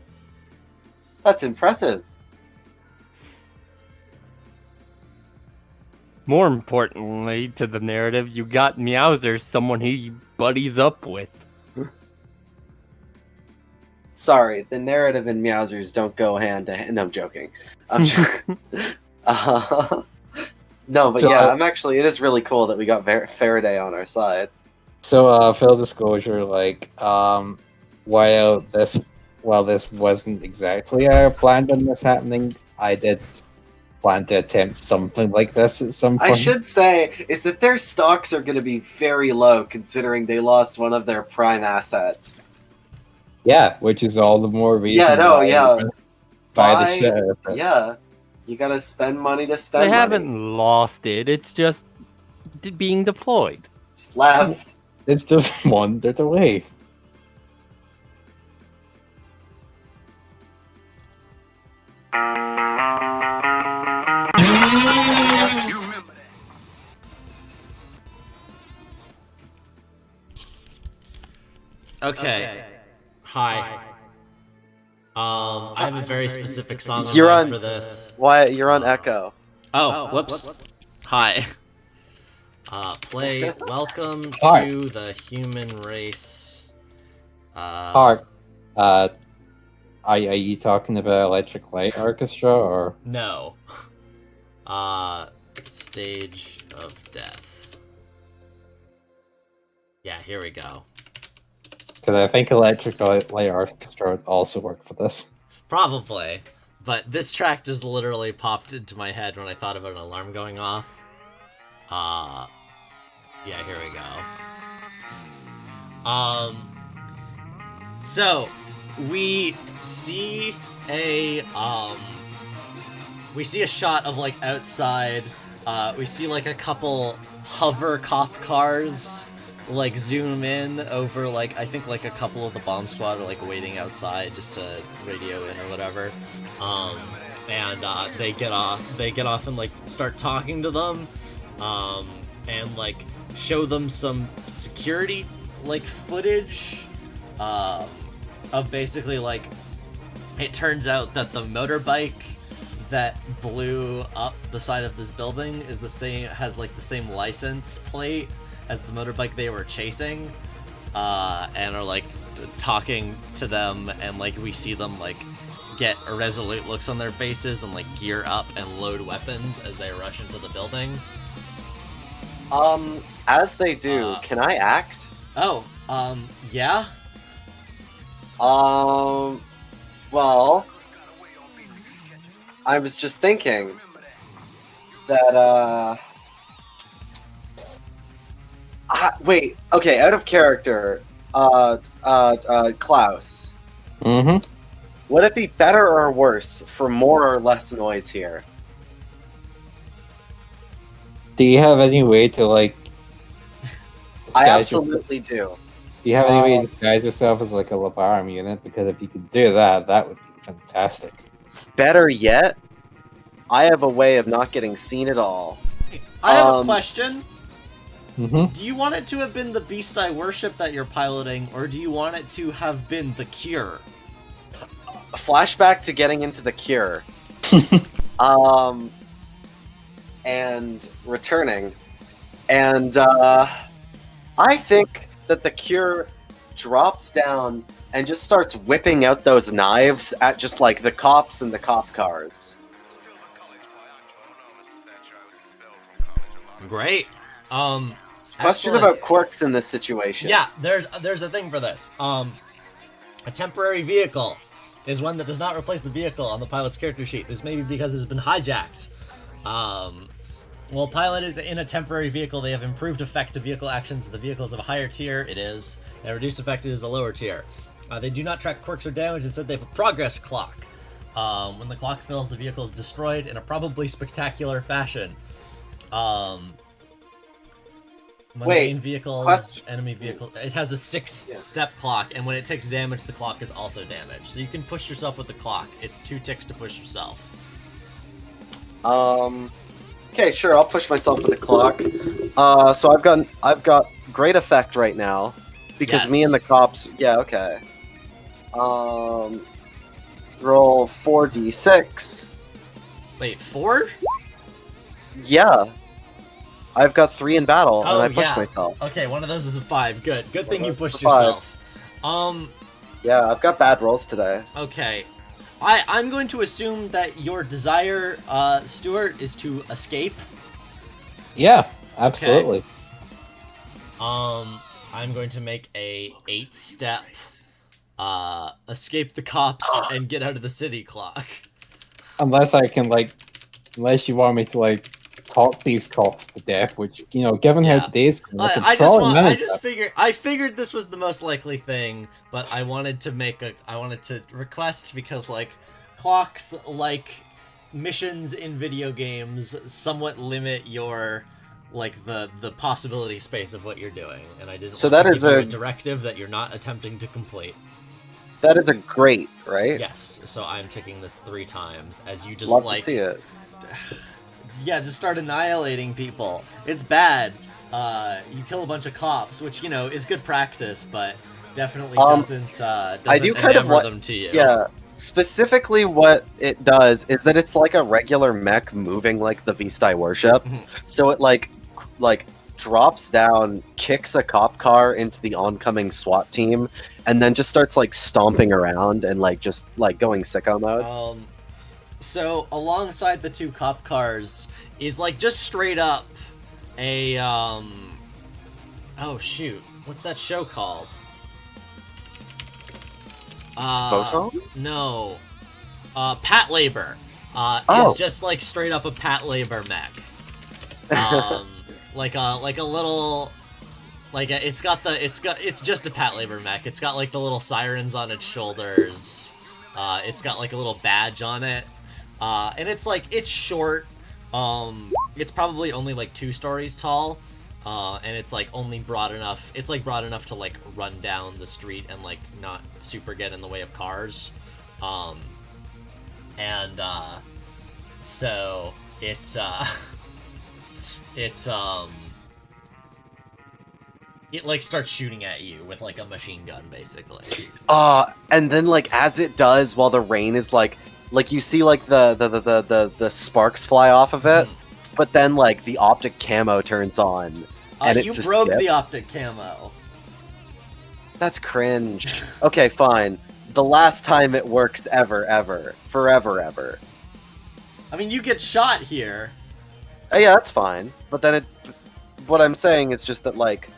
That's impressive. More importantly to the narrative, you got Meowsers, someone he buddies up with. Sorry, the narrative and Meowsers don't go hand to hand. No, I'm joking. No, but so, yeah, it is really cool that we got Faraday on our side. So, full disclosure, like, while this wasn't exactly our plan on this happening, I did plan to attempt something like this at some point. I should say is that their stocks are going to be very low considering they lost one of their prime assets. Yeah, which is all the more reason. Buy the shit out of it. Yeah, you gotta spend money to spend. They money. haven't lost it. It's just being deployed. Just left. It's just wandered away. Okay. Hi. I have a very specific song for this. Wyatt, you're on Echo. Oh, whoops. Hi. Play Welcome to the Human Race. Are you talking about Electric Light Orchestra or? No. Stage of Death. Yeah, here we go. Because I think Electric Light Orchestra would also work for this. Probably. But this track just literally popped into my head when I thought about an alarm going off. Yeah, here we go. So we see a shot of like outside. We see like a couple hover cop cars like zoom in over like I think like a couple of the bomb squad are like waiting outside just to radio in or whatever. And they get off and like start talking to them, and like show them some security like footage of basically like it turns out that the motorbike that blew up the side of this building is has like the same license plate as the motorbike they were chasing, and are like talking to them, and like we see them like get resolute looks on their faces and like gear up and load weapons as they rush into the building. As they do, can I act? Oh, yeah? Well, I was just thinking that, wait, okay, out of character, Klaus. Mm-hmm. Would it be better or worse for more or less noise here? Do you have any way to like? I absolutely do. Do you have any way to disguise yourself as like a Lavarm unit? Because if you could do that, that would be fantastic. Better yet, I have a way of not getting seen at all. I have a question. Mm-hmm. Do you want it to have been the beast I worship that you're piloting, or do you want it to have been the Cure? A flashback to getting into the Cure. And returning. And I think that the Cure drops down and just starts whipping out those knives at just like the cops and the cop cars. Great. Question about quirks in this situation. Yeah, there's a thing for this. A temporary vehicle is one that does not replace the vehicle on the pilot's character sheet. This may be because it has been hijacked. While pilot is in a temporary vehicle, they have improved effect to vehicle actions. The vehicle is of a higher tier, it is, and reduced effect is a lower tier. They do not track quirks or damage, instead they have a progress clock. When the clock fills, the vehicle is destroyed in a probably spectacular fashion. Main vehicles, enemy vehicle. It has a 6-step clock, and when it takes damage, the clock is also damaged. So you can push yourself with the clock. It's 2 ticks to push yourself. Okay, sure. I'll push myself with the clock. So I've got great effect right now because me and the cops. Yeah. Okay. Roll 4d6. Wait, 4? Yeah. I've got 3 in battle, and I pushed myself. Okay, one of those is a 5. Good thing you pushed yourself. Yeah, I've got bad rolls today. Okay. I'm going to assume that your desire, Stuart, is to escape. Yeah, absolutely. Okay. I'm going to make a 8-step escape the cops and get out of the city clock. Unless I can, like, unless you want me to, like, talk these cops to death, which, you know, given how today's going, I figured this was the most likely thing, but I wanted to request, because, like, clocks, like missions in video games, somewhat limit your, like, the possibility space of what you're doing, and I didn't want to give you a directive that you're not attempting to complete. That is a great, right? Yes, so I'm ticking this 3 times, as you just, Love like... to see it. Yeah, just start annihilating people. It's bad. You kill a bunch of cops, which, you know, is good practice, but definitely doesn't enamor them to you. Yeah. Specifically what it does is that it's like a regular mech moving like the Vesti Worship. So it like drops down, kicks a cop car into the oncoming SWAT team, and then just starts like stomping around and like just like going sicko mode. So alongside the 2 cop cars is like just straight up a oh shoot, what's that show called? Photon? No. Patlabor. It's just like straight up a Patlabor mech. Like a little, like it's just a Patlabor mech. It's got like the little sirens on its shoulders. It's got like a little badge on it. And it's like, it's short. It's probably only like 2 stories tall. And it's like only broad enough. It's like broad enough to like run down the street and like not super get in the way of cars. So it like starts shooting at you with like a machine gun, basically. And then like as it does, while the rain is like you see like the sparks fly off of it, but then like the optic camo turns on. And you broke the optic camo. That's cringe. Okay, fine. The last time it works ever. Forever. I mean, you get shot here. Yeah, that's fine. But then what I'm saying is just that, like,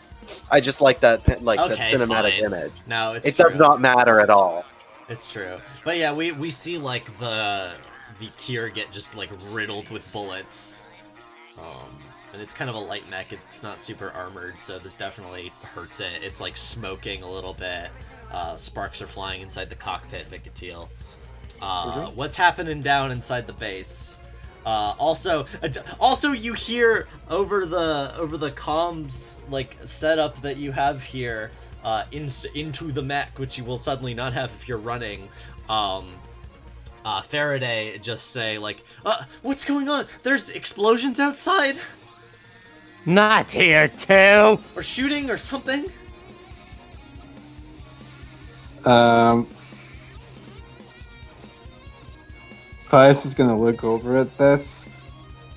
I just like that, like, that cinematic image. No, it does not matter at all. It's true. But yeah, we see, like, the Kier get just, like, riddled with bullets. And it's kind of a light mech. It's not super armored, so this definitely hurts it. It's, like, smoking a little bit. Sparks are flying inside the cockpit, Vicateel. What's happening down inside the base? Also, you hear over the comms like setup that you have here, into the mech, which you will suddenly not have if you're running. Faraday just say like, "What's going on? There's explosions outside." Not here, too. Or shooting or something. Pius is gonna look over at this.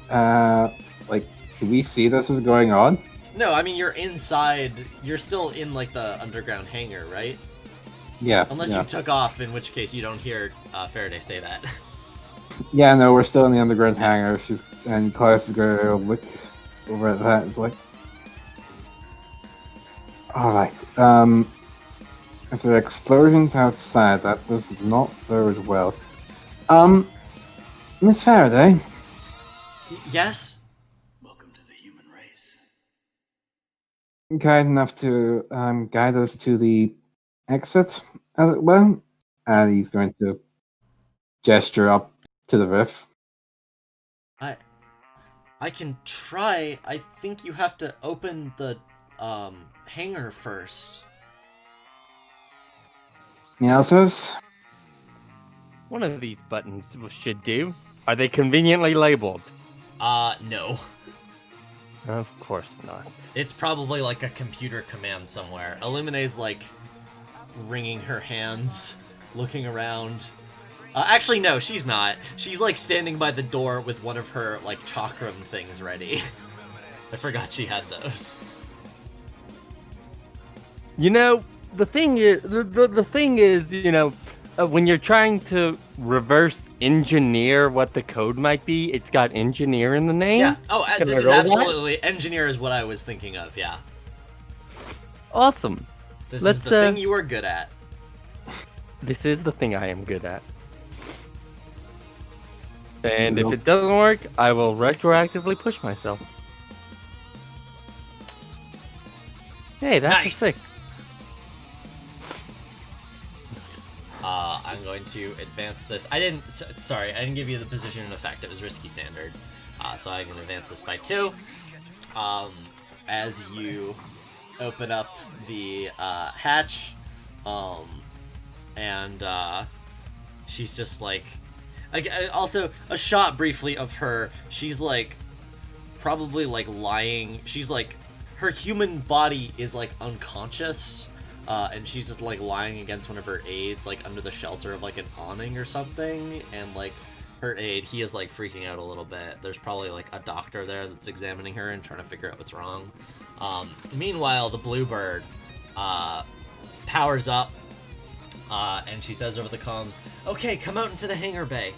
Like, can we see this is going on? No, I mean, you're inside. You're still in, like, the underground hangar, right? Yeah. Unless you took off, in which case you don't hear Faraday say that. Yeah, no, we're still in the underground hangar. And Pius is gonna look over at that. It's like, alright, if there are explosions outside, that does not bode well. Miss Faraday? Yes? Welcome to the human race. Kind enough to guide us to the exit, as it were. And he's going to gesture up to the roof. I can try. I think you have to open the hangar first. Yes. One of these buttons should do. Are they conveniently labeled? No. Of course not. It's probably like a computer command somewhere. Illumine's like wringing her hands, looking around. Actually, no, she's not. She's like standing by the door with one of her like chakram things ready. I forgot she had those. You know, the thing is, you know, when you're trying to reverse engineer what the code might be, it's got engineer in the name. Yeah. Oh, this is absolutely engineer is what I was thinking of. Yeah. Awesome. This is the thing you are good at. This is the thing I am good at. And if it doesn't work, I will retroactively push myself. Hey, that's nice. a 6. I'm going to advance this. Sorry, I didn't give you the position in effect. It was risky standard. So I can advance this by 2. As you open up the hatch, and she's just like also a shot briefly of her. She's like probably like lying. She's like her human body is like unconscious, and she's just like lying against one of her aides, like under the shelter of like an awning or something, and like her aide, he is like freaking out a little bit. There's probably like a doctor there that's examining her and trying to figure out what's wrong. Meanwhile, the Bluebird powers up, and she says over the comms, "Okay, come out into the hangar bay."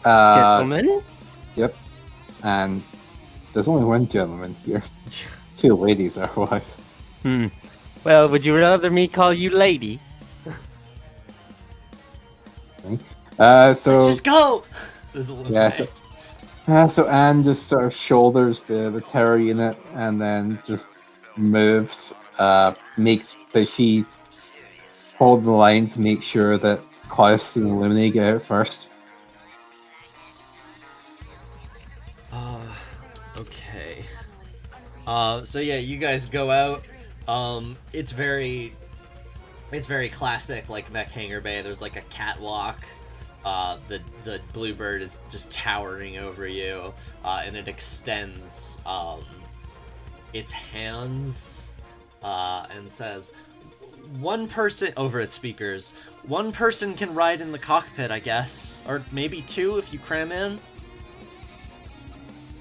Gentlemen? Yep. And there's only one gentleman here. 2 ladies otherwise. Well, would you rather me call you lady? Let's just go! Says Illuminate. So Anne just sort of shoulders the terror unit and then just moves, but she's holding the line to make sure that Klaus and Illuminate get out first. Okay. So yeah, you guys go out. It's very classic, like mech hangar bay. There's like a catwalk. The Bluebird is just towering over you, and it extends its hands and says, "One person," over its speakers, "one person can ride in the cockpit, I guess, or maybe 2 if you cram in."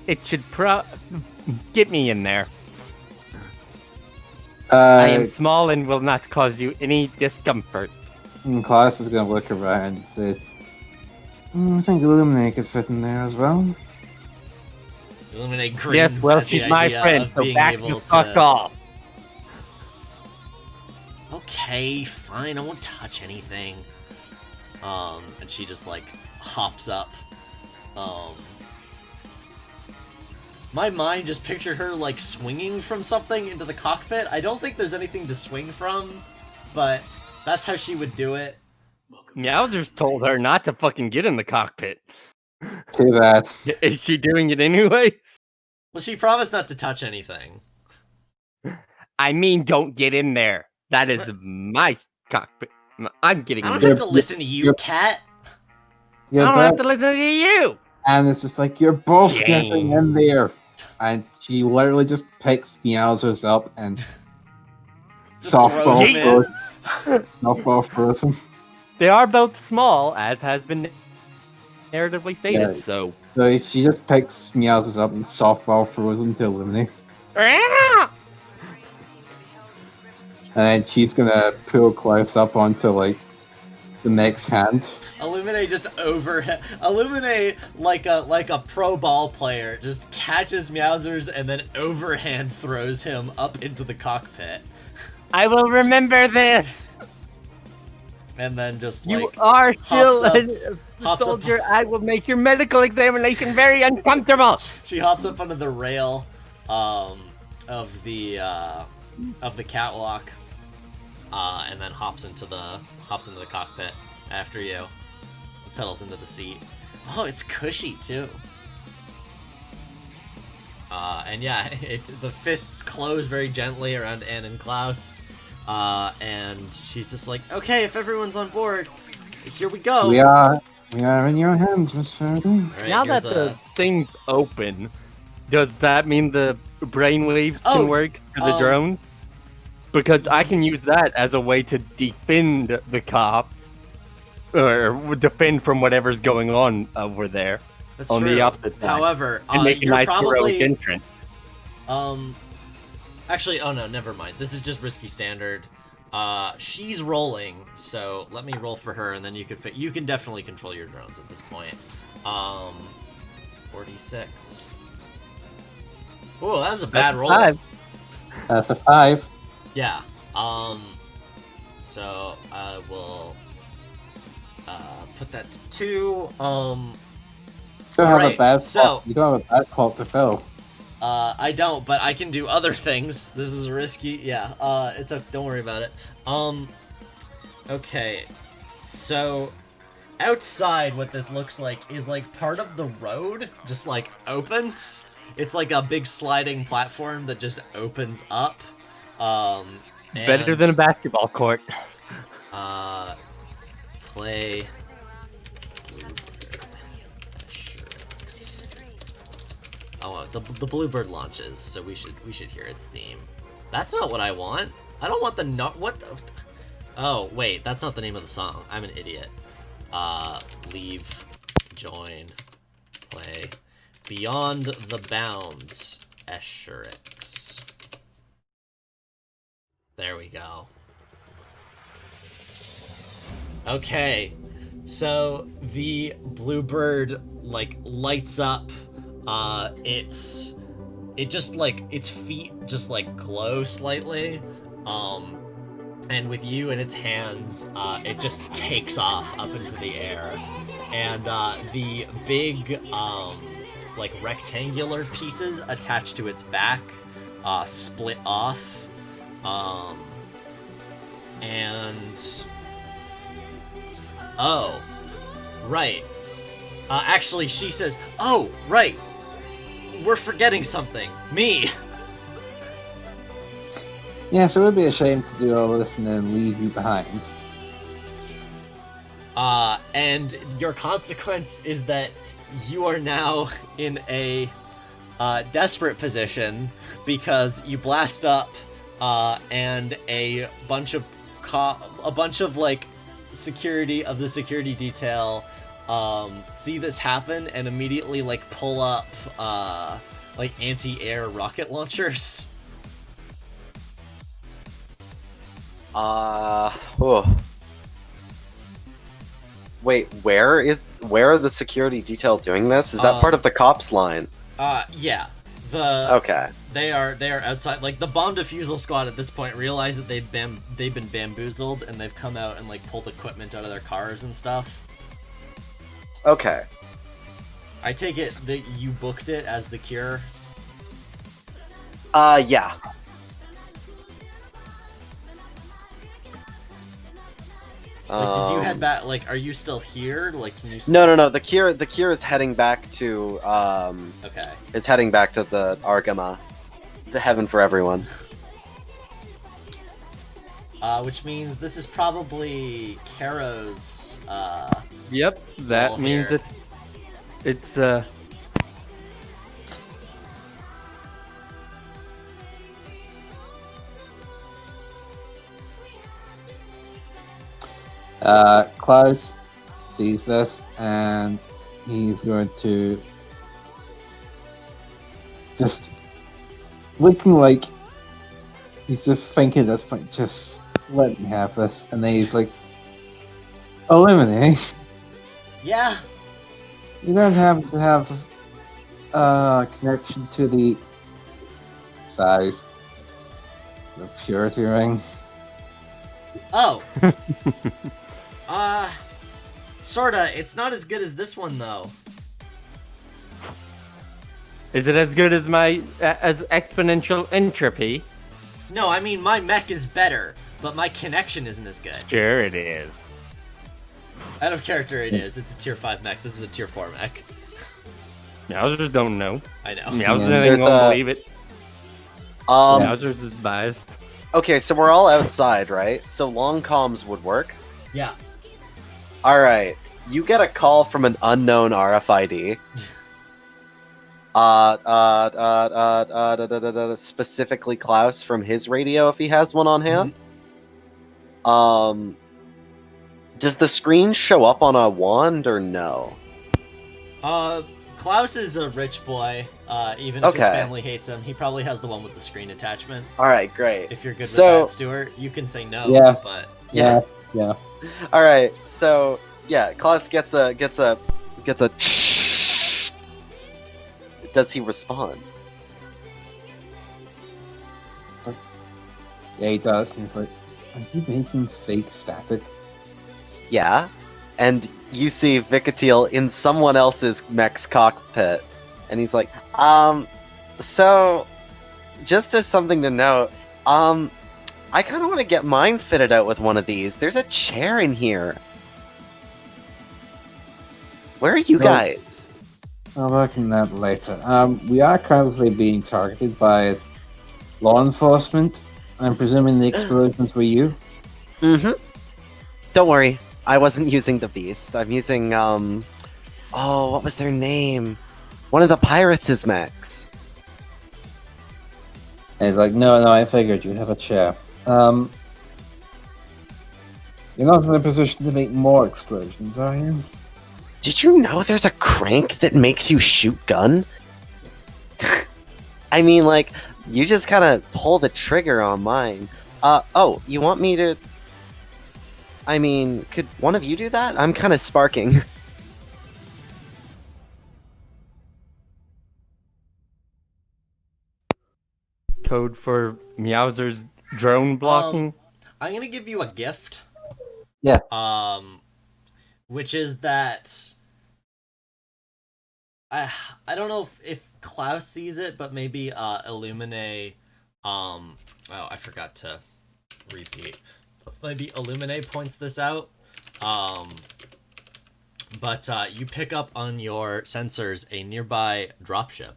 It should get me in there. I am small and will not cause you any discomfort. Klaus is going to look around and says, "I think Illuminate could fit in there as well." Illuminate grins. Yes, well, she's my friend, so back the fuck off. Okay, fine, I won't touch anything. And she just like hops up. My mind just pictured her like swinging from something into the cockpit. I don't think there's anything to swing from, but that's how she would do it. Meowsers told her not to fucking get in the cockpit. Say that. Is she doing it anyways? Well, she promised not to touch anything. I mean, don't get in there. That is my cockpit. I'm getting in there. I don't have to listen to you, cat. I don't have to listen to you. And it's just like, you're both getting in there. And she literally just picks Meowsers up and softball throws them. They are both small, as has been narratively stated, so she just picks Meowsers up and softball throws them to Illuminate. And then she's gonna pull Klaus up onto like the next hand. Illuminate just Illuminate like a pro ball player just catches Meowsers and then overhand throws him up into the cockpit. I will remember this. And then just like you are still a soldier. I will make your medical examination very uncomfortable. She hops up onto the rail of the catwalk, and then hops into the cockpit after you. And settles into the seat. Oh, it's cushy too. And yeah, the fists close very gently around Anne and Klaus. And she's just like, okay, if everyone's on board, here we go. We are in your hands, Miss Faraday. Right, now that the thing's open, does that mean the brainwaves can work for the drone? Because I can use that as a way to defend the cops, or defend from whatever's going on over there. That's on true. The opposite side. However, and make a nice heroic entrance. Actually, oh no, never mind. This is just risky standard. She's rolling, so let me roll for her, and then you can definitely control your drones at this point. 46. Oh, that was a bad roll. That's a 5. Yeah. So I will put that to 2. You don't have a bad you don't have a bad call to fill. I don't, but I can do other things. This is risky. Yeah. It's a, don't worry about it. Okay. So outside, what this looks like is like part of the road just like opens. It's like a big sliding platform that just opens up. Better than a basketball court. Play. Oh, the Bluebird launches, so we should hear its theme. That's not what I want. I don't want the what the. Oh wait, that's not the name of the song. I'm an idiot. Leave, join, play, Beyond the Bounds, Escherichs. There we go. Okay, so the Bluebird like lights up. It just like its feet just like glow slightly. And with you in its hands, it just takes off up into the air. And the big, like, rectangular pieces attached to its back split off. And... Oh. Right. Actually, she says, oh, right. We're forgetting something. Me. Yeah, so it would be a shame to do all this and then leave you behind. And your consequence is that you are now in a desperate position because you blast up, and a bunch of like security of the security detail see this happen and immediately like pull up like anti-air rocket launchers. Oh. Wait, where are the security detail doing this? Is that part of the cops line? Yeah. Okay. They are outside. Like the bomb defusal squad at this point realize that they've been bamboozled and they've come out and like pulled equipment out of their cars and stuff. Okay. I take it that you booked it as the cure. Yeah. Like, did you head back? Like, are you still here? Like, can you? No. The cure is heading back to Okay. Is heading back to the Argama, the heaven for everyone. Which means this is probably Caro's. Yep, that means here. it's Klaus sees this and he's going to just looking like he's just thinking at this point, just let me have this, and then he's like, eliminate. Yeah. You don't have to have a connection to the size, the purity ring. Oh. Sorta. It's not as good as this one, though. Is it as good as my as exponential entropy? No, I mean my mech is better, but my connection isn't as good. Sure, it is. Out of character, it is. It's a tier 5 mech. This is a tier 4 mech. Meowsers don't know. I know. Meowsers ain't gonna believe it. Meowsers is biased. Okay, so we're all outside, right? So long comms would work. Yeah. All right. You get a call from an unknown RFID. Specifically Klaus from his radio if he has one on hand. Does the screen show up on a wand or no? Klaus is a rich boy. Even if his family hates him, he probably has the one with the screen attachment. All right, great. If you're good with that, Stuart, you can say no. Yeah. But Yeah. All right, so yeah, Klaus gets a. Does he respond? Yeah, he does. He's like, are you making fake static? Yeah. And you see Vikatiel in someone else's mech's cockpit. And he's like, so, just as something to note, I kind of want to get mine fitted out with one of these. There's a chair in here. Where are you guys? I'll work on that later. We are currently being targeted by law enforcement. I'm presuming the explosions were you? Mm-hmm. Don't worry. I wasn't using the Beast. I'm using, what was their name? One of the Pirates' mechs. And he's like, no, I figured you'd have a chair. You're not in a position to make more explosions, are you? Did you know there's a crank that makes you shoot gun? I mean, like, you just kind of pull the trigger on mine. You want me to... I mean, could one of you do that? I'm kind of sparking. Code for Meowser's drone blocking? I'm gonna give you a gift. Yeah. Which is that... I don't know if Klaus sees it, but maybe Illumine... I forgot to repeat. Maybe Illumine points this out. But you pick up on your sensors a nearby dropship.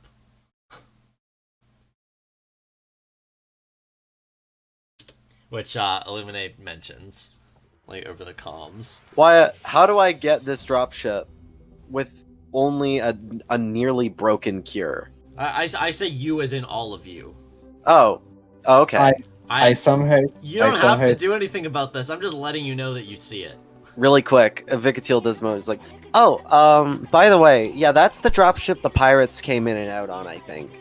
Which Illumine mentions, like, over the comms. Why? How do I get this dropship with only a nearly broken cure? I say you as in all of you. Oh, okay. I somehow... You don't have to do anything about this. I'm just letting you know that you see it. Really quick, Vikatiel Dismo is like, by the way, yeah, that's the dropship the pirates came in and out on, I think.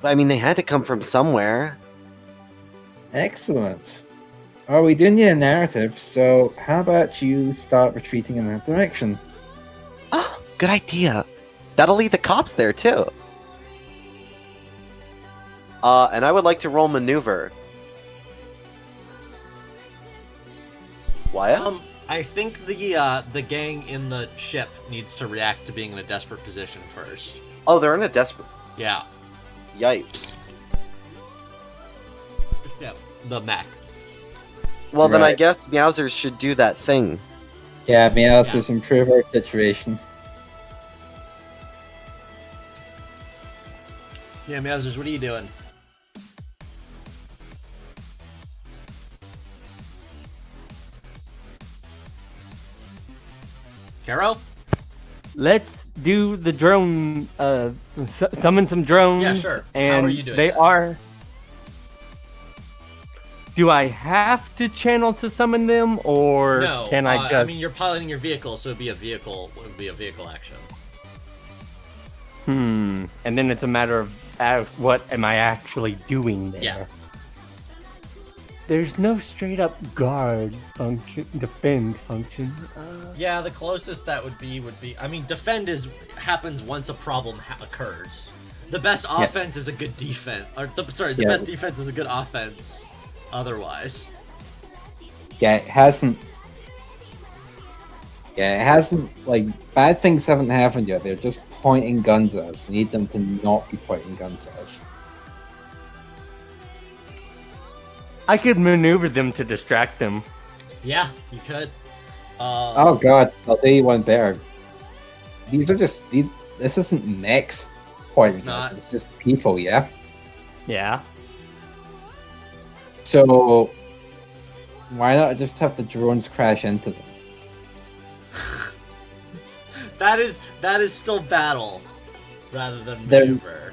They had to come from somewhere. Excellent. Oh, we do need a narrative, so how about you start retreating in that direction? Oh, good idea. That'll lead the cops there, too. And I would like to roll maneuver. Wyatt? I think the gang in the ship needs to react to being in a desperate position first. Oh, they're in a desperate... Yeah. Yipes. Yeah, the mech. Well, then I guess Meowsers should do that thing. Yeah, Meowsers improve our situation. Yeah, Meowsers, what are you doing? Caro? Let's do the drone, summon some drones. Yeah, sure. And how are you doing? They are... Do I have to channel to summon them, or no, can I just... I mean, you're piloting your vehicle, so it would be a vehicle action. And then it's a matter of what am I actually doing there? Yeah. There's no straight up guard function, defend function. Yeah, the closest that would be, I mean, defend happens once a problem occurs. The best offense is a good defense, the best defense is a good offense. Otherwise. Yeah, it hasn't, like, bad things haven't happened yet. They're just pointing guns at us. We need them to not be pointing guns at us. I could maneuver them to distract them. Yeah, you could. Oh god, I'll do you one better. This isn't mechs pointing guns, it's just people, yeah? Yeah. So, why not just have the drones crash into them? That is still battle, rather than maneuver.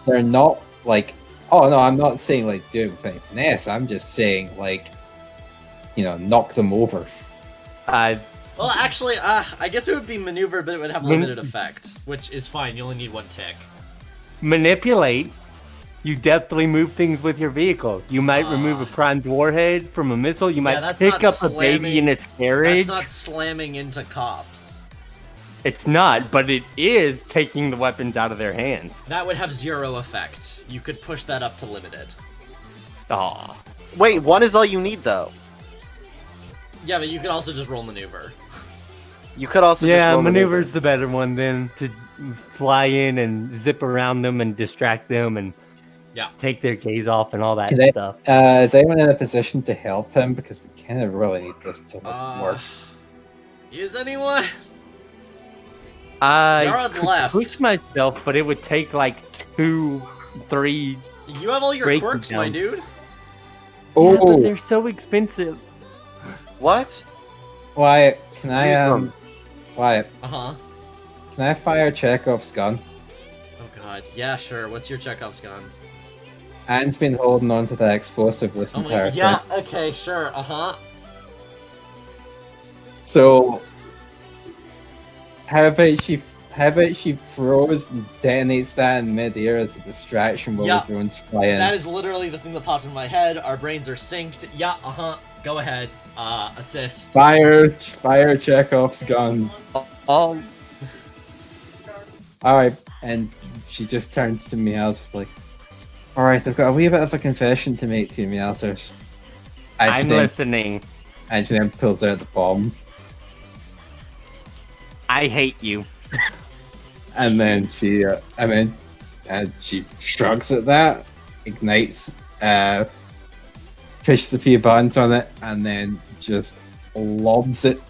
They're not, like... Oh no, I'm not saying, like, do it with any finesse. I'm just saying, like, knock them over. Well, actually, I guess it would be maneuver, but it would have limited effect, which is fine. You only need one tick. Manipulate. You definitely move things with your vehicle. You might remove a primed warhead from a missile. You might pick up a baby in its carriage. That's not slamming into cops. It's not, but it is taking the weapons out of their hands. That would have zero effect. You could push that up to limited. Aw. Wait, 1 is all you need though. Yeah, but you can also just roll maneuver. You could also just roll maneuver's the better one then, to fly in and zip around them and distract them and take their gaze off and all that stuff. Is anyone in a position to help him? Because we kind of really need this to work. Is anyone? I could push myself, but it would take like 2, 3. You have all your quirks, my dude. Oh, yeah, but they're so expensive. What? Wyatt, can I Wyatt? Uh-huh. Can I fire Chekhov's gun? Oh god, yeah, sure. What's your Chekhov's gun? Anne's been holding on to that explosive this entire thing. Yeah, okay, sure, uh-huh. So, how about she throws and detonates that in mid-air as a distraction while the drones fly in? That is literally the thing that popped in my head. Our brains are synced. Yeah, uh-huh. Go ahead. Assist. Fire Chekhov's gun. Oh. Alright, and she just turns to Meowth like, alright, I've got a wee bit of a confession to make to you, Meowthers. I'm listening. And she then pulls out the bomb. I hate you. And then she shrugs at that, ignites, pushes a few buttons on it, and then just lobs it.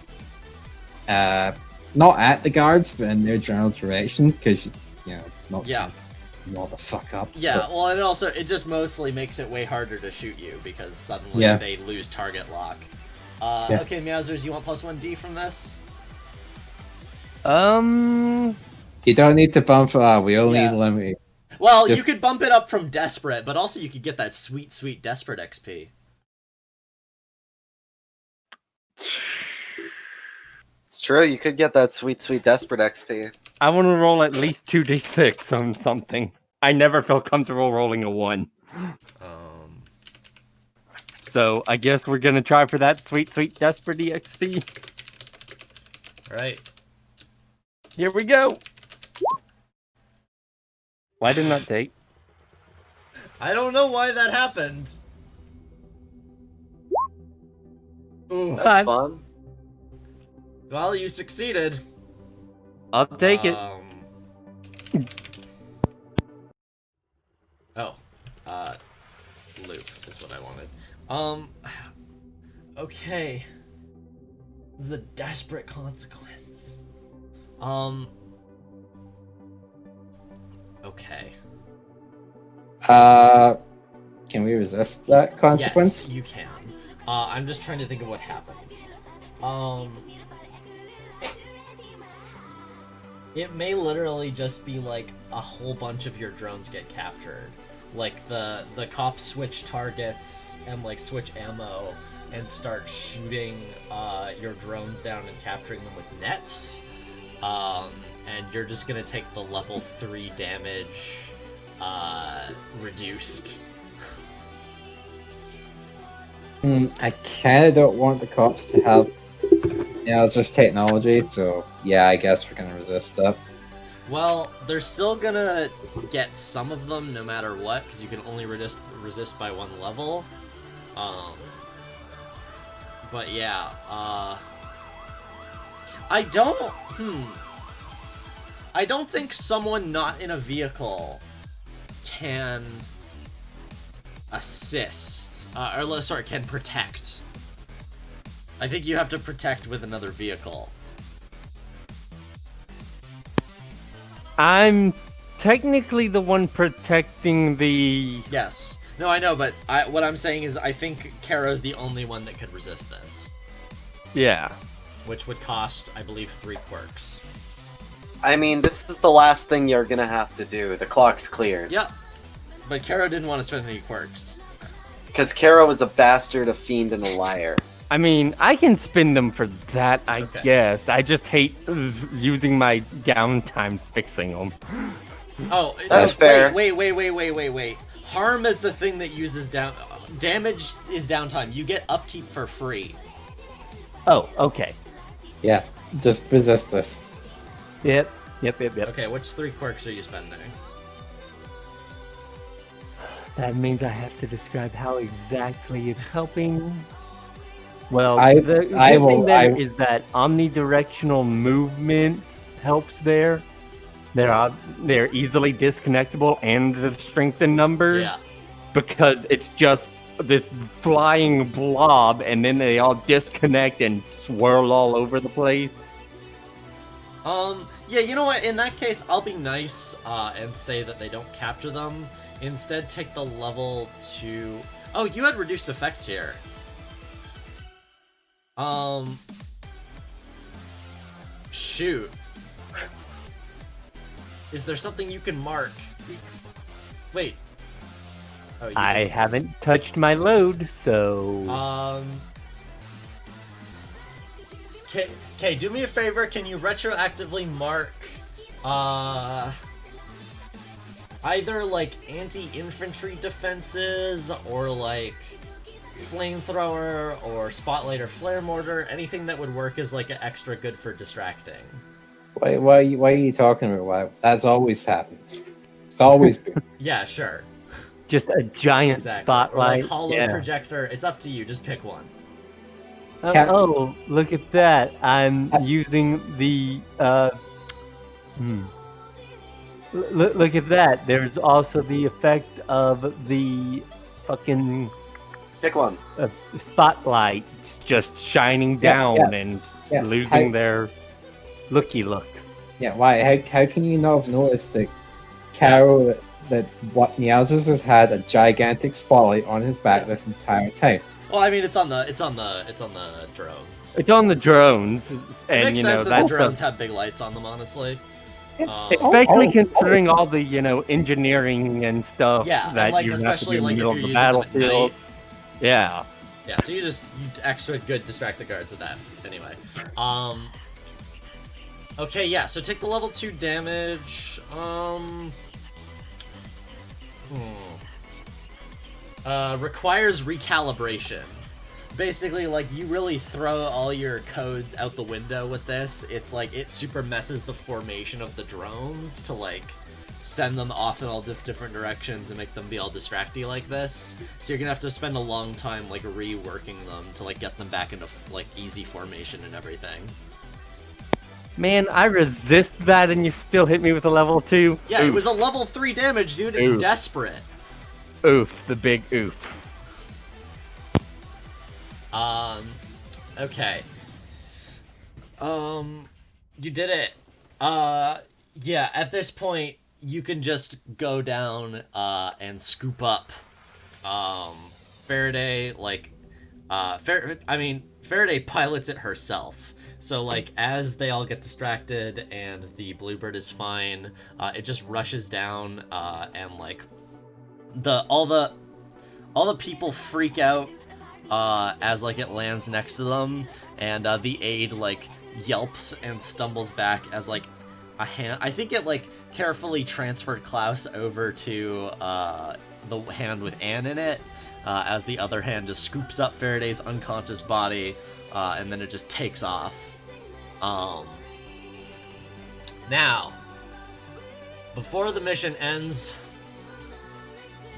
Not at the guards, but in their general direction, because not trying to blow the fuck up. Yeah, well, and also it just mostly makes it way harder to shoot you because suddenly they lose target lock. Okay, Meowthers, you want +1d from this? You don't need to bump it up. We only limit. Well, you could bump it up from Desperate, but also you could get that sweet, sweet Desperate XP. It's true, you could get that sweet, sweet Desperate XP. I want to roll at least 2d6 on something. I never feel comfortable rolling a 1. So, I guess we're gonna try for that sweet, sweet Desperate XP. Right. Here we go! Why didn't that take? I don't know why that happened. Ooh, that's fun. Well, you succeeded. I'll take it. Loop is what I wanted. Okay. This is a desperate consequence. Okay. Can we resist that consequence? Yes, you can. I'm just trying to think of what happens. It may literally just be like a whole bunch of your drones get captured. Like the cops switch targets and like switch ammo and start shooting your drones down and capturing them with nets. And you're just gonna take the level 3 damage reduced. I kinda don't want the cops to have it's just technology, so yeah, I guess we're gonna resist that. Well, they're still gonna get some of them no matter what, because you can only resist by 1 level. But yeah, I don't think someone not in a vehicle can assist, can protect. I think you have to protect with another vehicle. I'm technically the one protecting the... Yes. No, I know, but what I'm saying is I think Kara's the only one that could resist this. Yeah. Which would cost, I believe, 3 quirks. I mean, this is the last thing you're gonna have to do. The clock's cleared. Yep. But Kara didn't want to spend any quirks. Because Kara was a bastard, a fiend, and a liar. I mean, I can spin them for that, I guess. I just hate using my downtime fixing them. Oh, that's fair. Wait. Harm is the thing that uses damage is downtime. You get upkeep for free. Oh, okay. Yeah, just resist this. Yep. Okay, which 3 quirks are you spending? That means I have to describe how exactly it's helping. Well, the thing there is that omnidirectional movement helps there. They're easily disconnectable and the strength in numbers because it's just this flying blob and then they all disconnect and swirl all over the place. Yeah, you know what? In that case, I'll be nice and say that they don't capture them. Instead, take the level 2... Oh, you had reduced effect here. Shoot. Is there something you can mark? Wait. Oh, I haven't touched my load, so... Okay, do me a favor, can you retroactively mark, either, like, anti-infantry defenses, or, like, flamethrower, or spotlight or flare mortar, anything that would work as, like, an extra good for distracting. Why are you talking about? Why? That's always happened. It's always been. Yeah, sure. Just a giant spotlight. Or, like, hollow projector, it's up to you, just pick one. Oh, look at that. I'm using the, Look at that. There's also the effect of the fucking... Pick one. Spotlight just shining down and losing their looky look. Yeah, why? How can you not have noticed that Carol, that what Meowsers has had a gigantic spotlight on his back this entire time? Well, I mean, it's on the drones. It's on the drones, and it makes sense that the drones have big lights on them, honestly. Especially considering all the engineering and stuff that and, like, you especially have to like if you're using the battlefield. Yeah, so you extra good distract the guards with that. Anyway, okay, yeah. So take the level 2 damage. Requires recalibration. Basically, like, you really throw all your codes out the window with this. It's like, it super messes the formation of the drones to, like, send them off in all different directions and make them be all distracty like this. So you're gonna have to spend a long time, like, reworking them to, like, get them back into, like, easy formation and everything. Man, I resist that and you still hit me with a level 2? Yeah, It was a level 3 damage, dude. It's desperate. Oof, the big oof. Okay. You did it. Yeah, at this point, you can just go down, and scoop up, Faraday, like, Faraday pilots it herself. So, like, as they all get distracted and the Bluebird is fine, it just rushes down, and, like, all the people freak out, as, like, it lands next to them, and, the aide, like, yelps and stumbles back as, like, a hand... I think it, like, carefully transferred Klaus over to, the hand with Anne in it, as the other hand just scoops up Faraday's unconscious body, and then it just takes off. Now, before the mission ends,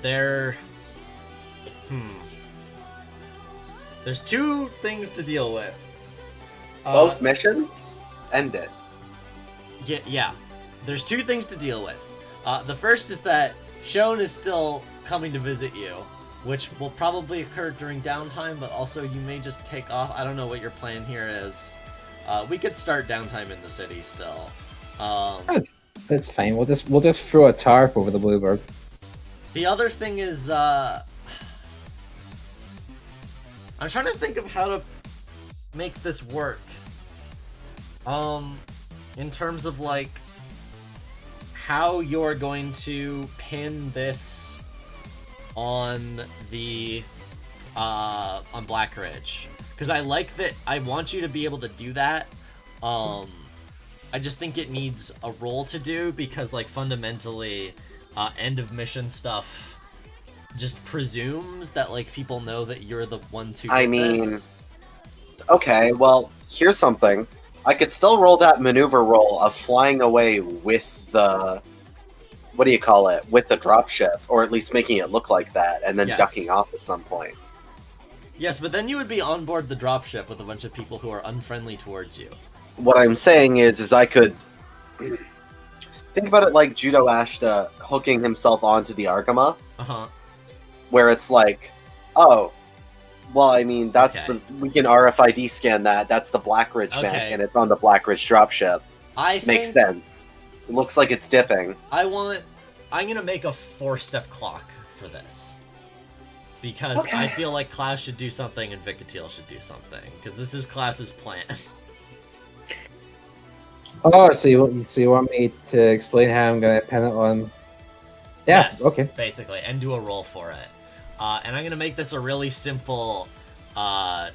there's 2 things to deal with. Both missions? End it. Yeah. There's 2 things to deal with. The first is that Shone is still coming to visit you, which will probably occur during downtime, but also you may just take off. I don't know what your plan here is. We could start downtime in the city still. That's fine. We'll just throw a tarp over the Bluebird. The other thing is, I'm trying to think of how to make this work. In terms of, like, how you're going to pin this on the, on Black Ridge. Because I like that, I want you to be able to do that. I just think it needs a role to do, because, like, fundamentally, end of mission stuff just presumes that, like, people know that you're the one to get this. Okay, well, here's something. I could still roll that maneuver roll of flying away with the what do you call it, with the dropship, or at least making it look like that, and then ducking off at some point. Yes, but then you would be on board the dropship with a bunch of people who are unfriendly towards you. What I'm saying is I could think about it like Judo Ashta hooking himself onto the Argama, where it's like, oh, well, I mean, that's we can RFID scan that. That's the Blackridge mech, and it's on the Blackridge dropship. Makes sense. It looks like it's dipping. I'm gonna make a 4-step clock for this. Because I feel like Klaus should do something and Vikatiel should do something. Because this is Klaus's plan. Oh, so you want me to explain how I'm gonna pin it on? Yeah, yes, okay. Basically, and do a roll for it. And I'm gonna make this a really simple 50-50.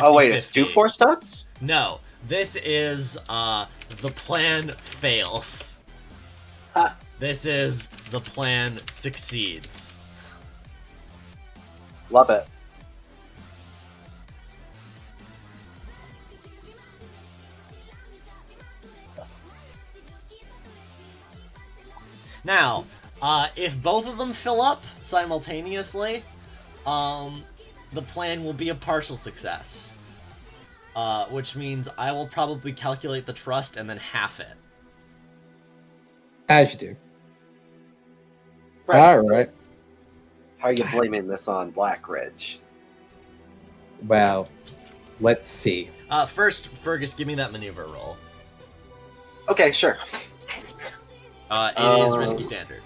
Oh wait, it's 2 4-steps? No, this is the plan fails. This is the plan succeeds. Love it. Now, if both of them fill up simultaneously, the plan will be a partial success. Which means I will probably calculate the trust and then half it. As you do. Right, Alright. How are you blaming this on Blackridge? Well, let's see. First, Fergus, give me that maneuver roll. Okay, sure. It is risky standard.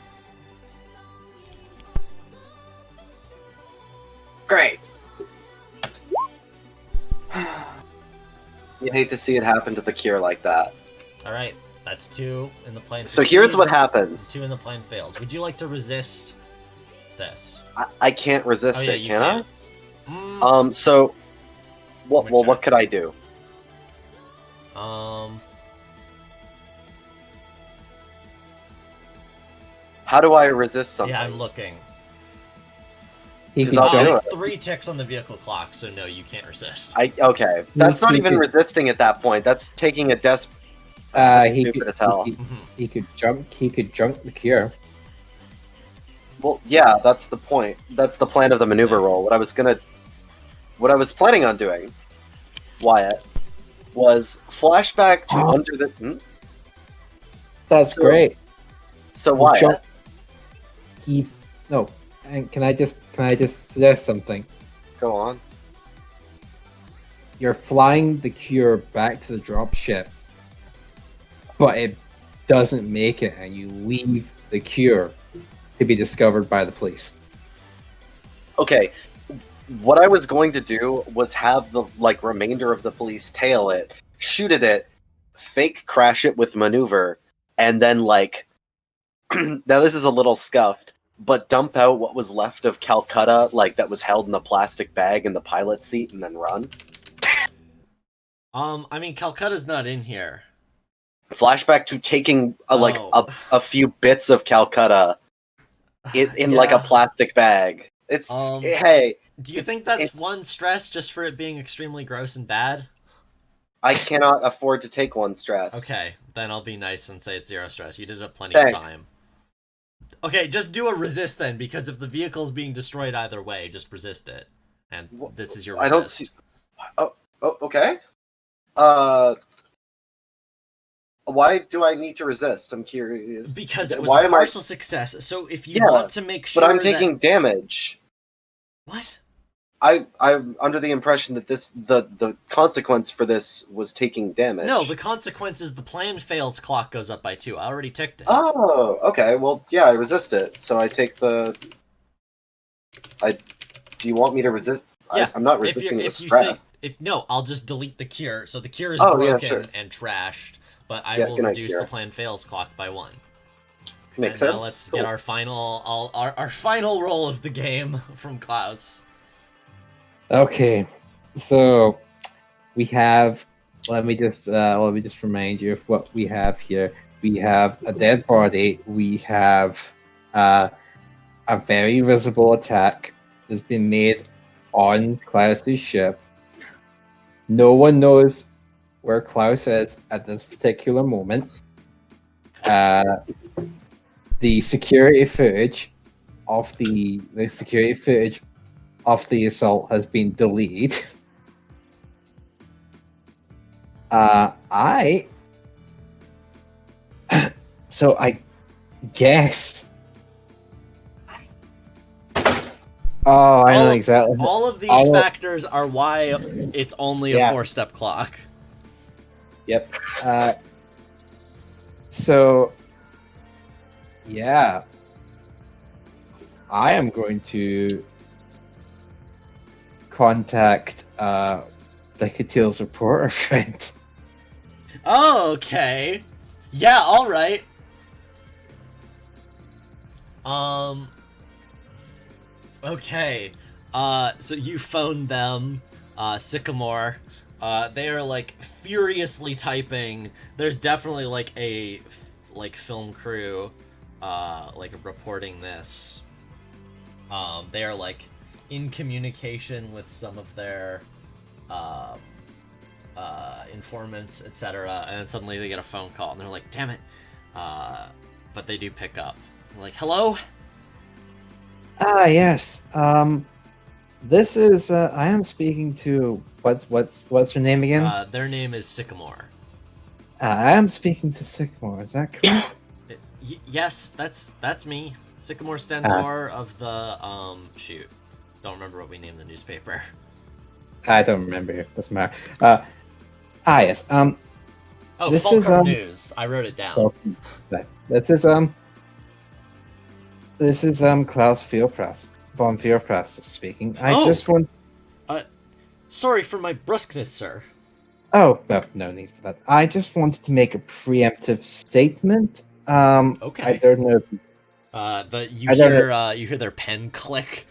Great. You hate to see it happen to the cure like that. Alright, that's 2 in the plane. So here's what happens. 2 in the plane fails. Would you like to resist this? I can't resist it, can I? So... what could I do? How do I resist something? Yeah, I'm looking. It's 3 ticks on the vehicle clock, so no, you can't resist. Okay. That's not even resisting at that point. That's taking a stupid as hell. He could jump the cure. Well, yeah, that's the point. That's the plan of the maneuver roll. What I was planning on doing, Wyatt, was flashback to under the... That's great. So Wyatt... No, and can I just suggest something? Go on. You're flying the cure back to the dropship, but it doesn't make it, and you leave the cure to be discovered by the police. Okay, what I was going to do was have the remainder of the police tail it, shoot at it, fake crash it with maneuver, and then now this is a little scuffed, but dump out what was left of Calcutta, that was held in a plastic bag in the pilot seat, and then run. I mean, Calcutta's not in here. Flashback to taking a few bits of Calcutta in a plastic bag. It's hey. Do you think that's 1 stress just for it being extremely gross and bad? I cannot afford to take 1 stress. Okay, then I'll be nice and say it's 0 stress. You did it up plenty of time. Okay, just do a resist then, because if the vehicle's being destroyed either way, just resist it. And this is your resist. I don't see... Oh, okay. Why do I need to resist? I'm curious. Because it was a partial success, so if you want to make sure but I'm taking damage. What? I'm under the impression that the consequence for this was taking damage. No, the consequence is the plan fails, clock goes up by 2. I already ticked it. Oh, okay. Well, yeah, I resist it. So I take the... Do you want me to resist? Yeah. I'm not resisting the stress. No, I'll just delete the cure. So the cure is broken and trashed, but I will reduce the plan fails clock by 1. Makes sense. Now let's get our final our final roll of the game from Klaus. Okay, so we have. Let me just remind you of what we have here. We have a dead body. We have a very visible attack that's been made on Klaus's ship. No one knows where Klaus is at this particular moment. the security footage of the assault has been deleted. So I guess. Oh, I know exactly. All of these factors are why it's only a 4-step clock. Yep. So, yeah. I am going to contact Decatiel's reporter friend. Oh, okay. Yeah, alright. Okay. So you phoned them, Sycamore. They are like furiously typing. There's definitely like a film crew like reporting this. They are like in communication with some of their informants, etc. And suddenly they get a phone call and they're like, damn it. But they do pick up. They're like, hello? Ah, yes. This is I am speaking to what's her name again? Their name is Sycamore. I am speaking to Sycamore. Is that correct? Yes, that's me. Sycamore Stentor of the shoot. Don't remember what we named the newspaper. I don't remember. Doesn't matter. Yes. Oh, this Fulcrum News. I wrote it down. This is Klaus Fieldpress, von Fieldpress speaking. I just want. Sorry for my brusqueness, sir. Oh, no need for that. I just wanted to make a preemptive statement. Okay. I don't know. You hear their pen click.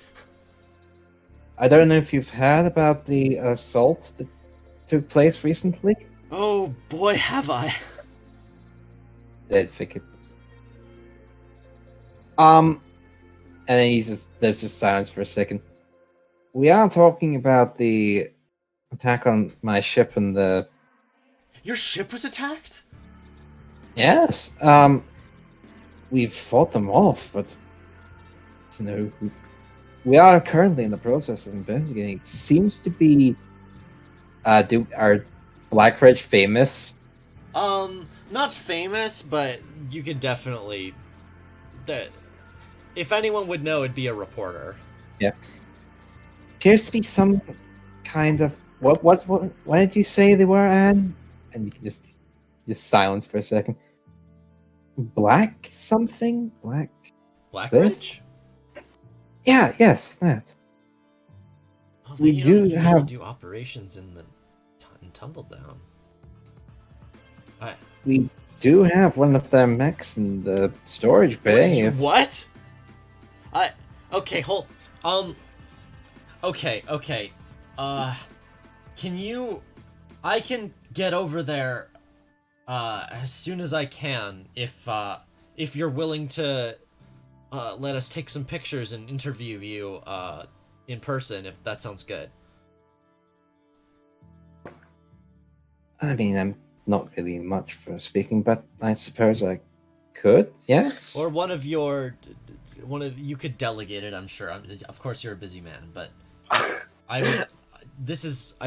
I don't know if you've heard about the assault that took place recently. Oh boy, have I! I think it was. And then there's just silence for a second. We are talking about the attack on my ship and the. Your ship was attacked? Yes. We've fought them off, but we are currently in the process of investigating. It seems to be. Are Blackridge famous? Not famous, but you could definitely. If anyone would know, it'd be a reporter. Yeah. Appears to be some kind of what did you say they were, Anne? And you can just silence for a second. Black something? Blackridge? Yeah, yes, that. Oh, we do operations in Tumbledown. We do have one of their mechs in the storage bay. Wait, what? Okay, hold. Okay. Can you? I can get over there, as soon as I can, if you're willing to, let us take some pictures and interview you, in person, if that sounds good. I mean, I'm not really much for speaking, but I suppose I could, yes? Or you could delegate it, I'm sure. Of course you're a busy man, but I'd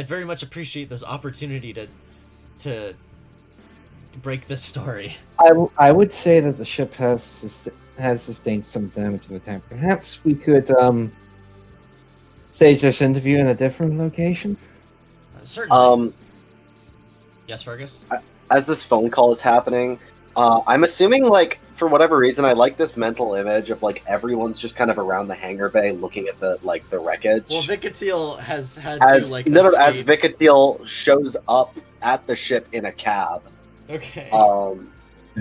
very much appreciate this opportunity to break this story. I would say that the ship has sustained some damage in the tank. Perhaps we could, stage this interview in a different location? Certainly. Yes, Fergus? As this phone call is happening, I'm assuming, like, for whatever reason, I like this mental image of, like, everyone's just kind of around the hangar bay looking at the wreckage. Well, Vicatiel has had as Vicatiel shows up at the ship in a cab. Okay. Well,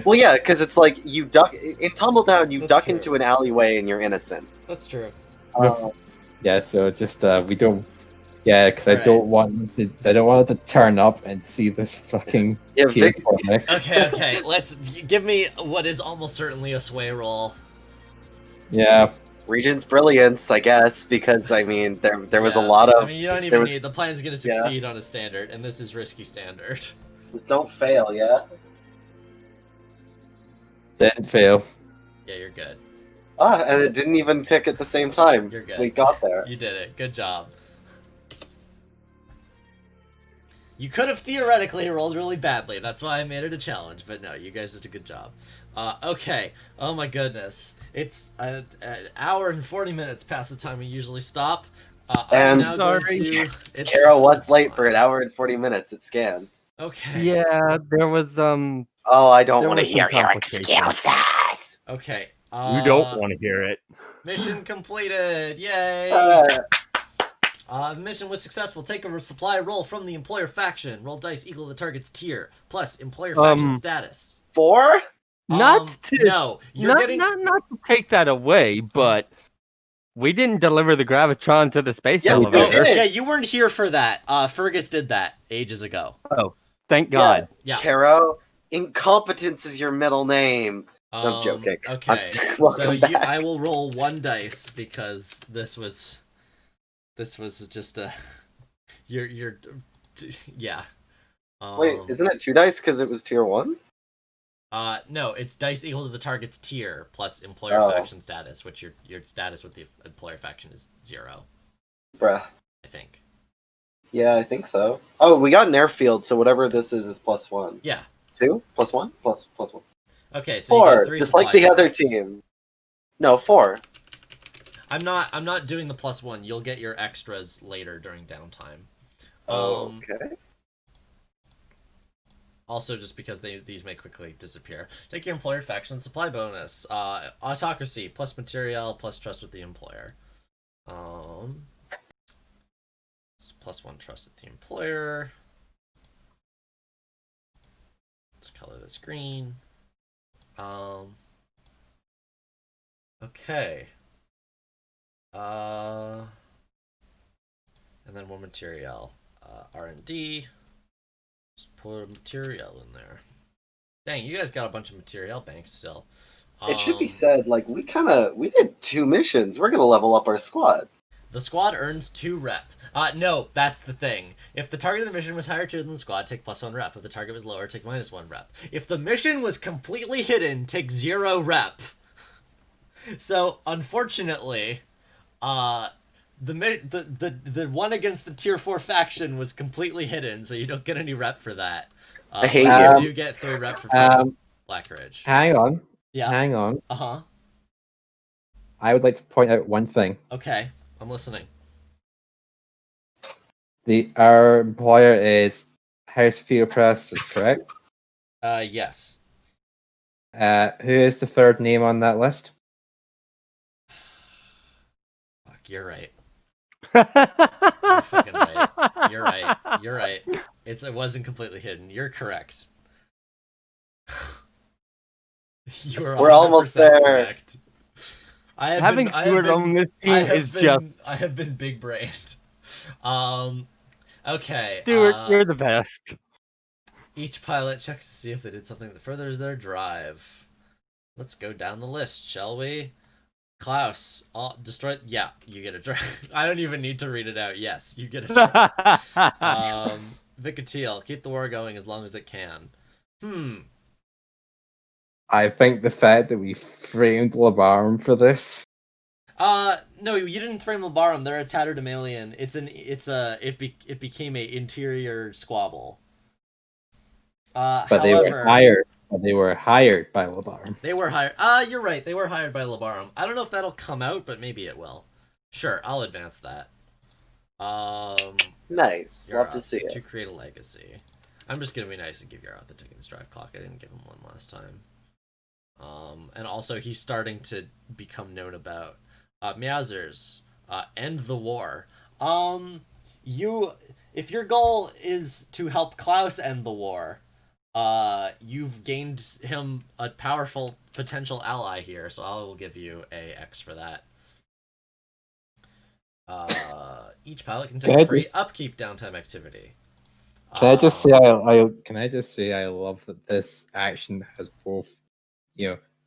yeah, because it's like, you duck... In Tumbledown, you duck true. into an alleyway and you're innocent. That's true. Yeah, so just, we don't... Yeah, because I don't want it to turn up and see this fucking kid. Okay. Let's give me what is almost certainly a sway roll. Yeah. Regent's brilliance, I guess, because I mean there was a lot of. I mean, you don't even need the plan's going to succeed on a standard, and this is risky standard. Just don't fail, yeah. Didn't fail. Yeah, you're good. And it didn't even tick at the same time. You're good. We got there. You did it. Good job. You could have theoretically rolled really badly. That's why I made it a challenge. But no, you guys did a good job. Okay. Oh my goodness. It's an hour and 40 minutes past the time we usually stop. And Carol was late fine. for an hour and 40 minutes. It scans. Okay. Yeah, there was Oh, I don't want to hear your excuses. Okay. You don't want to hear it. Mission completed. Yay. The mission was successful. Take a supply roll from the employer faction. Roll dice equal to the target's tier plus employer faction status. 4? Not to take that away, but we didn't deliver the gravitron to the space elevator. Yeah, you weren't here for that. Fergus did that ages ago. Oh, thank God. Yeah. Caro, incompetence is your middle name. I'm joking. Okay. So I will roll 1 dice because this was just a yeah. Wait, isn't it 2 dice because it was tier 1? No, it's dice equal to the target's tier plus employer faction status, which your status with the employer faction is 0. Bruh. I think. Yeah, I think so. Oh, we got an airfield, so whatever this is +1. Yeah. 2? +1? +1. Okay, so 4, you get 3 just like the other team. No, 4. I'm not doing the +1. You'll get your extras later during downtime. Okay. Also, just because these may quickly disappear. Take your employer faction supply bonus. Autocracy plus material plus trust with the employer. +1 trust with the employer. Let's color this green. Okay. And then 1 material. R&D. Just put a material in there. Dang, you guys got a bunch of material banked still. It should be said, like, we did 2 missions. We're gonna level up our squad. The squad earns 2 rep. No, that's the thing. If the target of the mission was higher tier than the squad, take +1 rep. If the target was lower, take -1 rep. If the mission was completely hidden, take 0 rep. So, unfortunately, the one against the tier 4 faction was completely hidden, so you don't get any rep for that. I hate you. Do get 3 rep for Blackridge. Hang on. Yeah. Hang on. Uh-huh. I would like to point out one thing. Okay, I'm listening. Our employer is House Field Press, is correct? Yes. Who is the 3rd name on that list? Fuck, you're right. You're fucking right. You're right. You're right. It wasn't completely hidden. You're correct. We're almost there. Correct. Having Stuart on this team is just... I have been big brained. Okay. Stuart, you're the best. Each pilot checks to see if they did something that furthers their drive. Let's go down the list, shall we? Klaus, destroy... Yeah, you get a drive. I don't even need to read it out. Yes, you get a drive. Vicatil, keep the war going as long as it can. I think the fact that we framed Labarum for this. No, you didn't frame Labarum. They're a tatterdemalion. It became a interior squabble. But they were hired. They were hired by Labarum. They were hired. You're right. They were hired by Labarum. I don't know if that'll come out, but maybe it will. Sure, I'll advance that. Nice. Love to see it. To create a legacy. I'm just gonna be nice and give Yaroth the ticking drive clock. I didn't give him one last time. And also he's starting to become known about. Meowsers, end the war. If your goal is to help Klaus end the war, you've gained him a powerful potential ally here, so I will give you a X for that. Each pilot can take a free upkeep downtime activity. Can I just say I love that this action has both,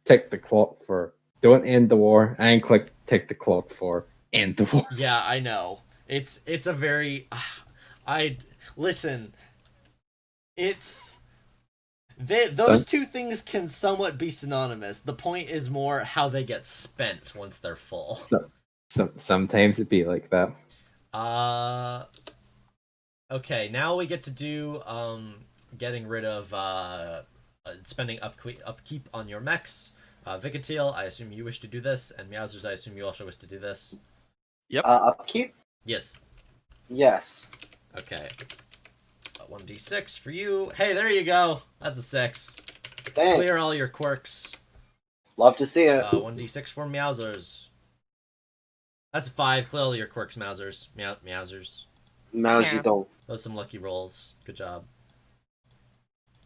tick the clock for don't end the war and tick the clock for end the war. Yeah, I know. It's a very listen. Those two things can somewhat be synonymous. The point is more how they get spent once they're full. Sometimes it'd be like that. Okay, now we get to do getting rid of spending upkeep on your mechs. Vikatiel, I assume you wish to do this, and Meowsers, I assume you also wish to do this. Yep. Upkeep? Yes. Yes. Okay. 1d6 for you. Hey, there you go. That's a 6. Thanks. Clear all your quirks. Love to see it. 1d6 for Meowsers. That's 5. Clear all your quirks, Meowsers. Meowsers. Mousy don't. Those are some lucky rolls. Good job.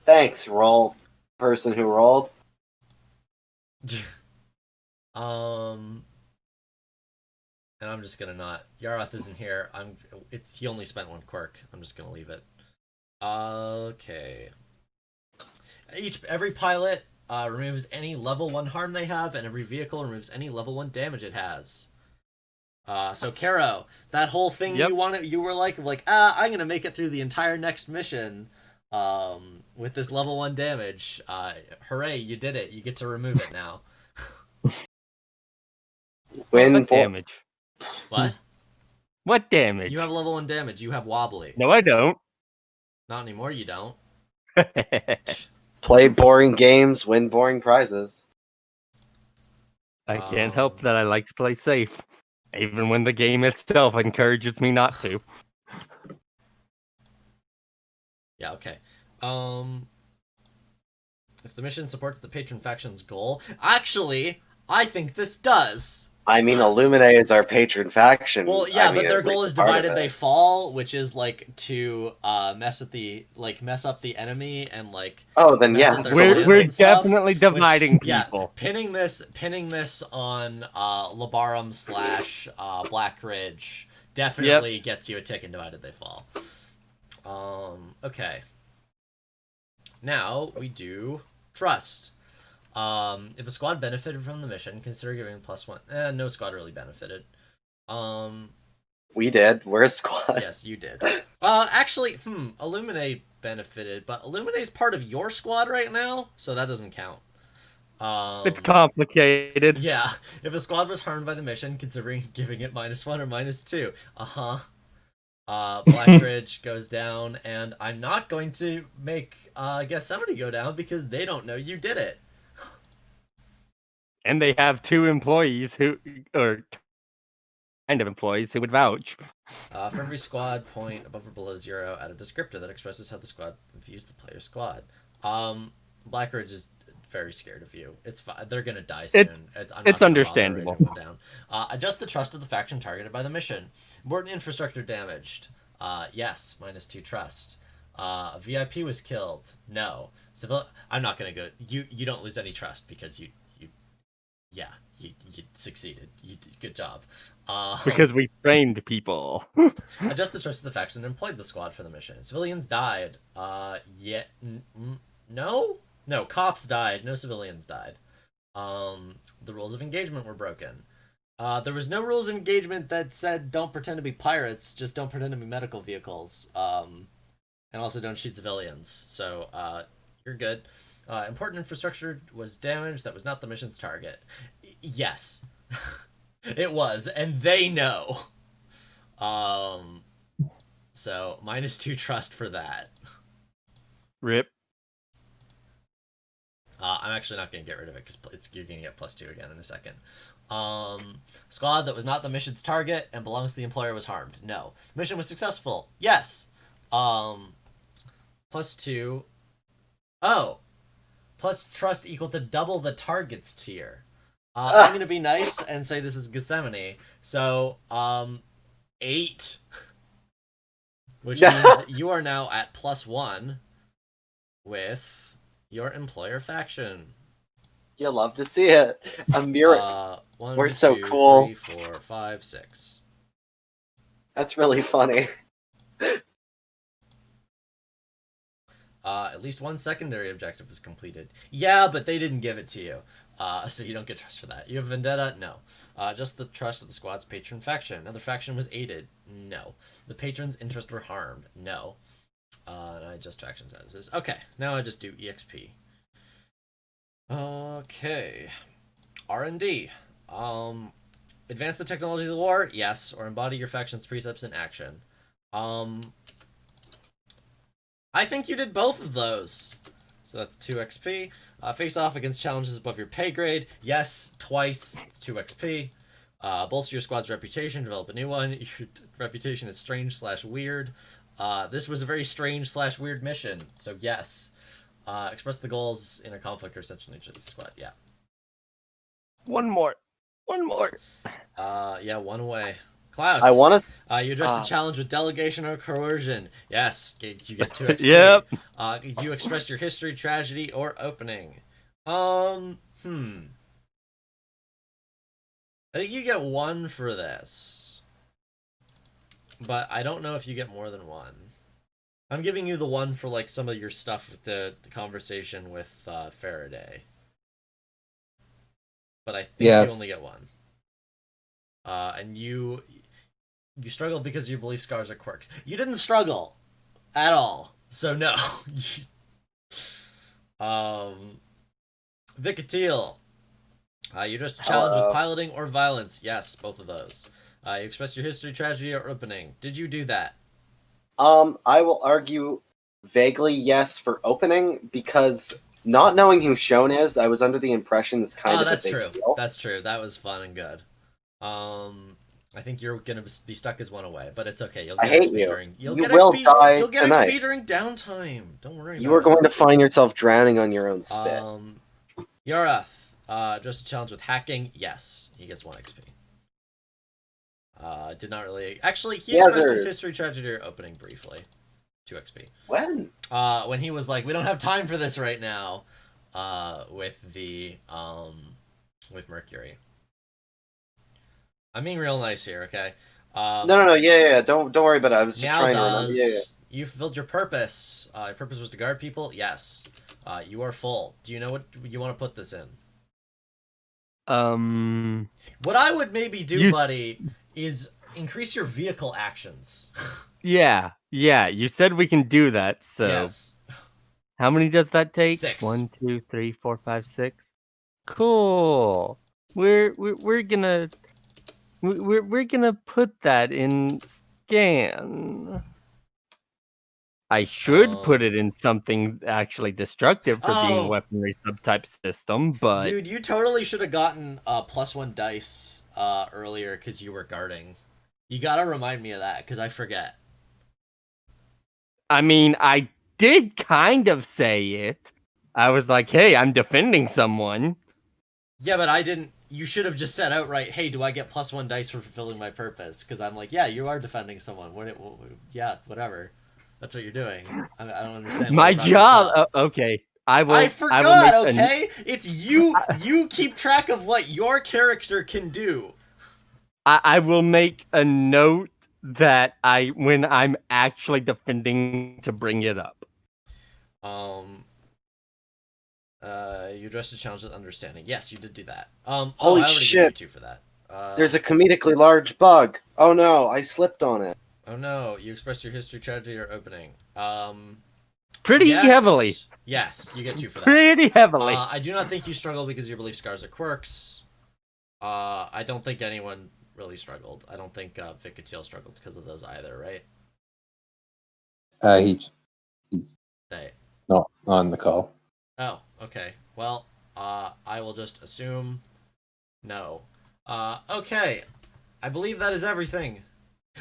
Thanks, roll. Person who rolled. And I'm just gonna not. Yaroth isn't here. He only spent 1 quirk. I'm just gonna leave it. Okay. Every pilot removes any level 1 harm they have, and every vehicle removes any level 1 damage it has. So Caro, that whole thing you were like, I'm gonna make it through the entire next mission, with this level 1 damage. Hooray, you did it. You get to remove it now. Damage. What? What damage? You have level 1 damage. You have wobbly. No, I don't. Not anymore, you don't. Play boring games, win boring prizes. I can't help that I like to play safe, even when the game itself encourages me not to. Yeah, okay. If the mission supports the patron faction's goal... Actually, I think this does. I mean, Illuminae is our patron faction. Well, yeah, but their goal is divided they fall, which is like to mess up the enemy and like. Oh, then yeah, we're definitely dividing people. Yeah, pinning this on Labarum / Black Ridge definitely gets you a tick in divided they fall. Okay. Now we do trust. If a squad benefited from the mission, consider giving +1. No squad really benefited. We did. We're a squad. Yes, you did. Actually, Illuminae benefited, but Illuminae's part of your squad right now, so that doesn't count. It's complicated. Yeah, if a squad was harmed by the mission, considering giving it -1 or -2. Black Ridge goes down, and I'm not going to make Gethsemane go down because they don't know you did it. And they have 2 employees or kind of employees who would vouch. For every squad point above or below 0, add a descriptor that expresses how the squad views the player's squad. Black Ridge is very scared of you. It's fine. They're gonna die soon. It's understandable. Down. Adjust the trust of the faction targeted by the mission. Important infrastructure damaged. Yes, -2 trust. A VIP was killed. No. I'm not gonna go. You don't lose any trust because you succeeded. You did good job. Because we framed people. Adjust the trust of the faction and employed the squad for the mission. Civilians died. No, cops died. No civilians died. The rules of engagement were broken. There was no rules of engagement that said don't pretend to be pirates, just don't pretend to be medical vehicles. And also don't shoot civilians. So, you're good. Important infrastructure was damaged. That was not the mission's target. Yes. It was, and they know. So, -2 trust for that. Rip. I'm actually not going to get rid of it because you're going to get +2 again in a second. Squad that was not the mission's target and belongs to the employer was harmed. No. The mission was successful. Yes. +2. Oh. Plus trust equal to double the target's tier. I'm going to be nice and say this is Gethsemane. So, 8. Which means you are now at +1 with your employer faction. You love to see it. We're so cool. 3, 4, 5, 6. That's really funny. At least 1 secondary objective was completed. Yeah, but they didn't give it to you. So you don't get trust for that. You have Vendetta? No. Just the trust of the squad's patron faction. Another faction was aided? No. The patron's interests were harmed? No. just factions as is. Okay, now I just do EXP. Okay. R&D. Advance the technology of the war? Yes. Or embody your faction's precepts in action. I think you did both of those. So that's 2 XP. Face off against challenges above your pay grade. Yes, twice. It's 2 XP. Bolster your squad's reputation. Develop a new one. Your reputation is strange/weird. This was a very strange/weird mission. So yes. Express the goals in a conflict or essential nature of the squad. Yeah. One more. Yeah, one away. Klaus. I want to. You address the challenge with delegation or coercion. Yes, you get 2 XP. Yep. You express your history, tragedy, or opening. I think you get 1 for this. But I don't know if you get more than 1. I'm giving you the 1 for like some of your stuff with the conversation with Faraday. But I think you only get 1. And you struggled because you believe scars are quirks. You didn't struggle at all, so no. Vicatile. You just challenge with piloting or violence. Yes, both of those. You express your history, tragedy, or opening. Did you do that? I will argue vaguely yes for opening, because not knowing who Shone is, I was under the impression it's kind of a big deal. That's true. That was fun and good. I think you're gonna be stuck as 1 away, but it's okay. You'll get XP during. You'll get XP during downtime. Don't worry. You are going to find yourself drowning on your own spit. Yorath, just a challenge with hacking. Yes, he gets 1 XP. Did not really. Actually, he expressed his history, tragedy, or opening briefly. 2 XP. When? When he was like, "We don't have time for this right now," with Mercury. I'm being real nice here, okay? No, yeah. Don't worry about it. I was just trying to remember. Yeah. You fulfilled your purpose. Your purpose was to guard people. Yes. You are full. Do you know what you want to put this in? What I would maybe do, buddy, is increase your vehicle actions. Yeah. You said we can do that. So yes. How many does that take? 6. 1, 2, 3, 4, 5, 6. Cool. We're gonna put that in scan. I should put it in something actually destructive for being a weaponry subtype system, but dude, you totally should have gotten +1 dice earlier because you were guarding. You gotta remind me of that because I forget. I mean, I did kind of say it. I was like, "Hey, I'm defending someone." Yeah, but I didn't. You should have just said outright, "Hey, do I get +1 dice for fulfilling my purpose?" Because I'm like, "Yeah, you are defending someone. Yeah, whatever. That's what you're doing." I don't understand. My job. Okay, I forgot. Okay, it's you. You keep track of what your character can do. I will make a note that when I'm actually defending, to bring it up. You addressed the challenge with understanding. Yes, you did do that. Holy shit! Gave you 2 for that. There's a comedically large bug. Oh no, I slipped on it. Oh no, you expressed your history, tragedy, or opening. Pretty heavily. Yes, you get 2 for that. Pretty heavily. I do not think you struggle because you believe scars are quirks. I don't think anyone really struggled. I don't think Vicatile struggled because of those either, right? He's not on the call. Oh, okay. Well, I will just assume no. Okay. I believe that is everything.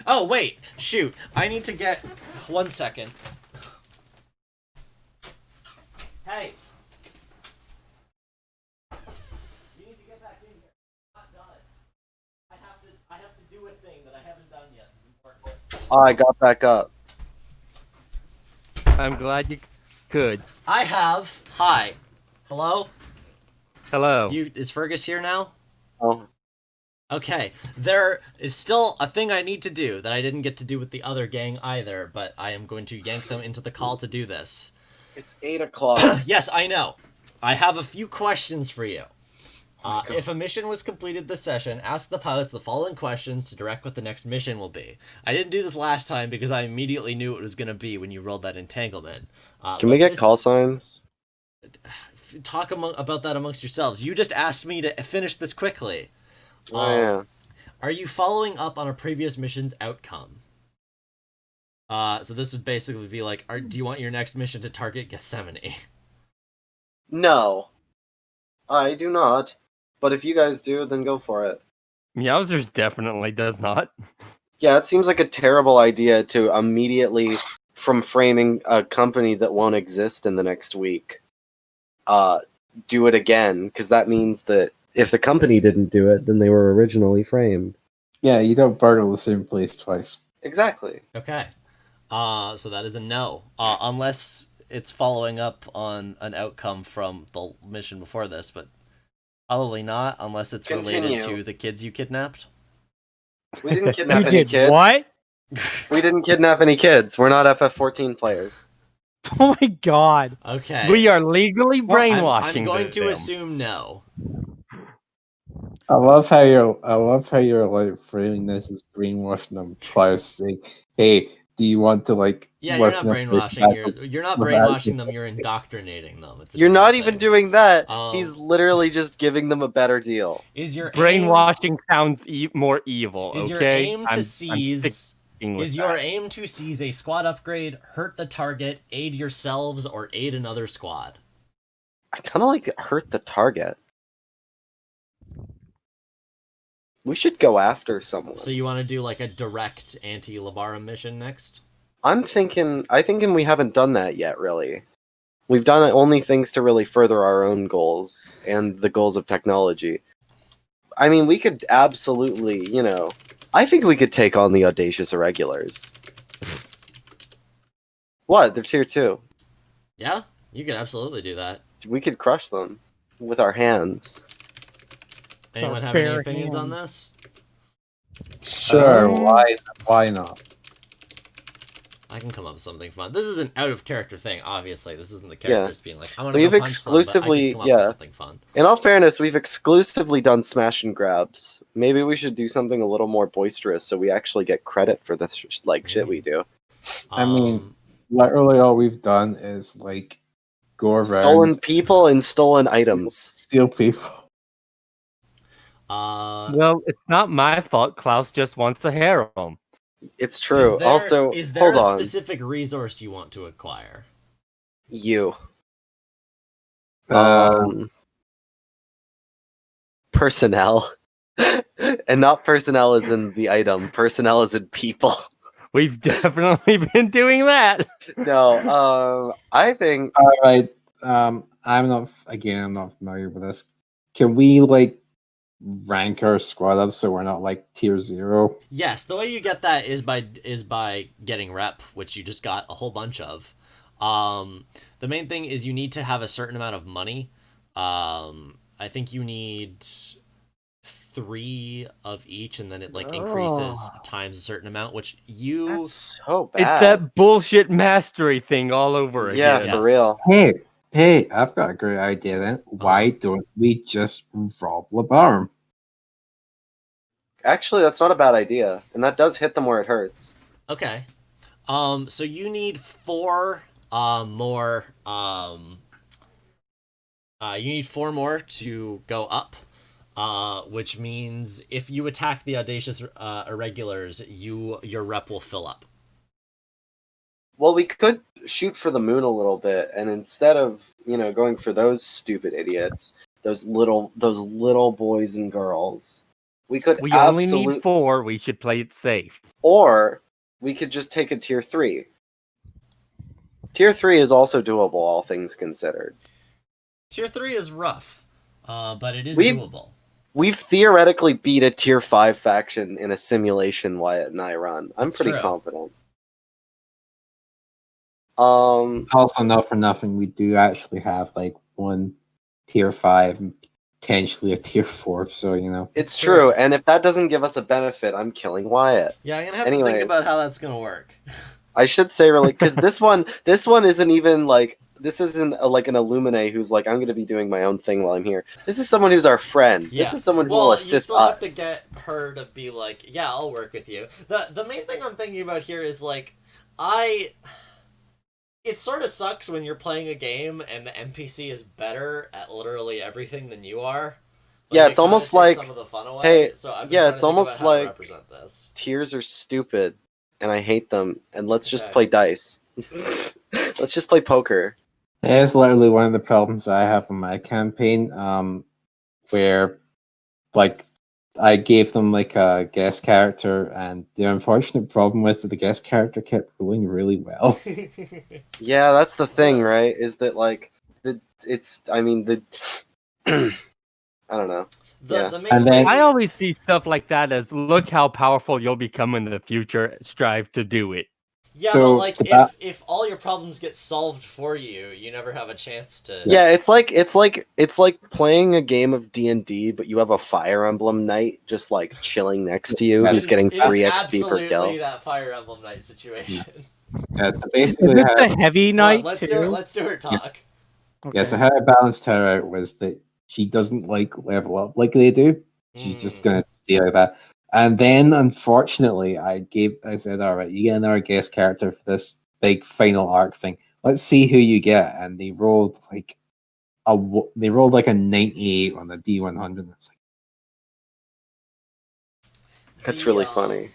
Oh, wait. Shoot. I need to get 1 second. Hey. You need to get back in here. I'm not done. I have to do a thing that I haven't done yet. It's important. I got back up. I'm glad you could. Hi. Hello? Hello. Is Fergus here now? Oh. Okay. There is still a thing I need to do that I didn't get to do with the other gang either, but I am going to yank them into the call to do this. It's 8 o'clock. Yes, I know. I have a few questions for you. If a mission was completed this session, ask the pilots the following questions to direct what the next mission will be. I didn't do this last time because I immediately knew what it was going to be when you rolled that entanglement. Can we get call signs? Talk about that amongst yourselves. You just asked me to finish this quickly. Yeah. Are you following up on a previous mission's outcome? So this would basically be like, do you want your next mission to target Gethsemane? No. I do not. But if you guys do, then go for it. Meowsers definitely does not. Yeah, it seems like a terrible idea to immediately, from framing a company that won't exist in the next week, do it again, because that means that if the company didn't do it, then they were originally framed. Yeah, you don't burgle the same place twice. Exactly. Okay. So that is a no. Unless it's following up on an outcome from the mission before this, but probably not, unless it's related to the kids you kidnapped. We didn't kidnap any kids. What? We didn't kidnap any kids. We're not FF14 players. Oh my god. Okay. We are legally brainwashing. I'm going to assume no. I love how you're like framing this as brainwashing them. Players saying, "Hey, do you want to like?" Yeah, you're not brainwashing. You're not brainwashing them. You're indoctrinating them. You're not even doing that. He's literally just giving them a better deal. Is your brainwashing sounds more evil? Is your aim to seize? Is your aim to seize a squad upgrade, hurt the target, aid yourselves, or aid another squad? I kind of like hurt the target. We should go after someone. So you want to do like a direct anti-Labara mission next? I'm thinking we haven't done that yet, really. We've done only things to really further our own goals and the goals of technology. I mean, we could absolutely, I think we could take on the Audacious Irregulars. What? They're tier 2. Yeah, you could absolutely do that. We could crush them with our hands. Anyone have any opinions on this? Sure, why not? I can come up with something fun. This is an out-of-character thing, obviously. This isn't the characters being like, I want to go punch exclusively, them, but I can come up with something fun. In all fairness, we've exclusively done smash and grabs. Maybe we should do something a little more boisterous so we actually get credit for the shit we do. I mean, literally all we've done is like go around, stolen people and stolen items, steal people. Well, it's not my fault. Klaus just wants a harem. It's true. Is there a specific resource you want to acquire? You. Personnel. And not personnel as in the item. Personnel as in people. We've definitely been doing that. No, I think... Alright, I'm not familiar with this. Can we, like, rank our squad up so we're not like tier 0? Yes, the way you get that is by getting rep, which you just got a whole bunch of. The main thing is you need to have a certain amount of money. I think you need 3 of each, and then it like increases times a certain amount, which That's so bad. It's that bullshit mastery thing all over again. Yeah, for real. Hey, I've got a great idea then. Why don't we just rob Labarm? Actually, that's not a bad idea, and that does hit them where it hurts. Okay. So you need 4 more. You need 4 more to go up. Which means if you attack the Audacious Irregulars, your rep will fill up. Well, we could shoot for the moon a little bit, and instead of going for those stupid idiots, those little boys and girls, we only need 4. We should play it safe. Or we could just take a tier 3. Tier 3 is also doable, all things considered. Tier 3 is rough, but it is doable. We've theoretically beat a tier 5 faction in a simulation Wyatt and I run. I'm pretty confident. Also, not for nothing, we do actually have like 1 tier 5 and potentially a tier 4, so It's true, and if that doesn't give us a benefit, I'm killing Wyatt. Yeah, I'm gonna have to think about how that's gonna work. I should say really, because this one isn't even like this isn't like an Illuminae who's like, I'm going to be doing my own thing while I'm here. This is someone who's our friend. Yeah. This is someone who will assist us. Well, you still have to get her to be like, yeah, I'll work with you. The main thing I'm thinking about here is like, it sort of sucks when you're playing a game and the NPC is better at literally everything than you are. Like, yeah, it's almost like, some of the fun away. Hey, so yeah, it's almost like tiers are stupid, and I hate them. And let's just play dice. Let's just play poker. It's literally one of the problems I have in my campaign, where, like, I gave them like a guest character, and the unfortunate problem was that the guest character kept rolling really well. Yeah, that's the thing, right? Is that like I don't know. I always see stuff like that as, look how powerful you'll become in the future. Strive to do it. Yeah, but like if all your problems get solved for you, you never have a chance to. Yeah, it's like playing a game of D&D, but you have a Fire Emblem knight just like chilling next to you, who's getting free XP per kill. Absolutely, that Fire Emblem knight situation. Yeah, so basically, is it the heavy knight let's too? Let's do her talk. Okay. Yeah, so how I balanced her out was that she doesn't like level up like they do. She's just gonna stay like that. And then, unfortunately, I said, all right, you get another guest character for this big final arc thing. Let's see who you get. And they rolled like a 98 on the D100. That's really funny.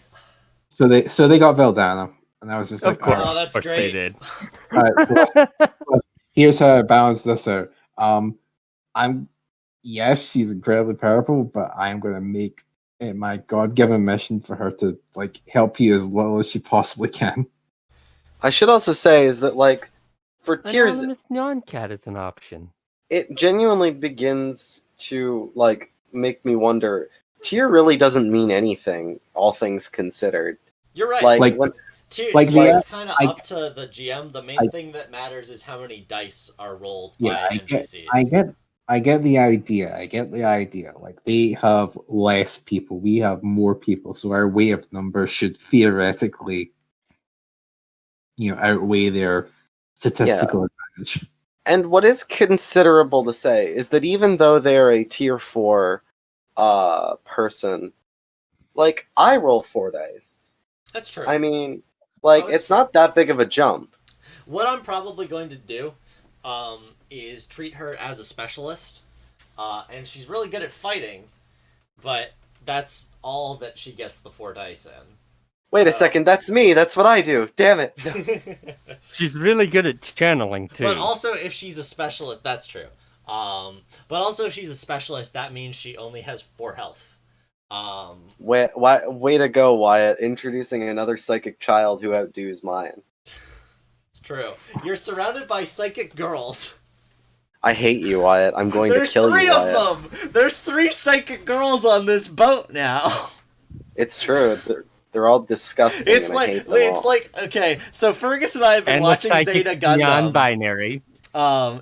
So they got Valdana, and I was just like, oh, that's great. They did. All right, so here's how I balance this out. Yes, she's incredibly powerful, but I'm going to make my God-given mission for her to like help you as well as she possibly can. I should also say is that like for tiers, Anonymous non-cat is an option. It genuinely begins to like make me wonder. Tier really doesn't mean anything, all things considered. You're right. Tier is kind of up to the GM. The main thing that matters is how many dice are rolled by NPCs. I get the idea. Like, they have less people. We have more people. So our weight of numbers should theoretically, outweigh their statistical advantage. And what is considerable to say is that even though they're a tier 4 person, like, I roll 4 dice. That's true. I mean, like, it's not that big of a jump. What I'm probably going to do is treat her as a specialist, and she's really good at fighting, but that's all that she gets the 4 dice in. Wait a second, that's me. That's what I do. Damn it. She's really good at channeling too. But also, if she's a specialist, that's true. But also, if she's a specialist, that means she only has 4 health. Way to go, Wyatt! Introducing another psychic child who outdoes mine. It's true. You're surrounded by psychic girls. I hate you, Wyatt. I'm going to kill you, Wyatt. There's 3 of them! There's 3 psychic girls on this boat now! It's true. They're all disgusting. It's like, okay, so Fergus and I have been watching Zeta Gundam. Non-binary.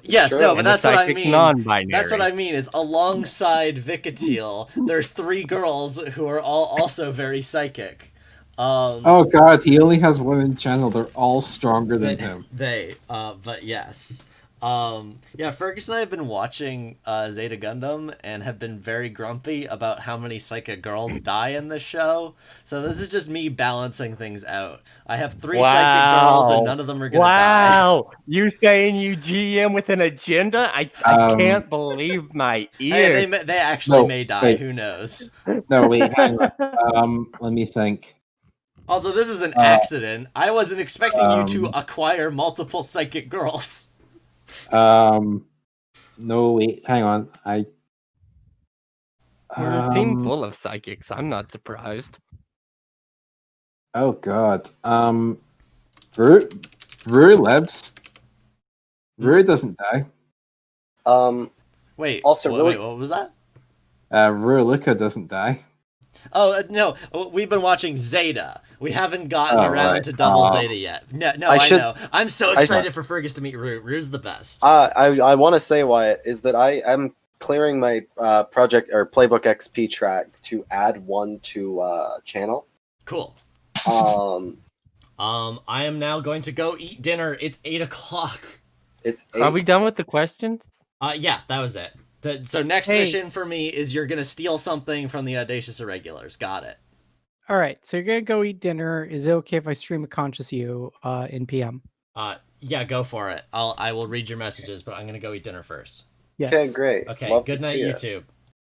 Yes, no, but that's what I mean. Non-binary. That's what I mean, is alongside Vicatil, there's 3 girls who are all also very psychic. Oh god, he only has 1 in channel. They're all stronger than him. But yes. Yeah, Fergus and I have been watching Zeta Gundam and have been very grumpy about how many psychic girls die in this show. So this is just me balancing things out. I have 3 psychic girls and none of them are gonna die. Wow! You saying you GM with an agenda? I can't believe my ears. Hey, they actually may die. Wait. Who knows? No, wait, hang on. Let me think. Also, this is an accident. I wasn't expecting you to acquire multiple psychic girls. No, wait, hang on. We're a team full of psychics. I'm not surprised. Oh god. Rue lives. Rue doesn't die. Wait. Also, what was that? Rue Luca doesn't die. Oh, no, we've been watching Zeta. We haven't gotten around to Double Zeta yet. No, I know. I'm so excited for Fergus to meet Rue. Rue's the best. I want to say, Wyatt, is that I am clearing my project or Playbook XP track to add 1 to channel. Cool. I am now going to go eat dinner. It's 8:00. It's 8. Are we done with the questions? Yeah, that was it. So next mission for me is you're gonna steal something from the Audacious Irregulars. Got it. All right, so you're gonna go eat dinner. Is it okay if I stream a Conscious You in PM? Yeah, go for it. I will read your messages, but I'm gonna go eat dinner first. Yes. Okay, great. Okay, Love good to night, see it. YouTube.